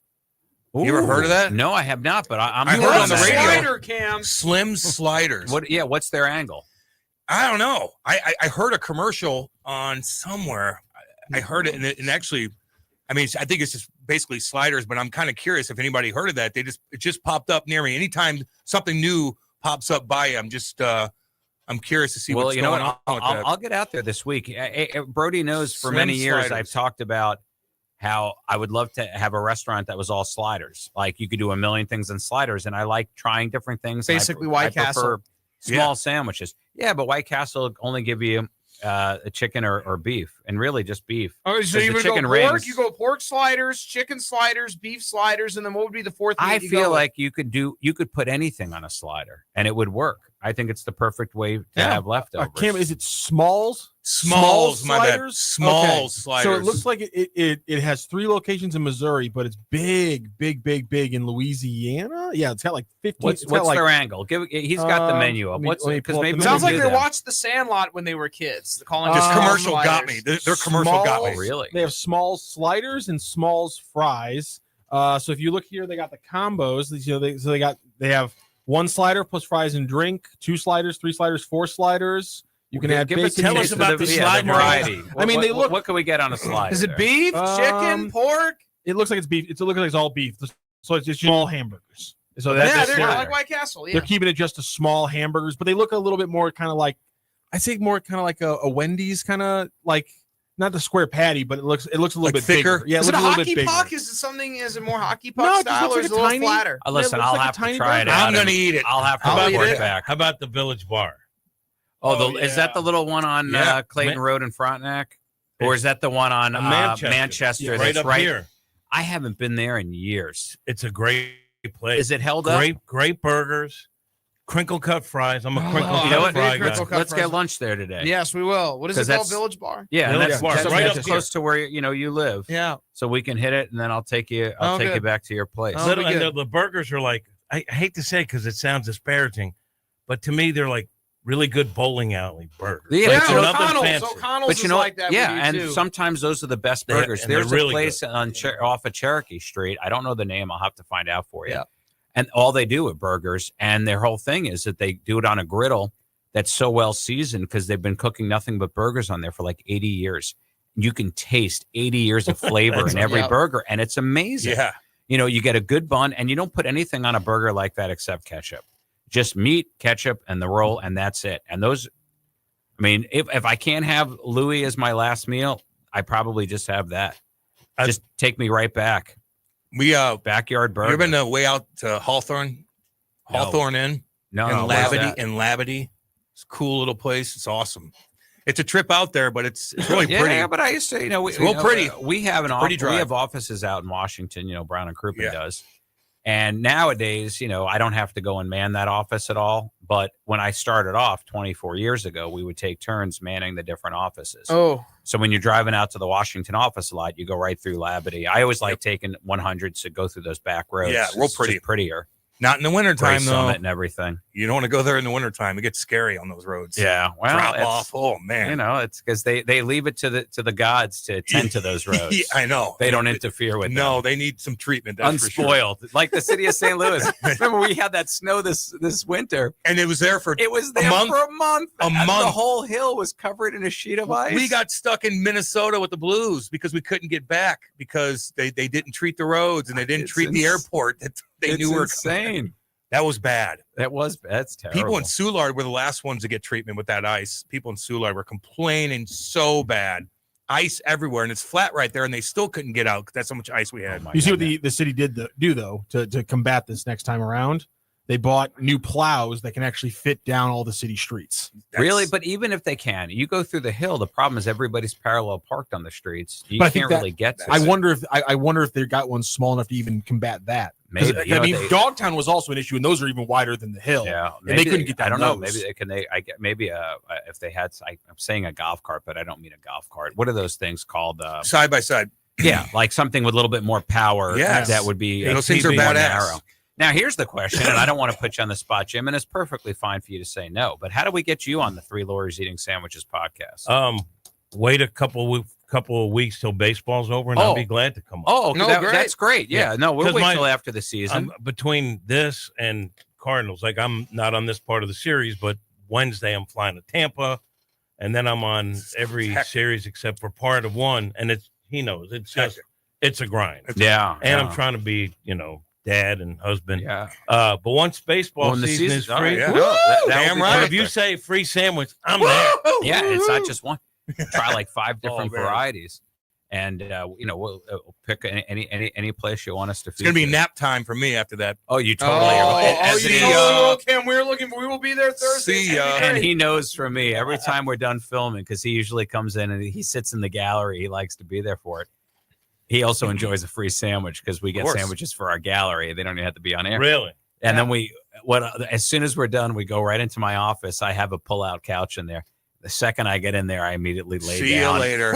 Ooh. You ever heard of that? No, I have not, but I heard on the radio. Slider, Cam. Slim Sliders. What's their angle? I don't know. I heard a commercial on somewhere. I heard it, and actually, I mean, I think it's just basically sliders. But I'm kind of curious if anybody heard of that. It just popped up near me. Anytime something new pops up by you, I'm curious to see what's going on. I'll get out there this week. Brody knows for many years I've talked about how I would love to have a restaurant that was all sliders. Like you could do a million things in sliders, and I like trying different things. Basically, White Castle. Small sandwiches. Yeah, but White Castle will only give you a chicken or beef, and really just beef. Oh, so you would go pork, you go pork sliders, chicken sliders, beef sliders, and then what would be the fourth? I feel like you could put anything on a slider and it would work. I think it's the perfect way to have leftovers. Cam, is it Smalls? Smalls, my bad. Sliders? Smalls sliders. So it looks like it has 3 locations in Missouri, but it's big in Louisiana. Yeah, it's got like 15. What's their angle? He's got the menu up. It sounds like they watched The Sandlot when they were kids. Calling just commercial got me. Their commercial got me. Really? They have Smalls sliders and Smalls fries. So if you look here, they got the combos. They have 1 slider plus fries and drink, 2 sliders, 3 sliders, 4 sliders. You can add bacon. Tell us about the slide variety. I mean, they look. What can we get on a slide? Is it beef, chicken, pork? It looks like it's beef. It looks like it's all beef. So it's just small hamburgers. So they're like White Castle. Yeah, they're keeping it just to small hamburgers, but they look a little bit more kind of like, I say more kind of like a Wendy's kind of like, not the square patty, but it looks a little bit thicker. Bigger. Yeah, is it a little hockey bit bigger. puck? Is it more hockey puck style, or is it a little flatter? Listen, I'll have to try it out. I'm going to eat it. I'll have to report back. How about the Village Bar? Is that the little one on Clayton Road in Frontenac? Or is that the one on Manchester? Yeah, right up here. I haven't been there in years. It's a great place. Is it held up? Great burgers, crinkle cut fries. I'm a crinkle cut fry guy. Let's get lunch there today. Yes, we will. What is it called? Village Bar? Yeah, Village Bar. That's Right right up close to where you live. Yeah. So we can hit it, and then I'll take you. I'll take you back to your place. The burgers are like, I hate to say it because it sounds disparaging, but to me they're like really good bowling alley burgers. Yeah, O'Connell's is like that. Yeah, and sometimes those are the best burgers. There's a place off of Cherokee Street. I don't know the name. I'll have to find out for you. Yeah. And all they do with burgers, and their whole thing is that they do it on a griddle that's so well seasoned because they've been cooking nothing but burgers on there for like 80 years. You can taste 80 years of flavor in every burger, and it's amazing. Yeah. You get a good bun, and you don't put anything on a burger like that except ketchup. Just meat, ketchup, and the roll, and that's it. And those, I mean, if I can't have Louis as my last meal, I probably just have that. Just take me right back. We backyard burger. You ever been way out to Hawthorne? Hawthorne Inn? No. In Labadie. It's a cool little place. It's awesome. It's a trip out there, but it's really pretty. Yeah, but I used to, it's real pretty. We have we have offices out in Washington. Brown and Crouppen does. And nowadays, I don't have to go and man that office at all. But when I started off 24 years ago, we would take turns manning the different offices. Oh. So when you're driving out to the Washington office a lot, you go right through Labadie. I always like taking 100s to go through those back roads. Yeah, real pretty. It's prettier. Not in the wintertime, though. Summit and everything. You don't want to go there in the wintertime. It gets scary on those roads. Yeah. Well, drop off. Oh, man. It's because they leave it to the gods to tend to those roads. Yeah, I know. They don't interfere with them. No, they need some treatment. That's unspoiled. For sure. Like the city of St. Louis. Remember, we had that snow this winter. And it was there for a month. The whole hill was covered in a sheet of ice. We got stuck in Minnesota with the Blues because we couldn't get back because they didn't treat the roads and they didn't treat the airport that they knew were insane. That was bad. That's terrible. People in Soulard were the last ones to get treatment with that ice. People in Soulard were complaining so bad. Ice everywhere, and it's flat right there, and they still couldn't get out because that's how much ice we had. You see what the city did do, though, to combat this next time around? They bought new plows that can actually fit down all the city streets. Really? But even if they can, you go through the hill, the problem is everybody's parallel parked on the streets. You can't really get to I wonder if they got one small enough to even combat that. Maybe. Dogtown was also an issue, and those are even wider than the hill. Yeah, and they couldn't get that. I don't know. Maybe if they had. I'm saying a golf cart, but I don't mean a golf cart. What are those things called? Side by side. Yeah, like something with a little bit more power. Yes. That would be. Those things are badass. Now, here's the question, and I don't want to put you on the spot, Jim, and it's perfectly fine for you to say no. But how do we get you on the Three Lawyers Eating Sandwiches podcast? Wait a couple of weeks till baseball's over, and I'll be glad to come on. Oh, that's great. Yeah, no, we'll wait till after the season. Between this and Cardinals, like I'm not on this part of the series, but Wednesday I'm flying to Tampa. and then I'm on every series except for part of one, and he knows it's a grind. I'm trying to be, dad and husband. Yeah. But once baseball season is free, damn right. If you say free sandwich, I'm there. Yeah, it's not just one. Try like 5 different varieties, and we'll pick any place you want us to. It's gonna be nap time for me after that. Oh, you totally. Cam, we will be there Thursday. See ya. And he knows from me every time we're done filming, because he usually comes in and he sits in the gallery. He likes to be there for it. He also enjoys a free sandwich because we get sandwiches for our gallery. They don't even have to be on air. Really? And then as soon as we're done, we go right into my office. I have a pull-out couch in there. The second I get in there, I immediately lay down. See you later.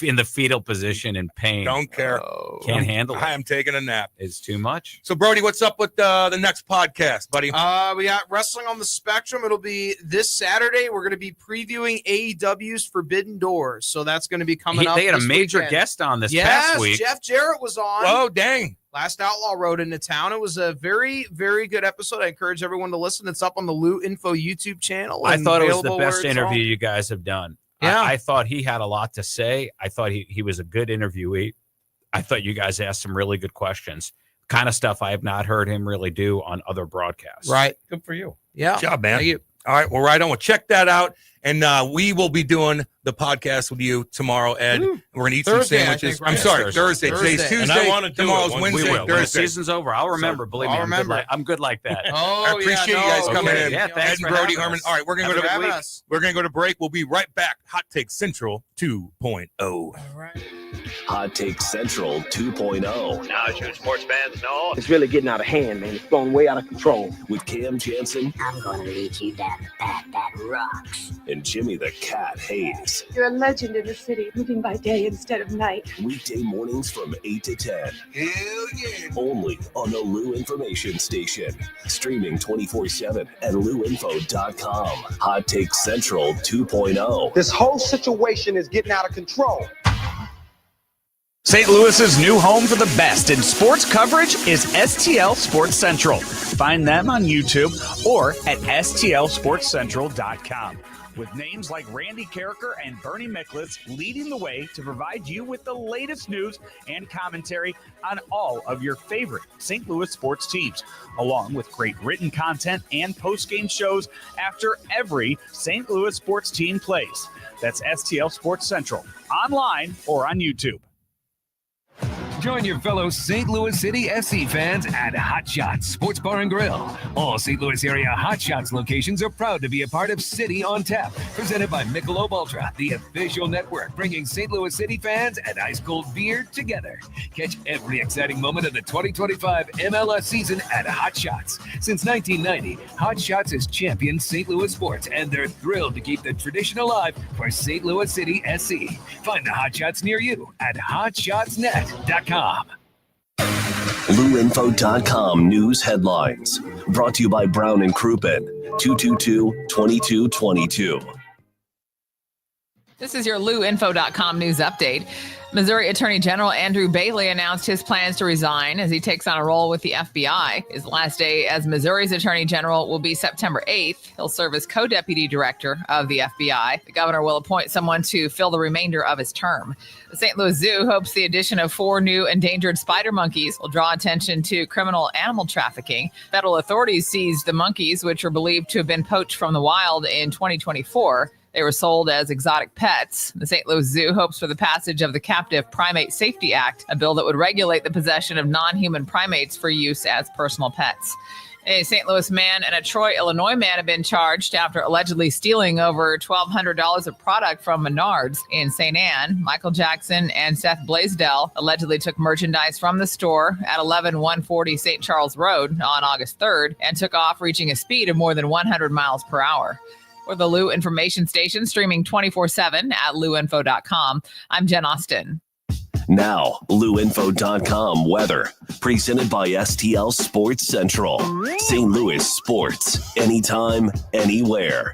In the fetal position in pain. Don't care. Can't handle it. I am taking a nap. It's too much. So, Brody, what's up with the next podcast, buddy? We got Wrestling on the Spectrum. It'll be this Saturday. We're going to be previewing AEW's Forbidden Doors. So that's going to be coming up. They had a major weekend. guest on this past week. Jeff Jarrett was on. Oh, dang. Last Outlaw rode into town. It was a very, very good episode. I encourage everyone to listen. It's up on the Lou Info YouTube channel. I thought it was the best interview you guys have done. Yeah. I thought he had a lot to say. I thought he was a good interviewee. I thought you guys asked some really good questions. Kind of stuff I have not heard him really do on other broadcasts. Right. Good for you. Yeah. Good job, man. Thank you. All right. Well, right on. We'll check that out. And we will be doing the podcast with you tomorrow, Ed. We're going to eat Thursday, some sandwiches. right? I'm sorry, Thursday. Today's Tuesday. And I want to do tomorrow's it Wednesday. We will. When the Thursday. season's over, I'll remember. Believe me, I'm good like that. I appreciate you guys coming in. Yeah, thanks Ed and for Brody having Herman. us. All right, we're going to Have go a to good week. We're going to go to break. We'll be right back. Hot Take Central 2.0. All right. Hot Take Central 2.0 Now, as you sports fans know, It's really getting out of hand, man. It's going way out of control. with Cam Jansen I'm going to lead you down the path that rocks. and Jimmy the Cat Hayes. You're a legend in the city, living by day instead of night. Weekday mornings from 8 to 10. hell yeah. Only on the Lou Information Station. Streaming 24/7 at louinfo.com. Hot Take Central 2.0. This whole situation is getting out of control. St. Louis's new home for the best in sports coverage is STL Sports Central. Find them on YouTube or at stlsportscentral.com. With names like Randy Carricker and Bernie Miklitz leading the way to provide you with the latest news and commentary on all of your favorite St. Louis sports teams, along with great written content and post-game shows after every St. Louis sports team plays. That's STL Sports Central, online or on YouTube. Join your fellow St. Louis City SC fans at Hot Shots Sports Bar and Grill. All St. Louis area Hot Shots locations are proud to be a part of City on Tap, presented by Michelob Ultra, the official network bringing St. Louis City fans and ice cold beer together. Catch every exciting moment of the 2025 MLS season at Hot Shots. Since 1990, Hot Shots has championed St. Louis sports, and they're thrilled to keep the tradition alive for St. Louis City SC. Find the Hot Shots near you at hotshotsnet.com. LouInfo.com news headlines. Brought to you by Brown and Crouppen. 222-2222. This is your LouInfo.com news update. Missouri Attorney General Andrew Bailey announced his plans to resign as he takes on a role with the FBI. His last day as Missouri's Attorney General will be September 8th. He'll serve as co-deputy director of the FBI. The governor will appoint someone to fill the remainder of his term. The St. Louis Zoo hopes the addition of 4 new endangered spider monkeys will draw attention to criminal animal trafficking. Federal authorities seized the monkeys, which are believed to have been poached from the wild in 2024. They were sold as exotic pets. The St. Louis Zoo hopes for the passage of the Captive Primate Safety Act, a bill that would regulate the possession of non-human primates for use as personal pets. A St. Louis man and a Troy, Illinois man have been charged after allegedly stealing over $1,200 of product from Menards in St. Anne. Michael Jackson and Seth Blaisdell allegedly took merchandise from the store at 11140 St. Charles Road on August 3rd and took off, reaching a speed of more than 100 miles per hour. For the Lou Information Station, streaming 24/7 at louinfo.com. I'm Jen Austin. Now, LouInfo.com weather. Presented by STL Sports Central. St. Louis sports. Anytime, anywhere.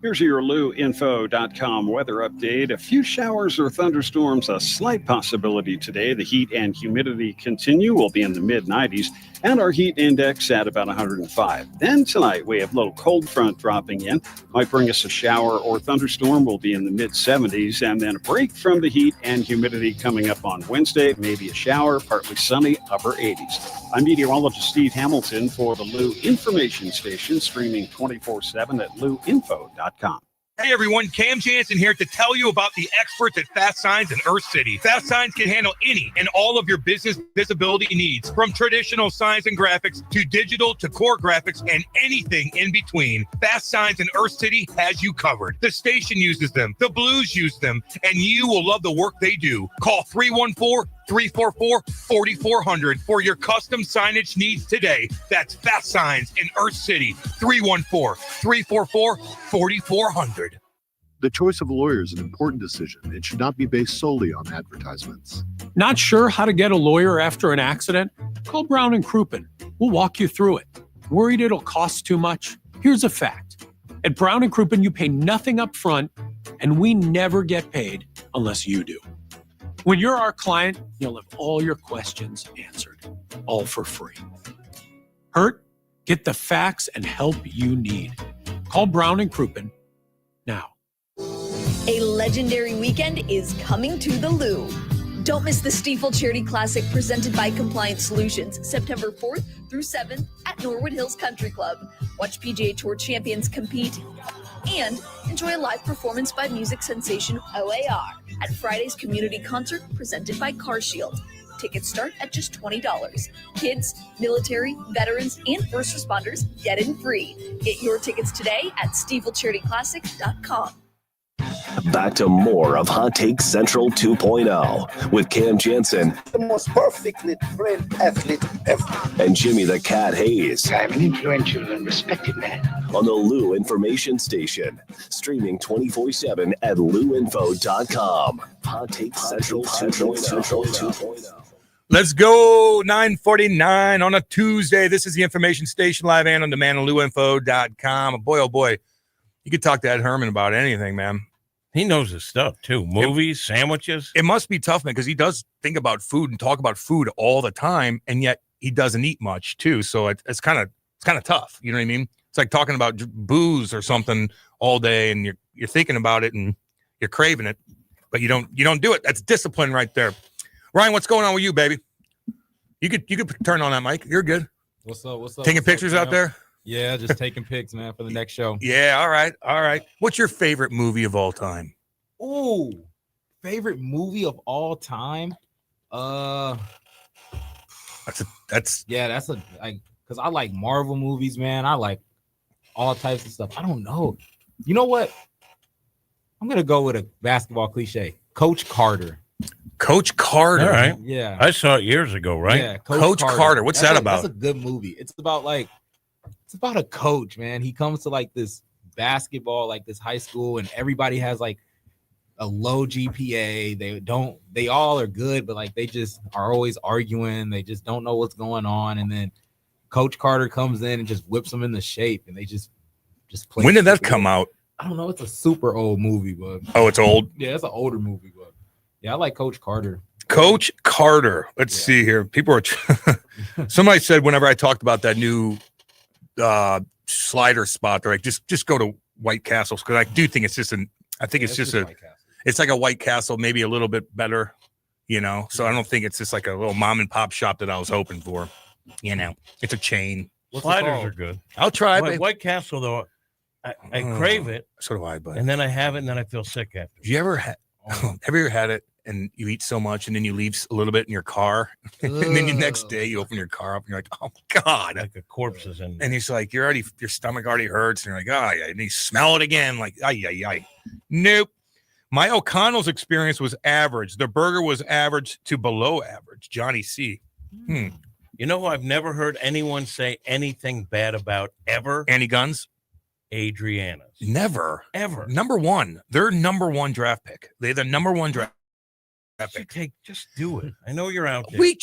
Here's your LouInfo.com weather update. A few showers or thunderstorms, a slight possibility today. The heat and humidity continue. We'll be in the mid-90s, and our heat index at about 105. Then tonight, we have a little cold front dropping in. Might bring us a shower or thunderstorm. We'll be in the mid-70s, and then a break from the heat and humidity coming up on Wednesday. Maybe a shower, partly sunny, upper 80s. I'm meteorologist Steve Hamilton for the Lou Information Station, streaming 24/7 at louinfo.com. Hey everyone, Cam Jansen here to tell you about the experts at Fast Signs in Earth City. Fast Signs can handle any and all of your business visibility needs, from traditional signs and graphics to digital to core graphics and anything in between. Fast Signs in Earth City has you covered. The station uses them, the Blues use them, and you will love the work they do. Call 314-344-4400 for your custom signage needs today. That's Fast Signs in Earth City, 314-344-4400. The choice of a lawyer is an important decision. It should not be based solely on advertisements. Not sure how to get a lawyer after an accident? Call Brown & Crouppen. We'll walk you through it. Worried it'll cost too much? Here's a fact. At Brown & Crouppen, you pay nothing up front, and we never get paid unless you do. When you're our client, you'll have all your questions answered, all for free. Hurt? Get the facts and help you need. Call Brown & Crouppen now. A legendary weekend is coming to the Lou. Don't miss the Stiefel Charity Classic presented by Compliance Solutions, September 4th through 7th at Norwood Hills Country Club. Watch PGA Tour champions compete and enjoy a live performance by music sensation OAR at Friday's community concert presented by CarShield. Tickets start at just $20. Kids, military, veterans, and first responders get in free. Get your tickets today at StiefelCharityClassic.com. Back to more of Hot Take Central 2.0 with Cam Jansen, The most perfectly trained athlete ever. and Jimmy the Cat Hayes I'm an influential and respected man. on the Lou Information Station. Streaming 24/7 at louinfo.com. Hot Take Central 2.0. Let's go. 9:49 on a Tuesday. This is the Information Station, live and on demand on louinfo.com. Boy, oh boy, you could talk to Ed Herman about anything, man. He knows his stuff too. Movies, sandwiches. It must be tough, man, because he does think about food and talk about food all the time, and yet he doesn't eat much too. So it's kind of tough. You know what I mean? It's like talking about booze or something all day, and you're thinking about it and you're craving it, but you don't do it. That's discipline right there. Ryan, what's going on with you, baby? You could turn on that mic. You're good. What's up? Taking pictures out there? Yeah, just taking pics, man, for the next show. Yeah, all right. What's your favorite movie of all time? Ooh, favorite movie of all time? That's because I like Marvel movies, man. I like all types of stuff. I don't know. You know what? I'm gonna go with a basketball cliche. Coach Carter. Coach Carter. All right. Yeah. I saw it years ago, right? Yeah, Coach Carter. What's that about? That's a good movie. It's about a coach, man. He comes to like this basketball, like this high school, and everybody has like a low GPA. They all are good, but like they just are always arguing. They just don't know what's going on. And then Coach Carter comes in and just whips them into shape, and they just play. When did that come out? I don't know. It's a super old movie, but it's old. Yeah, it's an older movie, but yeah, I like Coach Carter. Coach Carter. Let's see here. People are. Somebody said whenever I talked about that new slider spot, they're like, just go to White Castles, because I do think it's just it's like a White Castle, maybe a little bit better, you know. So I don't think it's just like a little mom and pop shop that I was hoping for. You know, it's a chain. Sliders are good. I'll try. White Castle though, I crave it. So do I, but and then I have it, and then I feel sick after. Have you ever had it and you eat so much and then you leave a little bit in your car and then the next day you open your car up and you're like, oh God, like a corpse is in there. And he's like, your stomach already hurts, and you're like, oh yeah, and you smell it again, like ay. Nope. My O'Connell's experience was average. The burger was average to below average. Johnny C. You know, I've never heard anyone say anything bad about ever. Annie Guns? Adriana's. Never. Ever. Number one. Their number one draft pick. They're the number one draft pick. Just do it. I know you're out there. We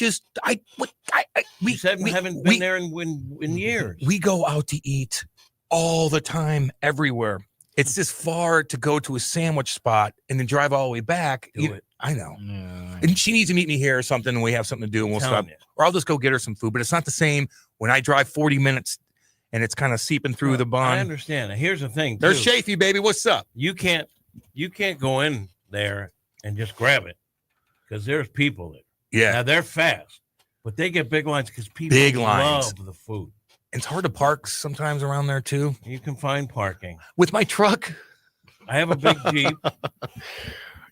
haven't been there in years. We go out to eat all the time, everywhere. It's just far to go to a sandwich spot and then drive all the way back. I know. Yeah. And she needs to meet me here or something, and we have something to do, and we'll stop. You. Or I'll just go get her some food. But it's not the same when I drive 40 minutes and it's kind of seeping through the bun. I understand. Here's the thing. There's Chafee, baby. What's up? You can't go in there and just grab it because there's people there. Yeah. Now they're fast, but they get big lines because people love the food. It's hard to park sometimes around there too. You can find parking with my truck. I have a big Jeep.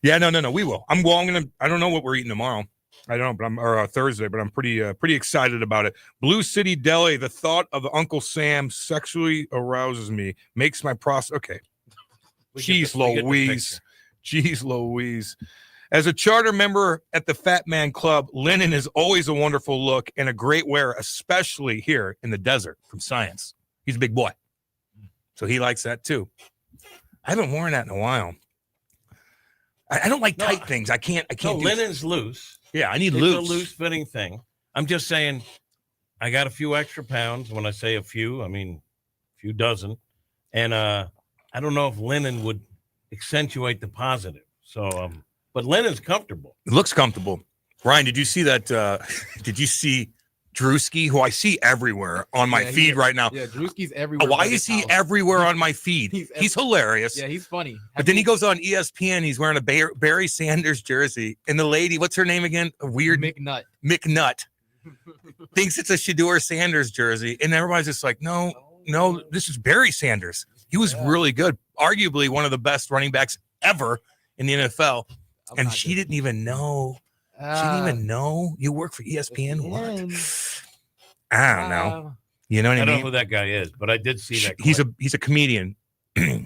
Yeah, no. We will. I don't know what we're eating tomorrow. I don't know, but or Thursday, but I'm pretty excited about it. Blue City Deli. The thought of Uncle Sam sexually arouses me. Makes my process. Okay. Jeez Louise. Jeez Louise. As a charter member at the Fat Man Club, linen is always a wonderful look and a great wear, especially here in the desert from Science. He's a big boy. So he likes that too. I haven't worn that in a while. I don't like tight things. I can't. Linen's loose. Yeah, I need it's loose. a loose fitting thing. I'm just saying I got a few extra pounds. When I say a few, I mean a few dozen. And I don't know if linen would accentuate the positive. So but linen's comfortable. It looks comfortable. Ryan, did you see that? Did you see Drewski, who I see everywhere on my feed right now? Yeah, Drewski's everywhere. Why is he everywhere on my feed? He's hilarious. Yeah, he's funny. But then he goes on ESPN. He's wearing a Barry Sanders jersey. And the lady, what's her name again? A weird McNutt. Thinks it's a Shedeur Sanders jersey. And everybody's just like, no, this is Barry Sanders. He was really good. Arguably one of the best running backs ever in the NFL. And she didn't even know. She didn't even know you work for ESPN. What? I don't know. You know what I mean? I don't know who that guy is, but I did see that. He's a comedian.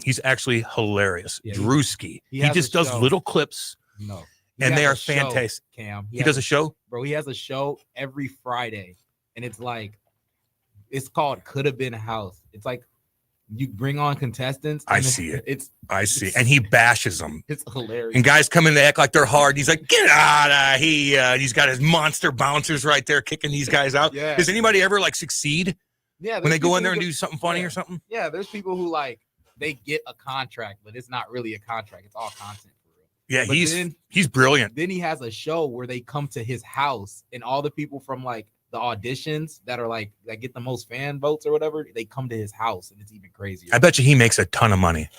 He's actually hilarious. Yeah, Drewski. he He has just a does show. little clips. No. And they has are a show, fantastic. Cam. He does a show? Bro, he has a show every Friday. And it's it's called Could Have Been a House. It's like you bring on contestants. I and see it. I see. it's- And he bashes them. It's hilarious. And guys come in, they act like they're hard. He's like, get out of here. He's got his monster bouncers right there kicking these guys out. Yeah. Does anybody ever succeed Yeah, when they go in there's there and people do something funny or something? Yeah, there's people who they get a contract, but it's not really a contract. It's all content for real. Yeah, But he's brilliant. Then he has a show where they come to his house and all the people from the auditions that are that get the most fan votes or whatever, they come to his house and it's even crazier. I bet you he makes a ton of money.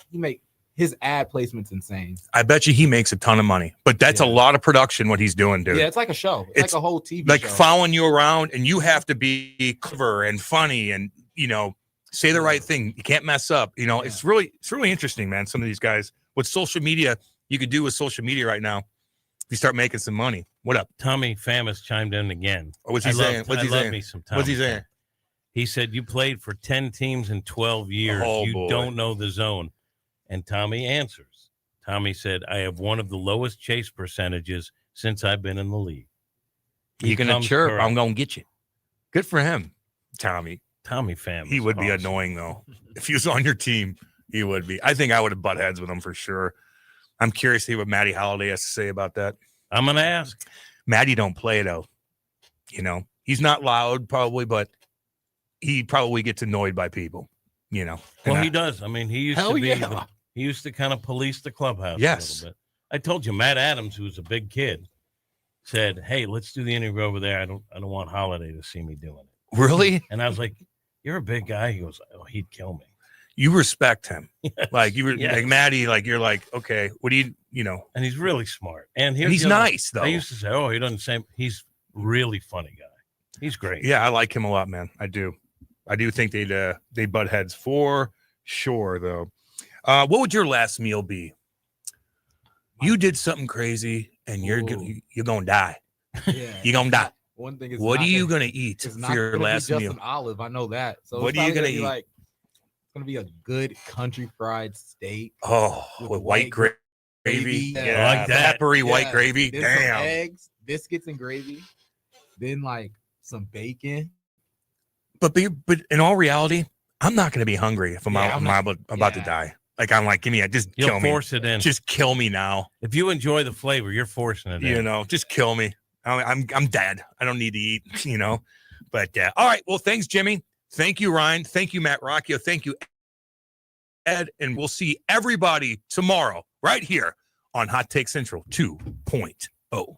His ad placement's insane. I bet you he makes a ton of money. But that's a lot of production what he's doing, dude. Yeah, it's like a show. It's like a whole TV show. Following you around, and you have to be clever and funny and say the right thing. You can't mess up. It's really interesting, man. Some of these guys with social media, you could do with social media right now. If you start making some money. What up? Tommy Famous chimed in again. What's he saying? I love me some Tommy. What's he saying? He said, you played for 10 teams in 12 years. Oh, you boy. don't know the zone. And Tommy answers. Tommy said, I have one of the lowest chase percentages since I've been in the league. You're going to chirp. I'm going to get you. Good for him, Tommy. Tommy Famous. He would be annoying, though. If he was on your team, he would be. I think I would have butt heads with him for sure. I'm curious to see what Matty Holiday has to say about that. I'm going to ask. Matty don't play, though. He's not loud, probably, but he probably gets annoyed by people, Well, he does. I mean, he used Hell to be. yeah. He used to kind of police the clubhouse Yes. a little bit. I told you, Matt Adams, who's a big kid, said, "Hey, let's do the interview over there. I don't want Holiday to see me doing it." Really? And I was like, "You're a big guy." He goes, "Oh, he'd kill me." You respect him. Like you were Yes. like Matty, you're like, okay, what do you know? And he's really smart. And he's the other- nice, though. I used to say, "Oh, he doesn't say." He's really funny guy. He's great. Yeah, I like him a lot, man. I do think they butt heads for sure, though. What would your last meal be? You did something crazy, and you're gonna die. Yeah. You're gonna die. One thing is, what are you gonna eat it's for not your gonna be last just meal? an olive. I know that. So What it's are you probably gonna be eat? It's gonna be a good country fried steak. Oh, with white gravy. Yeah, I like that. Peppery white gravy. Then some Damn. eggs, biscuits, and gravy. Then some bacon. But in all reality, I'm not gonna be hungry if I'm about to die. Give me just You'll kill me. force it in. Just kill me now. If you enjoy the flavor, you're forcing it in. Just kill me. I'm dead. I don't need to eat. But all right. Well, thanks, Jimmy. Thank you, Ryan. Thank you, Matt Rocchio. Thank you, Ed, and we'll see everybody tomorrow right here on Hot Take Central 2.0.